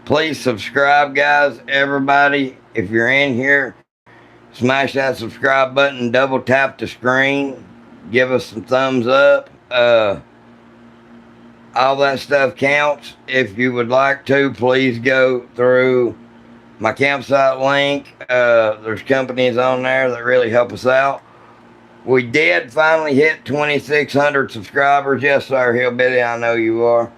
Please subscribe, guys. Everybody, if you're in here, smash that subscribe button, double tap the screen, give us some thumbs up. All that stuff counts. If you would like to, please go through my campsite link. There's companies on there that really help us out. We did finally hit 2,600 subscribers. Yes, sir, Hillbilly, I know you are.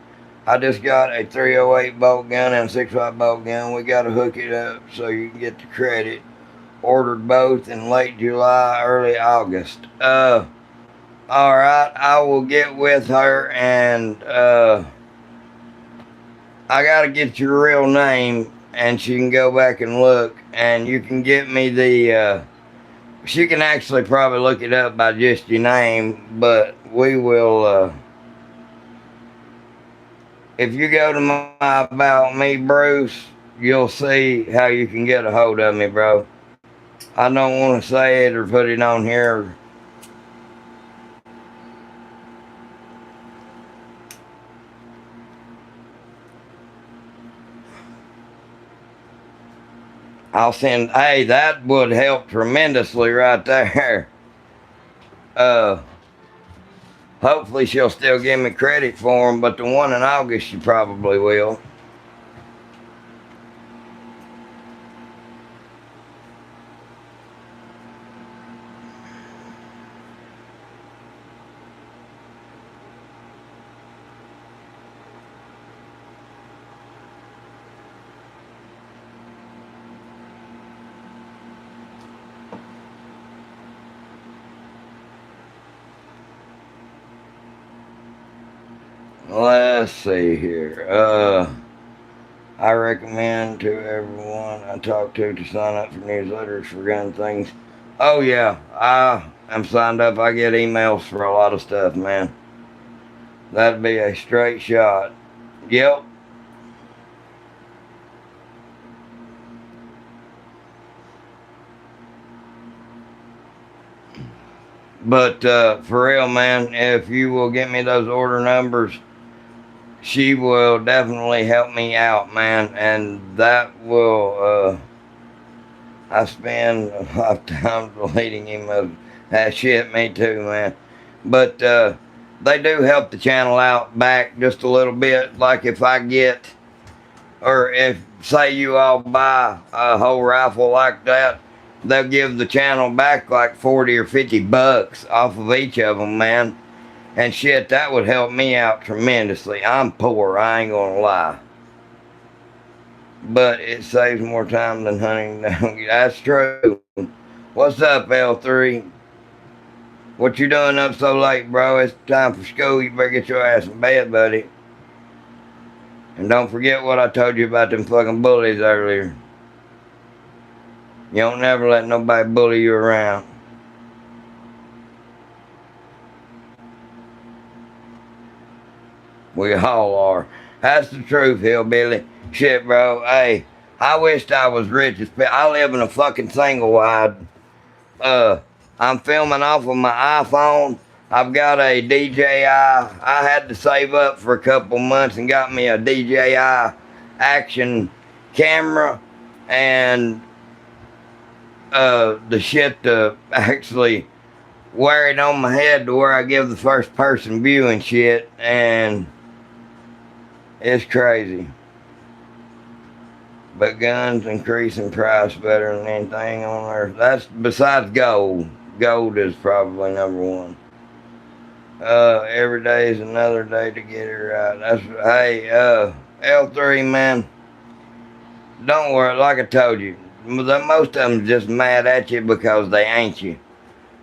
I just got a 308 bolt gun and a 6-watt bolt gun. We got to hook it up so you can get the credit. Ordered both in late July, early August. Alright, I will get with her and I got to get your real name and she can go back and look and you can get me the she can actually probably look it up by just your name, but we will if you go to my About Me, Bruce, you'll see how you can get a hold of me, bro. I don't want to say it or put it on here. I'll send, hey, that would help tremendously right there. Hopefully she'll still give me credit for them, but the one in August she probably will. Let's see here. I recommend to everyone I talk to sign up for newsletters for gun things. Oh yeah, I am signed up. I get emails for a lot of stuff, man. That'd be a straight shot. Yep. But for real, man, if you will get me those order numbers, she will definitely help me out, man. And that will, I spend a lot of time deleting emails. That shit, me too, man. But they do help the channel out back just a little bit. Like if I get, or if, say you all buy a whole rifle like that, they'll give the channel back like 40 or 50 bucks off of each of them, man. And shit, that would help me out tremendously. I'm poor, I ain't gonna lie. But it saves more time than hunting. That's true. What's up, L3? What you doing up so late, bro? It's time for school. You better get your ass in bed, buddy. And don't forget what I told you about them fucking bullies earlier. You don't never let nobody bully you around. We all are. That's the truth, Hillbilly. Shit, bro. Hey, I wished I was rich as I live in a fucking single wide. I'm filming off of my iPhone. I've got a DJI. I had to save up for a couple months and got me a DJI action camera and the shit to actually wear it on my head to where I give the first person view and shit, and it's crazy. But guns increase in price better than anything on earth. That's besides gold. Gold is probably number one. Every day is another day to get it right. That's, hey, L3, man, don't worry, like I told you, most of them just mad at you because they ain't you.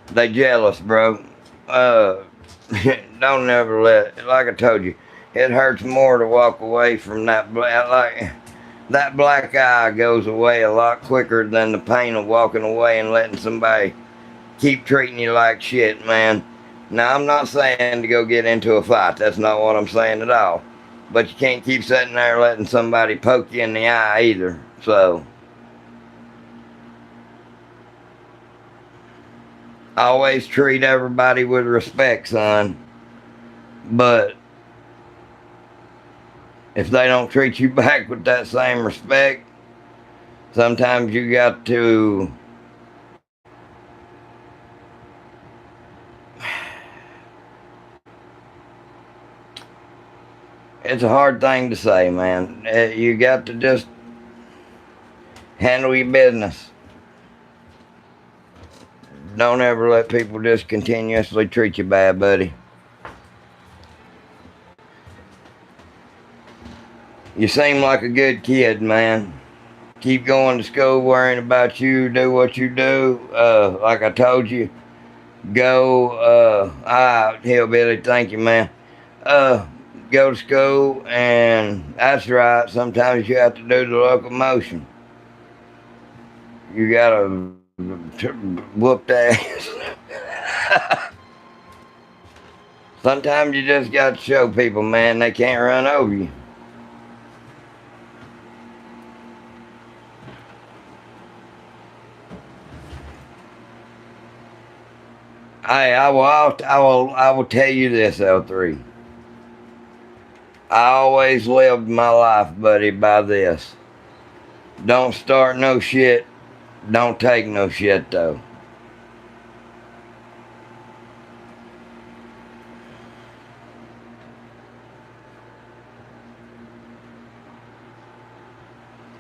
They jealous, bro. Don't never let, like I told you, it hurts more to walk away from that like that black eye goes away a lot quicker than the pain of walking away and letting somebody keep treating you like shit, man. Now, I'm not saying to go get into a fight. That's not what I'm saying at all. But you can't keep sitting there letting somebody poke you in the eye either. So always treat everybody with respect, son. But if they don't treat you back with that same respect, sometimes you got to it's a hard thing to say, man. You got to just handle your business. Don't ever let people just continuously treat you bad, buddy. You seem like a good kid, man. Keep going to school, worrying about you, do what you do. Like I told you, go, Hillbilly, thank you, man. Go to school, and that's right, sometimes you have to do the locomotion. You gotta whoop the ass. Sometimes you just got to show people, man, they can't run over you. I will tell you this, L3. I always lived my life, buddy, by this. Don't start no shit. Don't take no shit, though.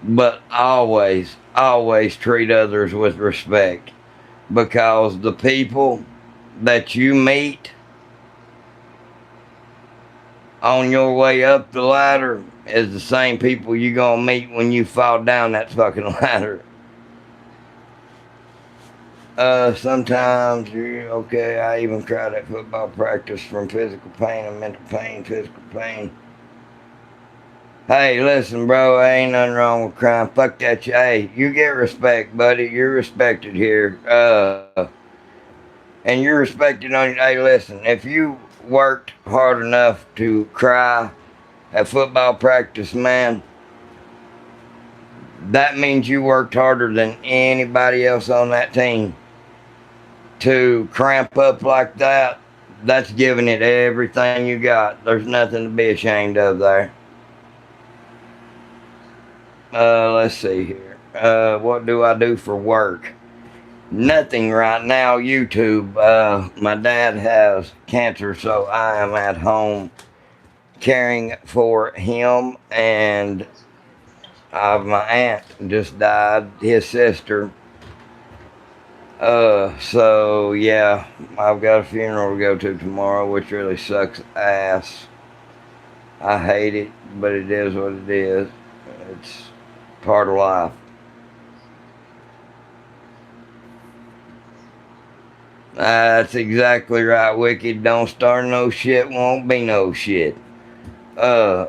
But always, always treat others with respect. Because the people that you meet on your way up the ladder is the same people you're gonna meet when you fall down that fucking ladder. Sometimes you're okay. I even tried at football practice from physical pain and mental pain, physical pain. Hey, listen, bro, ain't nothing wrong with crime. Fuck that shit. Hey, you get respect, buddy. You're respected here. And you're respected on. Hey, listen, if you worked hard enough to cry at football practice, man, that means you worked harder than anybody else on that team. To cramp up like that, that's giving it everything you got. There's nothing to be ashamed of there. Let's see here. What do I do for work? Nothing right now, YouTube. My dad has cancer, so I am at home caring for him, and my aunt just died, his sister. So yeah, I've got a funeral to go to tomorrow, which really sucks ass. I hate it, but it is what it is. It's part of life. That's exactly right, Wicked. Don't start no shit, won't be no shit. Uh,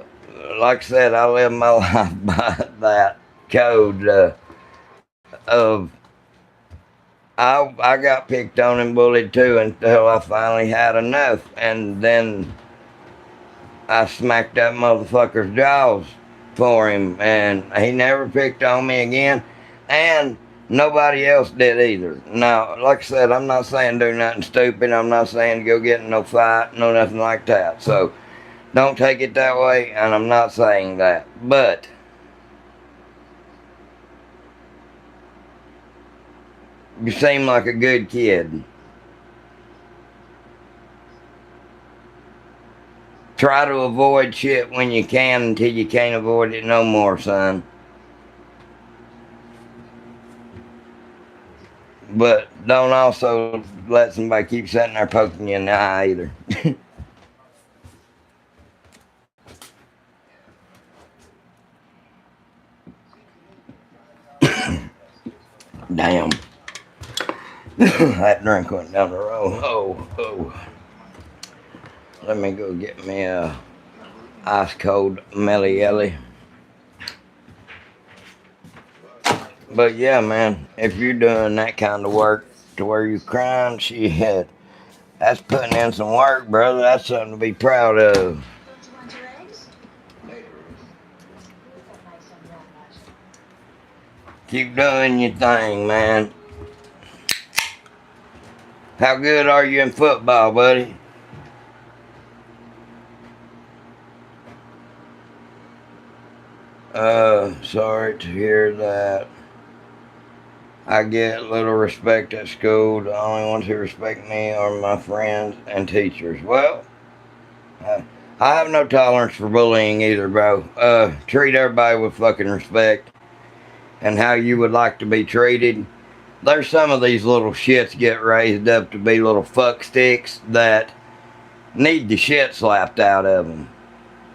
like I said, I live my life by that code of I got picked on and bullied too until I finally had enough, and then I smacked that motherfucker's jaws for him, and he never picked on me again, and nobody else did either. Now, like I said, I'm not saying do nothing stupid. I'm not saying go get in no fight, no nothing like that. So don't take it that way, and I'm not saying that, but you seem like a good kid. Try to avoid shit when you can until you can't avoid it no more, son. But don't also let somebody keep sitting there poking you in the eye either. Damn. That drink went down the road. Oh. Let me go get me a ice cold Melly Ellie. But yeah, man, if you're doing that kind of work to where you're crying, shit, that's putting in some work, brother. That's something to be proud of. Keep doing your thing, man. How good are you in football, buddy? Sorry to hear that. I get little respect at school. The only ones who respect me are my friends and teachers. Well, I have no tolerance for bullying either, bro. Treat everybody with fucking respect and how you would like to be treated. There's some of these little shits get raised up to be little fuck sticks that need the shit slapped out of them.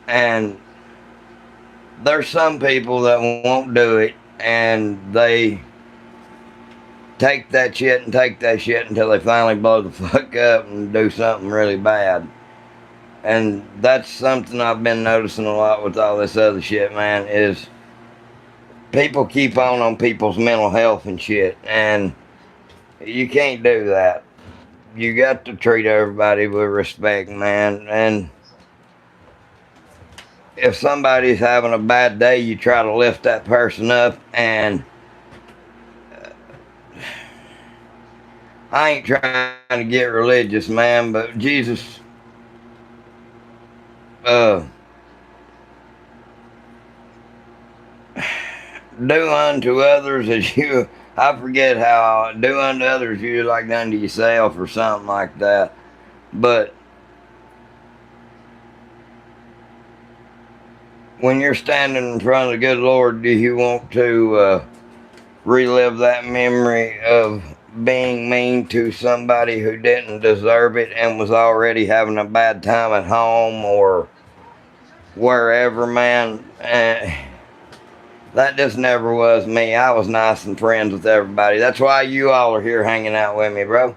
And there's some people that won't do it, and they take that shit and take that shit until they finally blow the fuck up and do something really bad. And that's something I've been noticing a lot with all this other shit, man, is people keep on people's mental health and shit, and you can't do that. You got to treat everybody with respect, man, and if somebody's having a bad day, you try to lift that person up, and I ain't trying to get religious, man, but Jesus, do unto others as you, I forget how, do unto others you like unto yourself or something like that. But when you're standing in front of the good Lord, do you want to relive that memory of being mean to somebody who didn't deserve it and was already having a bad time at home or wherever, man? That just never was me. I was nice and friends with everybody. That's why you all are here hanging out with me, bro.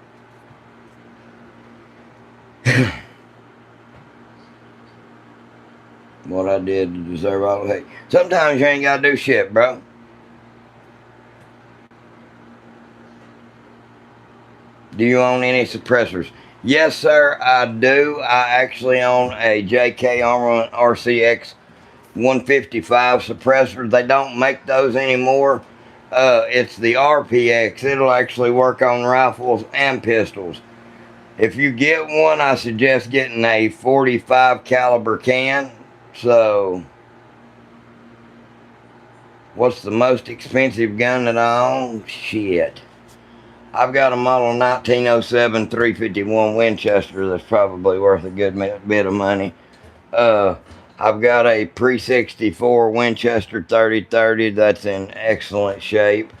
What I did to deserve all the hate. Sometimes you ain't gotta do shit, bro. Do you own any suppressors? Yes, sir, I do. I actually own a JK Armament RCX 155 suppressor. They don't make those anymore. It's the RPX. It'll actually work on rifles and pistols. If you get one, I suggest getting a 45 caliber can. So, what's the most expensive gun that I own? Shit. I've got a model 1907 351 Winchester that's probably worth a good bit of money. I've got a pre-64 Winchester 3030 that's in excellent shape.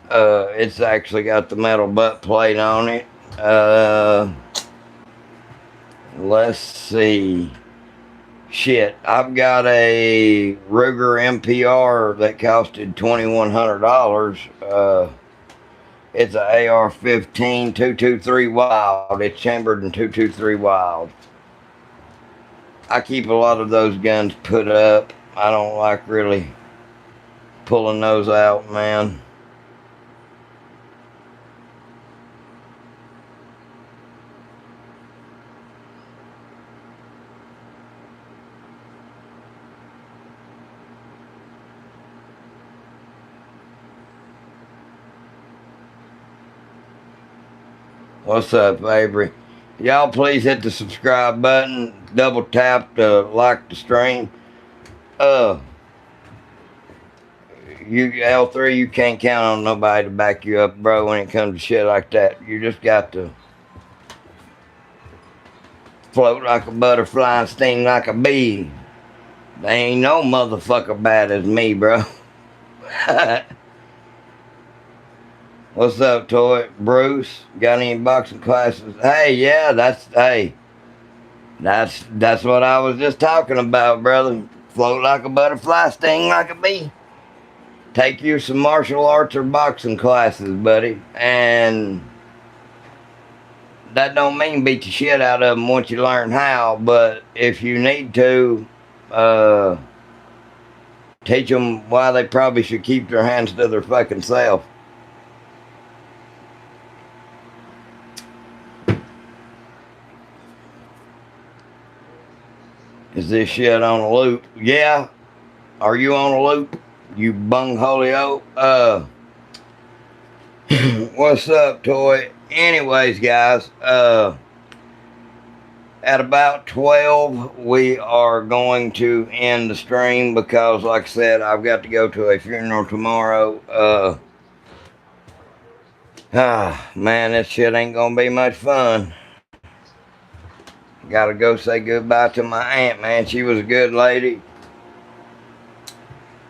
It's actually got the metal butt plate on it. Let's see. Shit, I've got a Ruger MPR that costed $2,100. It's an AR-15 223 Wild. It's chambered in 223 Wild. I keep a lot of those guns put up. I don't like really pulling those out, man. What's up, Avery? Y'all please hit the subscribe button. Double tap to like the stream. You L3, you can't count on nobody to back you up, bro, when it comes to shit like that. You just got to float like a butterfly and sting like a bee. There ain't no motherfucker bad as me, bro. What's up, Toy? Bruce? Got any boxing classes? Hey, yeah, that's what I was just talking about, brother. Float like a butterfly, sting like a bee. Take you some martial arts or boxing classes, buddy. And that don't mean beat the shit out of them once you learn how, but if you need to, teach them why they probably should keep their hands to their fucking self. Is this shit on a loop? Yeah. Are you on a loop? you bungholio. What's up, Toy? Anyways, guys, at about 12, we are going to end the stream because, like I said, I've got to go to a funeral tomorrow. Man, this shit ain't gonna be much fun. Gotta go say goodbye to my aunt, man. She was a good lady.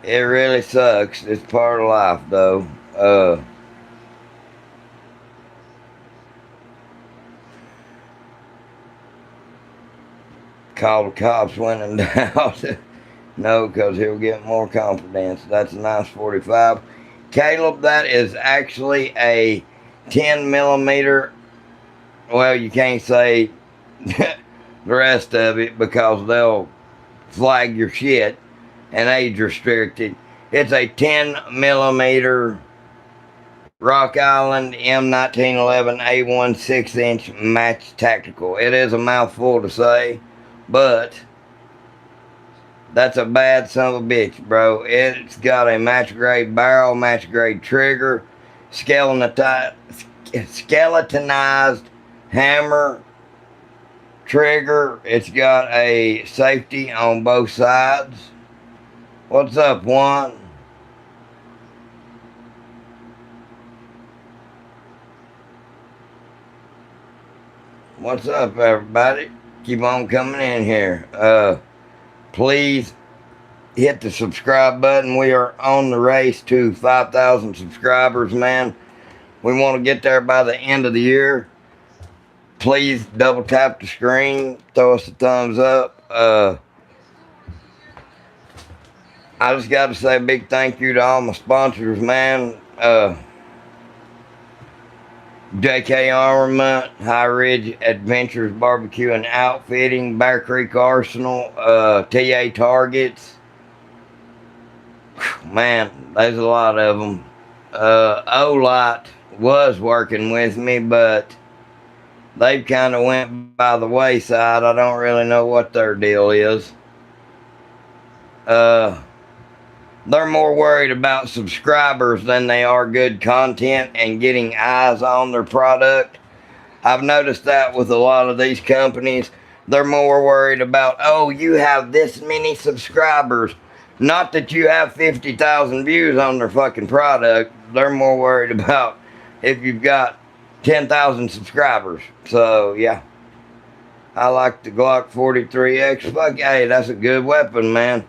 It really sucks. It's part of life, though. Call the cops when in doubt. No, because he'll get more confidence. That's a nice 45. Caleb, that is actually a 10 millimeter. Well, you can't say the rest of it because they'll flag your shit and age restricted. It's a 10 millimeter Rock Island M1911A1 6-inch match tactical. It is a mouthful to say, but that's a bad son of a bitch, bro. It's got a match grade barrel, match grade trigger, skeletonized hammer trigger. It's got a safety on both sides. What's up, Juan? What's up, everybody? Keep on coming in here. Please hit the subscribe button. We are on the race to 5,000 subscribers, man. We want to get there by the end of the year. Please double tap the screen. Throw us a thumbs up. I just got to say a big thank you to all my sponsors, man. JK Armament, High Ridge Adventures Barbecue and Outfitting, Bear Creek Arsenal, TA Targets. Man, there's a lot of them. O-Lot was working with me, but they've kind of went by the wayside. I don't really know what their deal is. They're more worried about subscribers than they are good content and getting eyes on their product. I've noticed that with a lot of these companies. They're more worried about, oh, you have this many subscribers. Not that you have 50,000 views on their fucking product. They're more worried about if you've got 10,000 subscribers. So, yeah. I like the Glock 43X. Fuck, hey, that's a good weapon, man.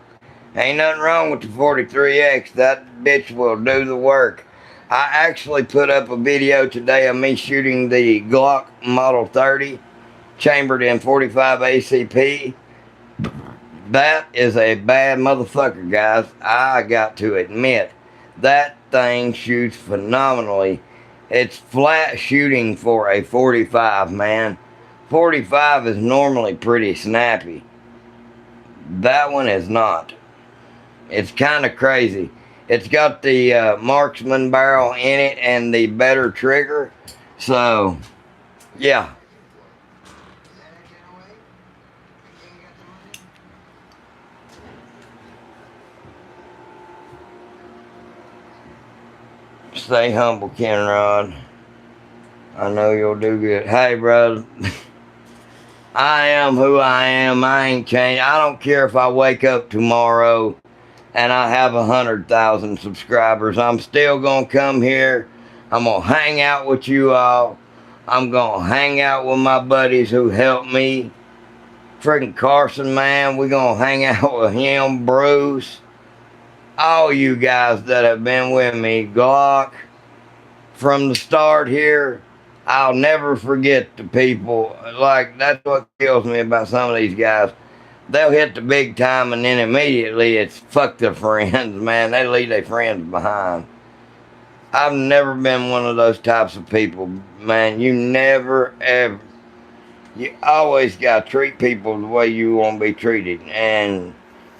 Ain't nothing wrong with the 43X. That bitch will do the work. I actually put up a video today of me shooting the Glock Model 30 chambered in 45 ACP. That is a bad motherfucker, guys. I got to admit, that thing shoots phenomenally. It's flat shooting for a 45, man. 45 is normally pretty snappy. That one is not. It's kind of crazy. It's got the marksman barrel in it and the better trigger. So, yeah. Stay humble, Kenrod. I know you'll do good. Hey, brother. I am who I am. I ain't changed. I don't care if I wake up tomorrow and I have 100,000 subscribers. I'm still gonna come here. I'm gonna hang out with you all. I'm gonna hang out with my buddies who helped me. Freaking Carson, man. We're gonna hang out with him, Bruce. All you guys that have been with me. Glock. From the start here. I'll never forget the people. Like, that's what kills me about some of these guys. They'll hit the big time and then immediately it's fuck their friends, man. They leave their friends behind. I've never been one of those types of people, man. You never, ever. You always got to treat people the way you want to be treated. And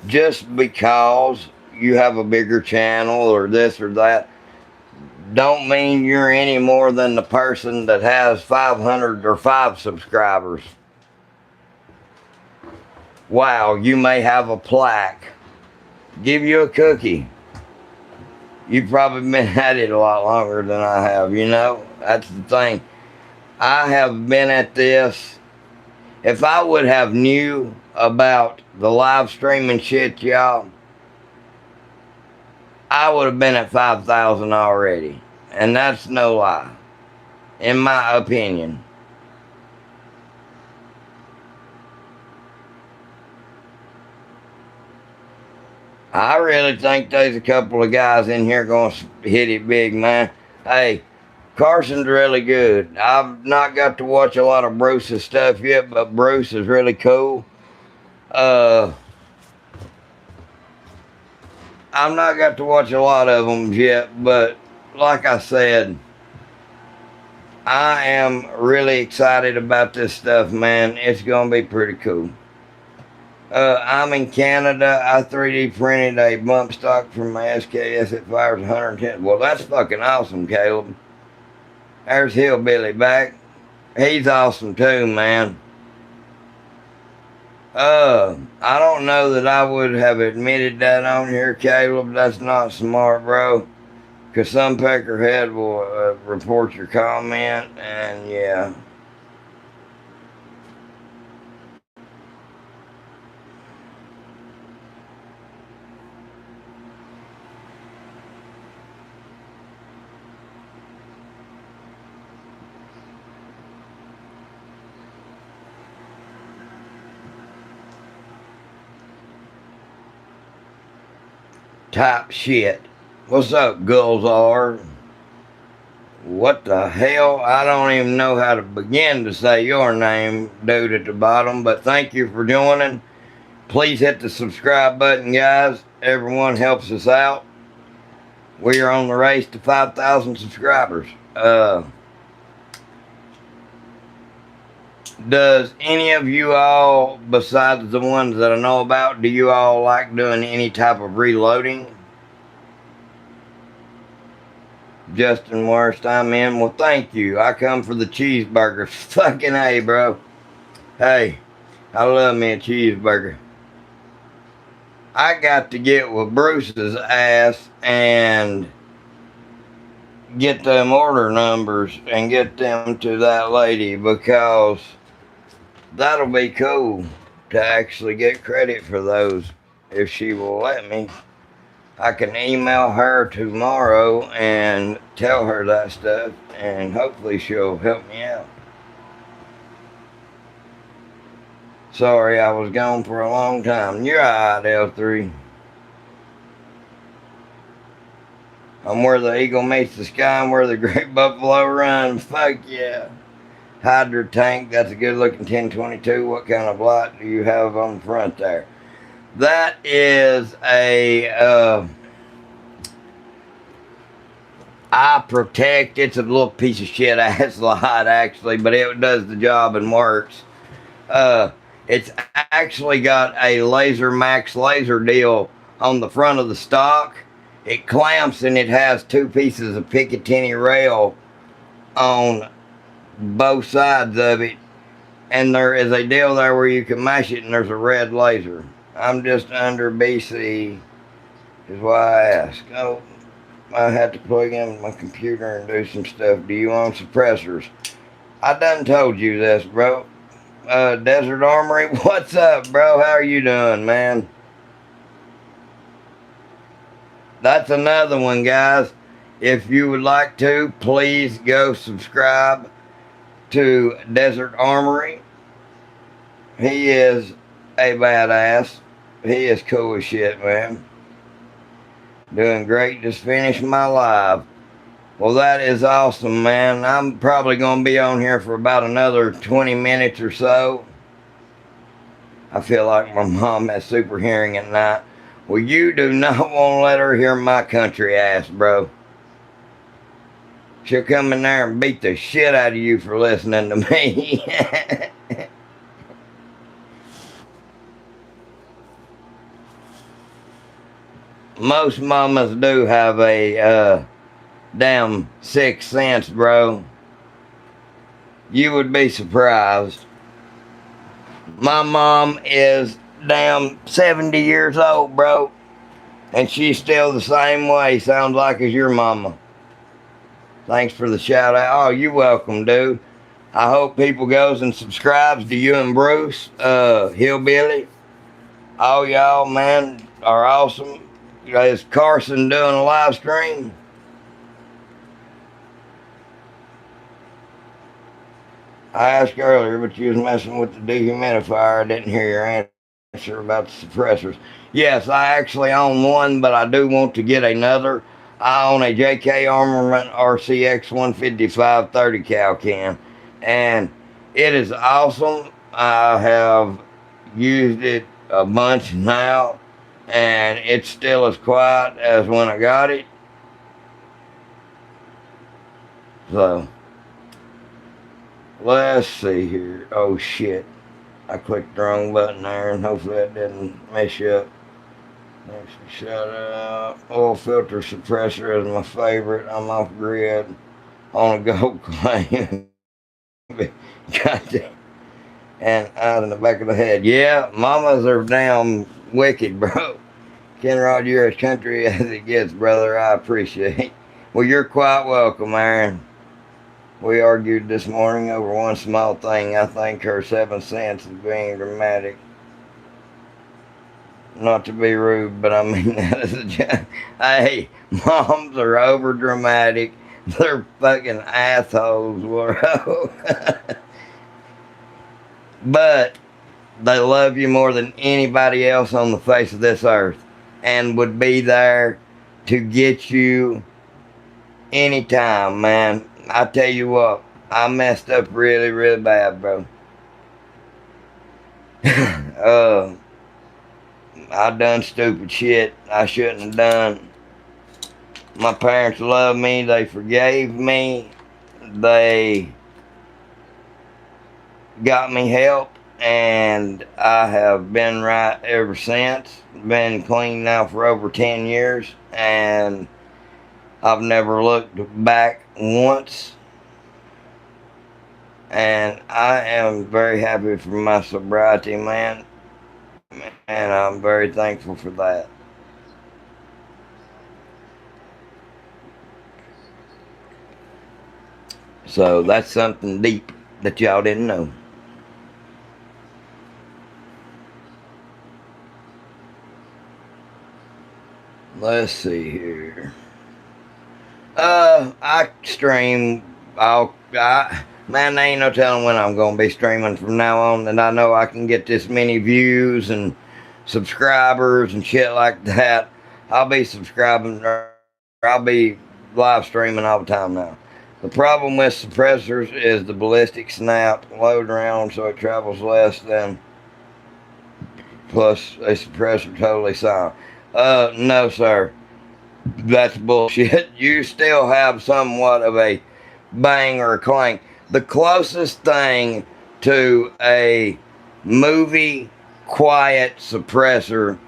just because you have a bigger channel or this or that, don't mean you're any more than the person that has 500 or 5 subscribers. Wow, you may have a plaque. Give you a cookie. You've probably been at it a lot longer than I have, you know? That's the thing. I have been at this. If I would have knew about the live streaming shit, y'all, I would have been at 5,000 already. And that's no lie, in my opinion. I really think there's a couple of guys in here going to hit it big, man. Hey, Carson's really good. I've not got to watch a lot of Bruce's stuff yet, but Bruce is really cool. I've not got to watch a lot of them yet, but like I said, I am really excited about this stuff, man. It's going to be pretty cool. I'm in Canada. I 3D printed a bump stock from my SKS. It fires 110. Well, that's fucking awesome, Caleb. There's Hillbilly back. He's awesome too, man. I don't know that I would have admitted that on here, Caleb. That's not smart, bro. Because some peckerhead will report your comment, and yeah. Type shit. What's up, Gulzar? What the hell? I don't even know how to begin to say your name, dude at the bottom, but thank you for joining. Please hit the subscribe button, guys. Everyone helps us out. We are on the race to 5,000 subscribers. Does any of you all, besides the ones that I know about, do you all like doing any type of reloading? Justin Worst, I'm in. Well, thank you. I come for the cheeseburgers. Fucking A, bro. Hey, I love me a cheeseburger. I got to get with Bruce's ass and get them order numbers and get them to that lady, because that'll be cool to actually get credit for those if she will let me. I can email her tomorrow and tell her that stuff, and hopefully she'll help me out. Sorry, I was gone for a long time. You're alright, L3. I'm where the eagle meets the sky and where the great buffalo runs. Fuck yeah. Hydra tank, that's a good looking 1022. What kind of light do you have on the front there? That is a Eye Protect. It's a little piece of shit ass light actually, but it does the job and works. It's actually got a Laser Max laser deal on the front of the stock. It clamps and it has two pieces of Picatinny rail on both sides of it, and there is a deal there where you can mash it and there's a red laser. I'm just under BC is why I ask. Oh, I had to plug in my computer and do some stuff. Do you own suppressors? I done told you this, bro. Desert Armory, what's up, bro? How are you doing, man? That's another one, guys. If you would like to, please go subscribe to Desert Armory. He is a badass. He is cool as shit, man. Doing great. Just finished my live. Well, that is awesome, man. I'm probably going to be on here for about another 20 minutes or so. I feel like my mom has super hearing at night. Well, you do not want to let her hear my country ass, bro. She'll come in there and beat the shit out of you for listening to me. Most mamas do have a damn sixth sense, bro. You would be surprised. My mom is damn 70 years old, bro. And she's still the same way. Sounds like as your mama. Thanks for the shout out. Oh, you're welcome, dude. I hope people goes and subscribes to you and Bruce, Hillbilly. All y'all, man, are awesome. Is Carson doing a live stream? I asked earlier, but you was messing with the dehumidifier. I didn't hear your answer about the suppressors. Yes, I actually own one, but I do want to get another. I own a JK Armament RCX 155 30 cal can, and it is awesome. I have used it a bunch now, and it's still as quiet as when I got it. So, let's see here. Oh shit. I clicked the wrong button there, and hopefully that didn't mess you up. Next, shut up. Oil filter suppressor is my favorite. I'm off grid on a gold claim. Goddamn. And out in the back of the head. Yeah, mamas are damn wicked, bro. Kenrod, you're as country as it gets, brother. I appreciate. Well, you're quite welcome, Aaron. We argued this morning over one small thing. I think her 7 cents is being dramatic. Not to be rude, but I mean that as a joke. Hey, moms are over dramatic. They're fucking assholes, bro. But they love you more than anybody else on the face of this earth, and would be there to get you anytime, man. I tell you what, I messed up really, really bad, bro. I done stupid shit I shouldn't have done. My parents loved me. They forgave me. They got me help, and I have been right ever since. Been clean now for over 10 years, and I've never looked back once. And I am very happy for my sobriety, man. And I'm very thankful for that. So that's something deep that y'all didn't know. Let's see here. I stream. Man, there ain't no telling when I'm gonna be streaming from now on. And I know I can get this many views and subscribers and shit like that. I'll be subscribing. I'll be live streaming all the time now. The problem with suppressors is the ballistic snap load around, so it travels less than. Plus, a suppressor totally silent. No, sir. That's bullshit. You still have somewhat of a bang or a clank. The closest thing to a movie quiet suppressor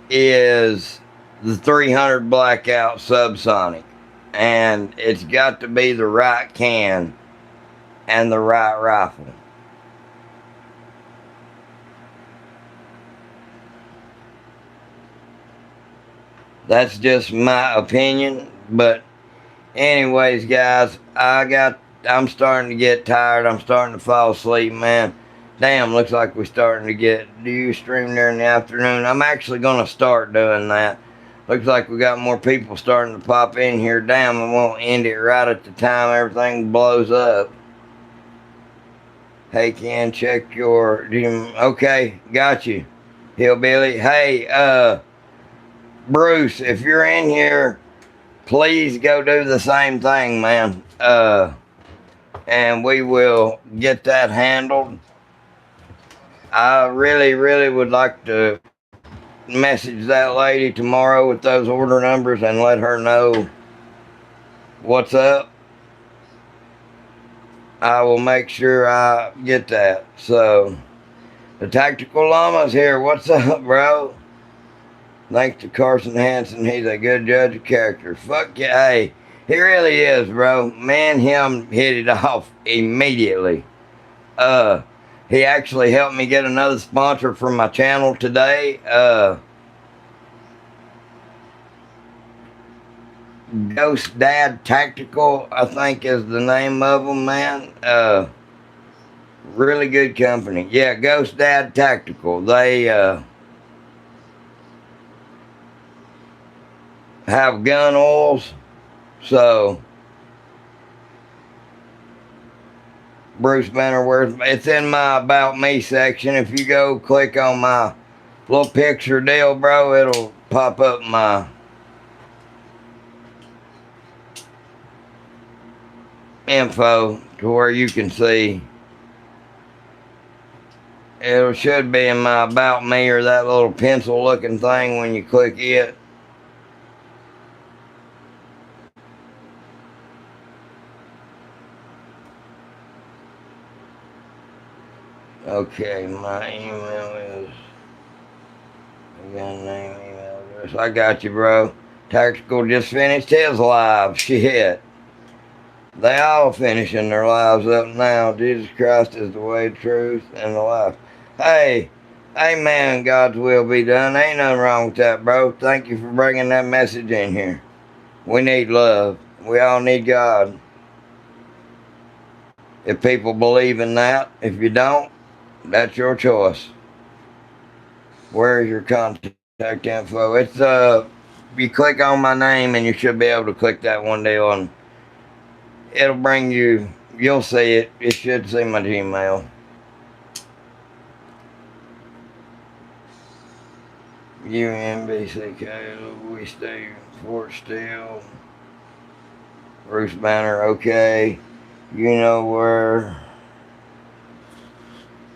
is the 300 Blackout Subsonic. And it's got to be the right can and the right rifle. That's just my opinion, but anyways, guys, I'm starting to get tired. I'm starting to fall asleep, man. Damn, looks like we're starting to get. Do you stream there in the afternoon? I'm actually gonna start doing that. Looks like we got more people starting to pop in here. Damn, I won't end it right at the time everything blows up. Hey, Ken, check your. Okay, got you, Hillbilly. Hey, Bruce, if you're in here, please go do the same thing, man. And we will get that handled. I really, really would like to message that lady tomorrow with those order numbers and let her know what's up. I will make sure I get that. So, the Tactical Llama's here. What's up, bro? Thanks to Carson Hansen, he's a good judge of character. Fuck yeah, hey, he really is, bro. Me and him hit it off immediately. He actually helped me get another sponsor for my channel today. Ghost Dad Tactical, I think is the name of them, man. Really good company. Yeah, Ghost Dad Tactical. They have gun oils. So Bruce Bannerworth, it's in my About Me section. If you go click on my little picture deal, bro, it'll pop up my info to where you can see. It should be in my About Me or that little pencil looking thing when you click it. Okay, my email is, I got a name, email address. I got you, bro. Tactical just finished his live. Shit. They all finishing their lives up now. Jesus Christ is the way, truth, and the life. Hey, amen, God's will be done. Ain't nothing wrong with that, bro. Thank you for bringing that message in here. We need love. We all need God. If people believe in that, if you don't, that's your choice. Where is your contact info? It's you click on my name and you should be able to click that one day on. It'll bring you. You'll see it. It should see my Gmail. UMBCK. We stay Fort Steele. Bruce Banner. Okay. You know where.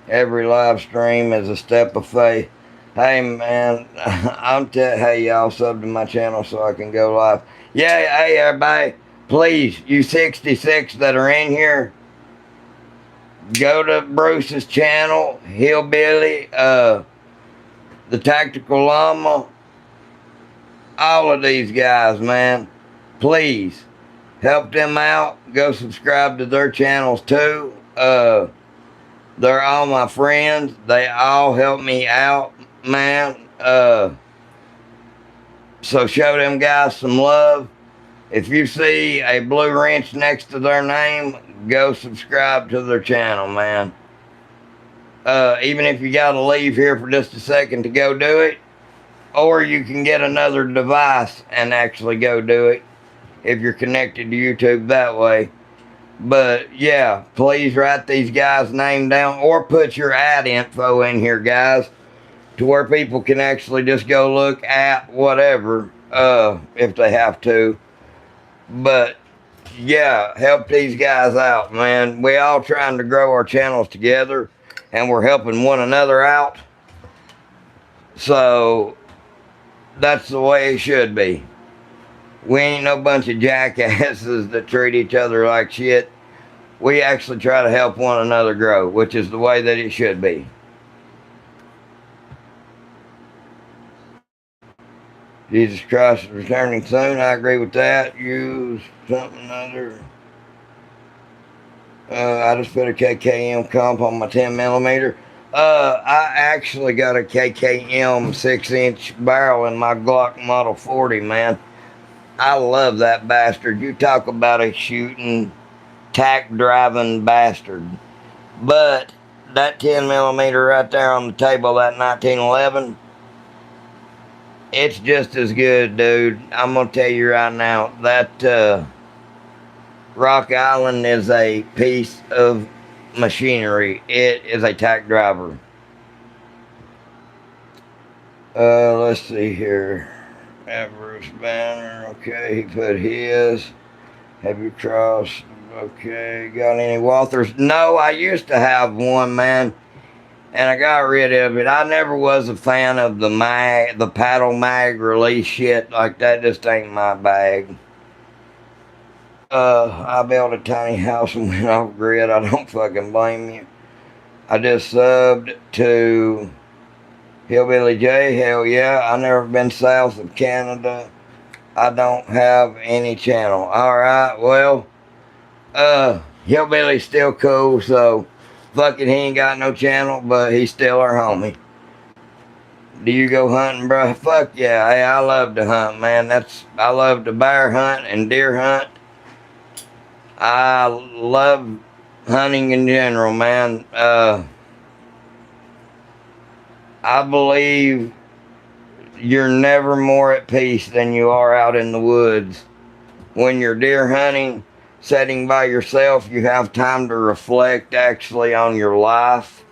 Every live stream is a step of faith. Hey man, hey y'all, sub to my channel so I can go live. Yeah, hey everybody, please, you 66 that are in here, go to Bruce's channel, Hillbilly, the Tactical Llama, all of these guys, man. Please help them out. Go subscribe to their channels too. They're all my friends. They all help me out, man. So show them guys some love. If you see a blue wrench next to their name, go subscribe to their channel, man. Even if you gotta leave here for just a second to go do it, or you can get another device and actually go do it if you're connected to YouTube that way. But yeah, please write these guys' name down or put your ad info in here, guys, to where people can actually just go look at whatever, if they have to. But yeah, help these guys out, man. We all trying to grow our channels together, and we're helping one another out. So that's the way it should be. We ain't no bunch of jackasses that treat each other like shit. We actually try to help one another grow, which is the way that it should be. Jesus Christ is returning soon. I agree with that. Use something other. I just put a KKM comp on my 10mm. I actually got a KKM 6-inch barrel in my Glock Model 40, man. I love that bastard. You talk about a shooting, tack driving bastard. But that 10mm right there on the table, that 1911, it's just as good, dude. I'm gonna tell you right now, that Rock Island is a piece of machinery. It is a tack driver. Let's see here. Bruce Banner, okay, he put his. Have you crossed? Okay, got any Walthers? No, I used to have one, man, and I got rid of it. I never was a fan of the paddle mag release shit. Like, that just ain't my bag. I built a tiny house and went off grid. I don't fucking blame you. I just subbed to Hillbilly J. Hell yeah. I never been south of Canada. I don't have any channel. Alright, well, Hillbilly's still cool, so fucking he ain't got no channel, but he's still our homie. Do you go hunting, bro? Fuck yeah. Hey, I love to hunt, man. I love to bear hunt and deer hunt. I love hunting in general, man. I believe you're never more at peace than you are out in the woods. When you're deer hunting, sitting by yourself, you have time to reflect actually on your life.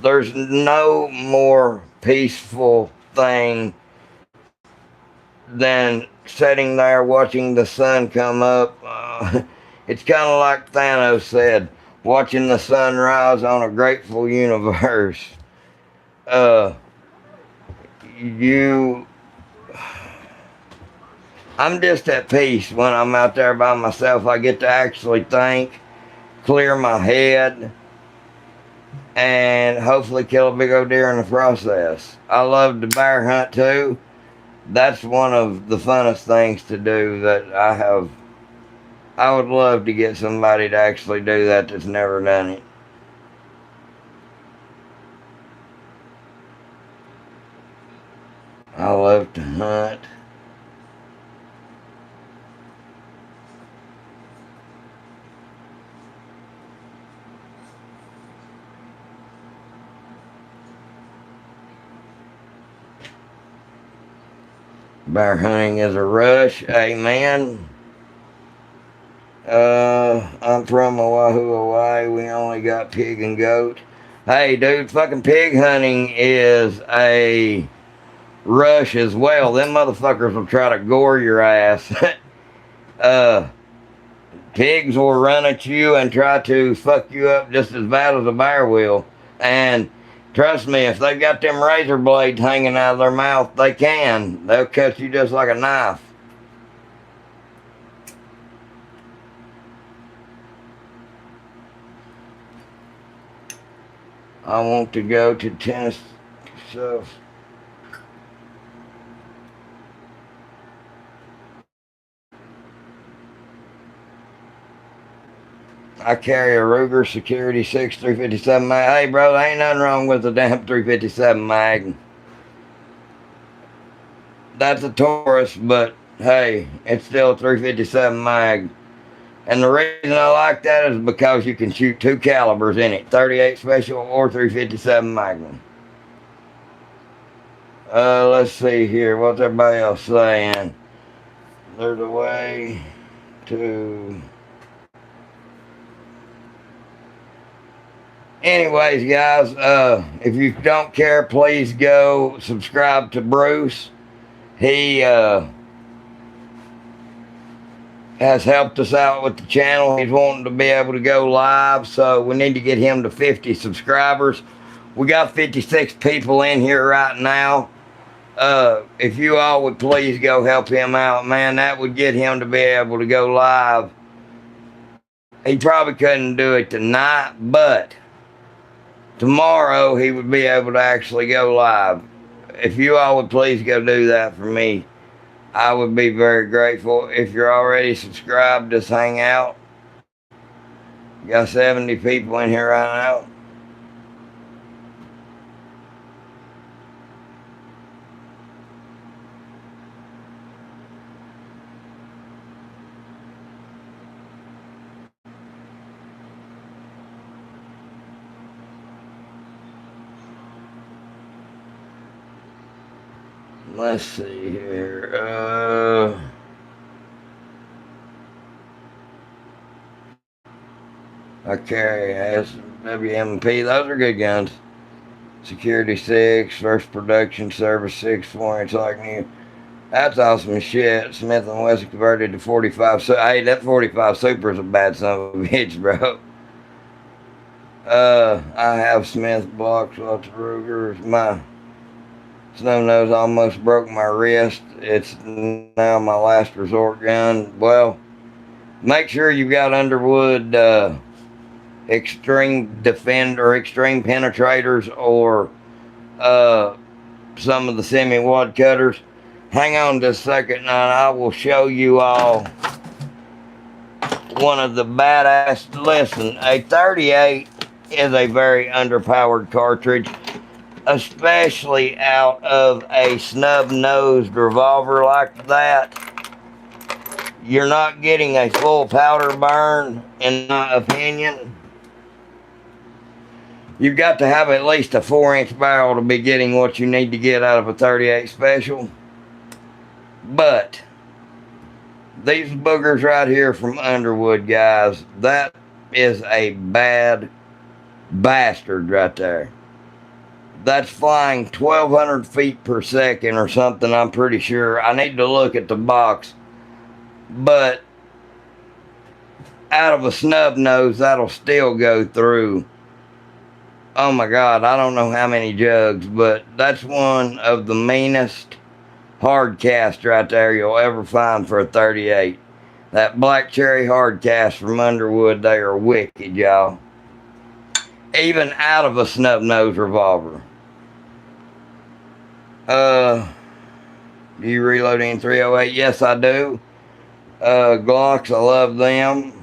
There's no more peaceful thing than sitting there watching the sun come up. It's kind of like Thanos said, watching the sun rise on a grateful universe. Uh, you I'm just at peace when I'm out there by myself. I get to actually think, clear my head, and hopefully kill a big old deer in the process. I love to bear hunt too. That's one of the funnest things to do that I have. I would love to get somebody to actually do that that's never done it. I love to hunt. Bear hunting is a rush. Amen. I'm from Oahu, Hawaii. We only got pig and goat. Hey, dude, fucking pig hunting is a rush as well. Them motherfuckers will try to gore your ass. uh, Pigs will run at you and try to fuck you up just as bad as a bear will. And trust me, if they've got them razor blades hanging out of their mouth, they can. They'll cut you just like a knife. I want to go to Tennessee. So I carry a Ruger Security 6 357 mag. Hey, bro, there ain't nothing wrong with the damn 357 mag. That's a Taurus, but hey, it's still a 357 mag. And the reason I like that is because you can shoot two calibers in it, 38 Special or 357 Magnum. Let's see here. What's everybody else saying? There's a way to... Anyways, guys, if you don't care, please go subscribe to Bruce. He has helped us out with the channel. He's wanting to be able to go live, so we need to get him to 50 subscribers. We got 56 people in here right now. If you all would please go help him out, man, that would get him to be able to go live. He probably couldn't do it tonight, but tomorrow he would be able to actually go live. If you all would please go do that for me, I would be very grateful. If you're already subscribed, just hang out. Got 70 people in here right now. Let's see here. I carry SWMP. Those are good guns. Security 6, First Production Service 6, 4-inch like new. That's awesome as shit. Smith & Wesson converted to 45. So, hey, that 45 Super is a bad son of a bitch, bro. I have Smith blocks, lots of Rugers. My Snow Nose almost broke my wrist. It's now my last resort gun. Well, make sure you've got Underwood Extreme Defend or Extreme Penetrators or some of the semi-wad cutters. Hang on just a second and I will show you all one of the badass. Listen, a 38 is a very underpowered cartridge. especially out of a snub-nosed revolver like that, you're not getting a full powder burn, in my opinion. You've got to have at least a 4-inch barrel to be getting what you need to get out of a 38 special. But these boogers right here from Underwood, guys, that is a bad bastard right there. That's flying 1,200 feet per second or something, I'm pretty sure. I need to look at the box. But out of a snub nose, that'll still go through. Oh my God, I don't know how many jugs, but that's one of the meanest hard cast right there you'll ever find for a 38. That black cherry hard cast from Underwood, they are wicked, y'all. Even out of a snub nose revolver. Do you reload in 308? Yes, I do. Glocks, I love them.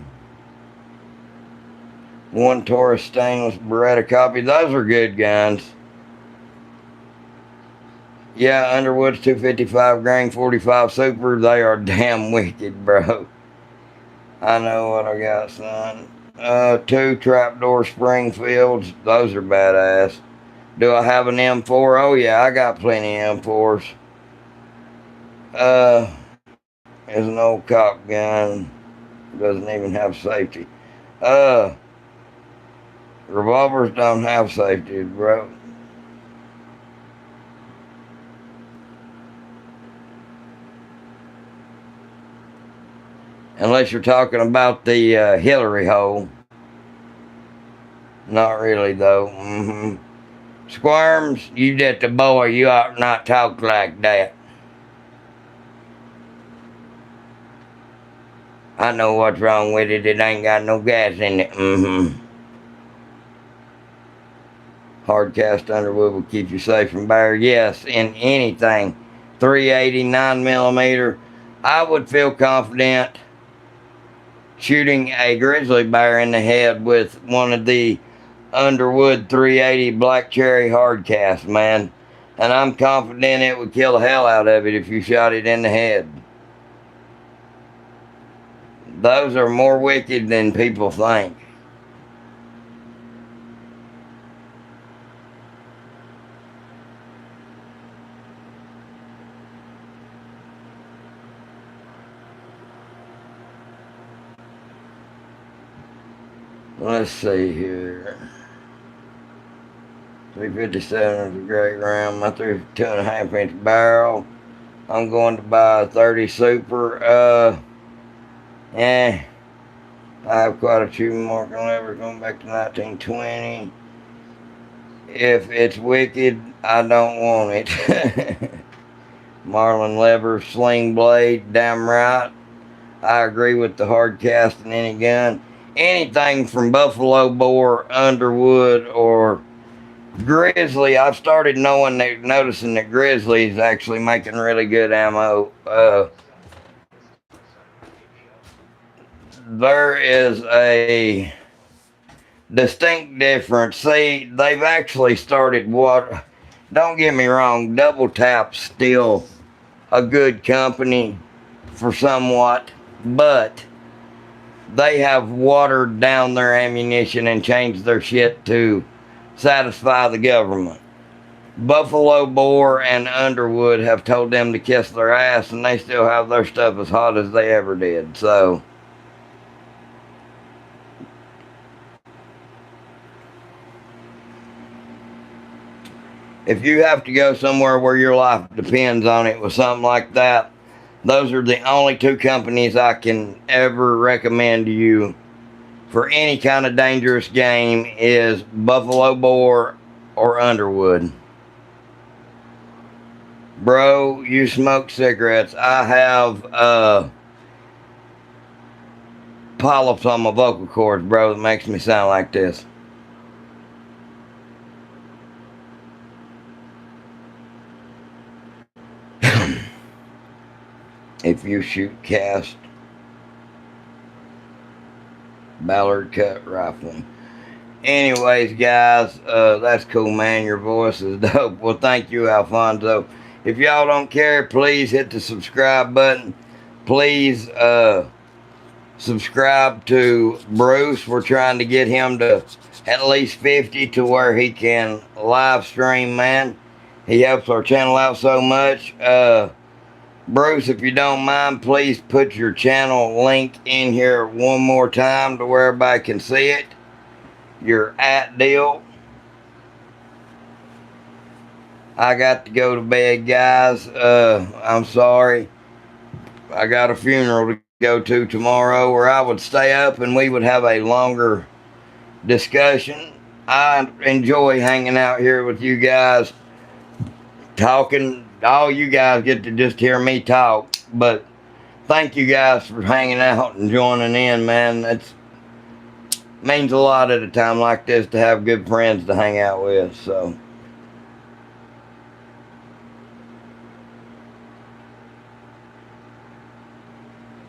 One Taurus stainless Beretta copy. Those are good guns. Yeah, Underwood's 255 grain 45 super. They are damn wicked, bro. I know what I got, son. 2 trapdoor Springfields. Those are badass. Do I have an M4? Oh yeah, I got plenty of M4s. It's an old cop gun. Doesn't even have safety. Revolvers don't have safety, bro. Unless you're talking about the Hillary hole. Not really, though. Squirms, you just a boy. You ought not talk like that. I know what's wrong with it. It ain't got no gas in it. Hard cast Underwood will keep you safe from bear. Yes, in anything. 380, 9mm. I would feel confident shooting a grizzly bear in the head with one of the Underwood 380 black cherry hard cast, man. And I'm confident it would kill the hell out of it if you shot it in the head. Those are more wicked than people think. Let's see here. 357 is a great round. My 2.5-inch barrel. I'm going to buy a 30 super. I have quite a few marking levers going back to 1920. If it's wicked, I don't want it. Marlin lever, sling blade, damn right. I agree with the hard cast in any gun. Anything from Buffalo Bore, Underwood, or Grizzly. I've started noticing that Grizzly is actually making really good ammo. There is a distinct difference. See, they've actually started what? Don't get me wrong, Double Tap's still a good company for somewhat, but they have watered down their ammunition and changed their shit to satisfy the government. Buffalo Bore and Underwood have told them to kiss their ass, and they still have their stuff as hot as they ever did. So if you have to go somewhere where your life depends on it with something like that, those are the only 2 companies I can ever recommend to you for any kind of dangerous game is Buffalo Bore or Underwood. Bro, you smoke cigarettes. I have polyps on my vocal cords, bro, that makes me sound like this. If you shoot cast Ballard cut rifle, Anyways, guys, that's cool, man. Your voice is dope. Well, thank you, Alfonso. If y'all don't care, please hit the subscribe button. Please subscribe to Bruce. We're trying to get him to at least 50 to where he can live stream, man. He helps our channel out so much. Bruce, if you don't mind, please put your channel link in here one more time to where everybody can see it. Your @deal. I got to go to bed, guys. I'm sorry. I got a funeral to go to tomorrow where I would stay up and we would have a longer discussion. I enjoy hanging out here with you guys, talking. All you guys get to just hear me talk, but thank you guys for hanging out and joining in, man. It's means a lot at a time like this to have good friends to hang out with. So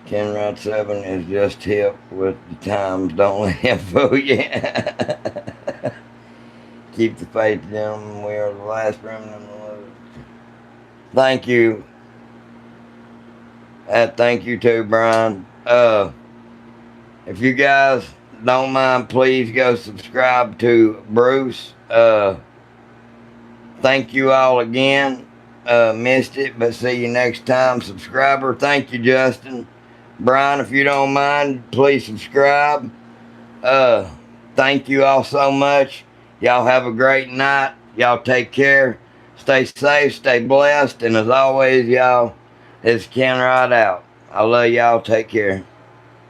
Ken Rod 7 is just hip with the times. Don't let him fool you. Keep the faith, gentlemen. We are the last remnant of the Lord. Thank you. Thank you too, Brian. If you guys don't mind, please go subscribe to Bruce. Thank you all again. Missed it, but see you next time. Subscriber. Thank you, Justin. Brian, if you don't mind, please subscribe. Thank you all so much. Y'all have a great night. Y'all take care. Stay safe, stay blessed, and as always, y'all, it's Ken Rod out. I love y'all. Take care.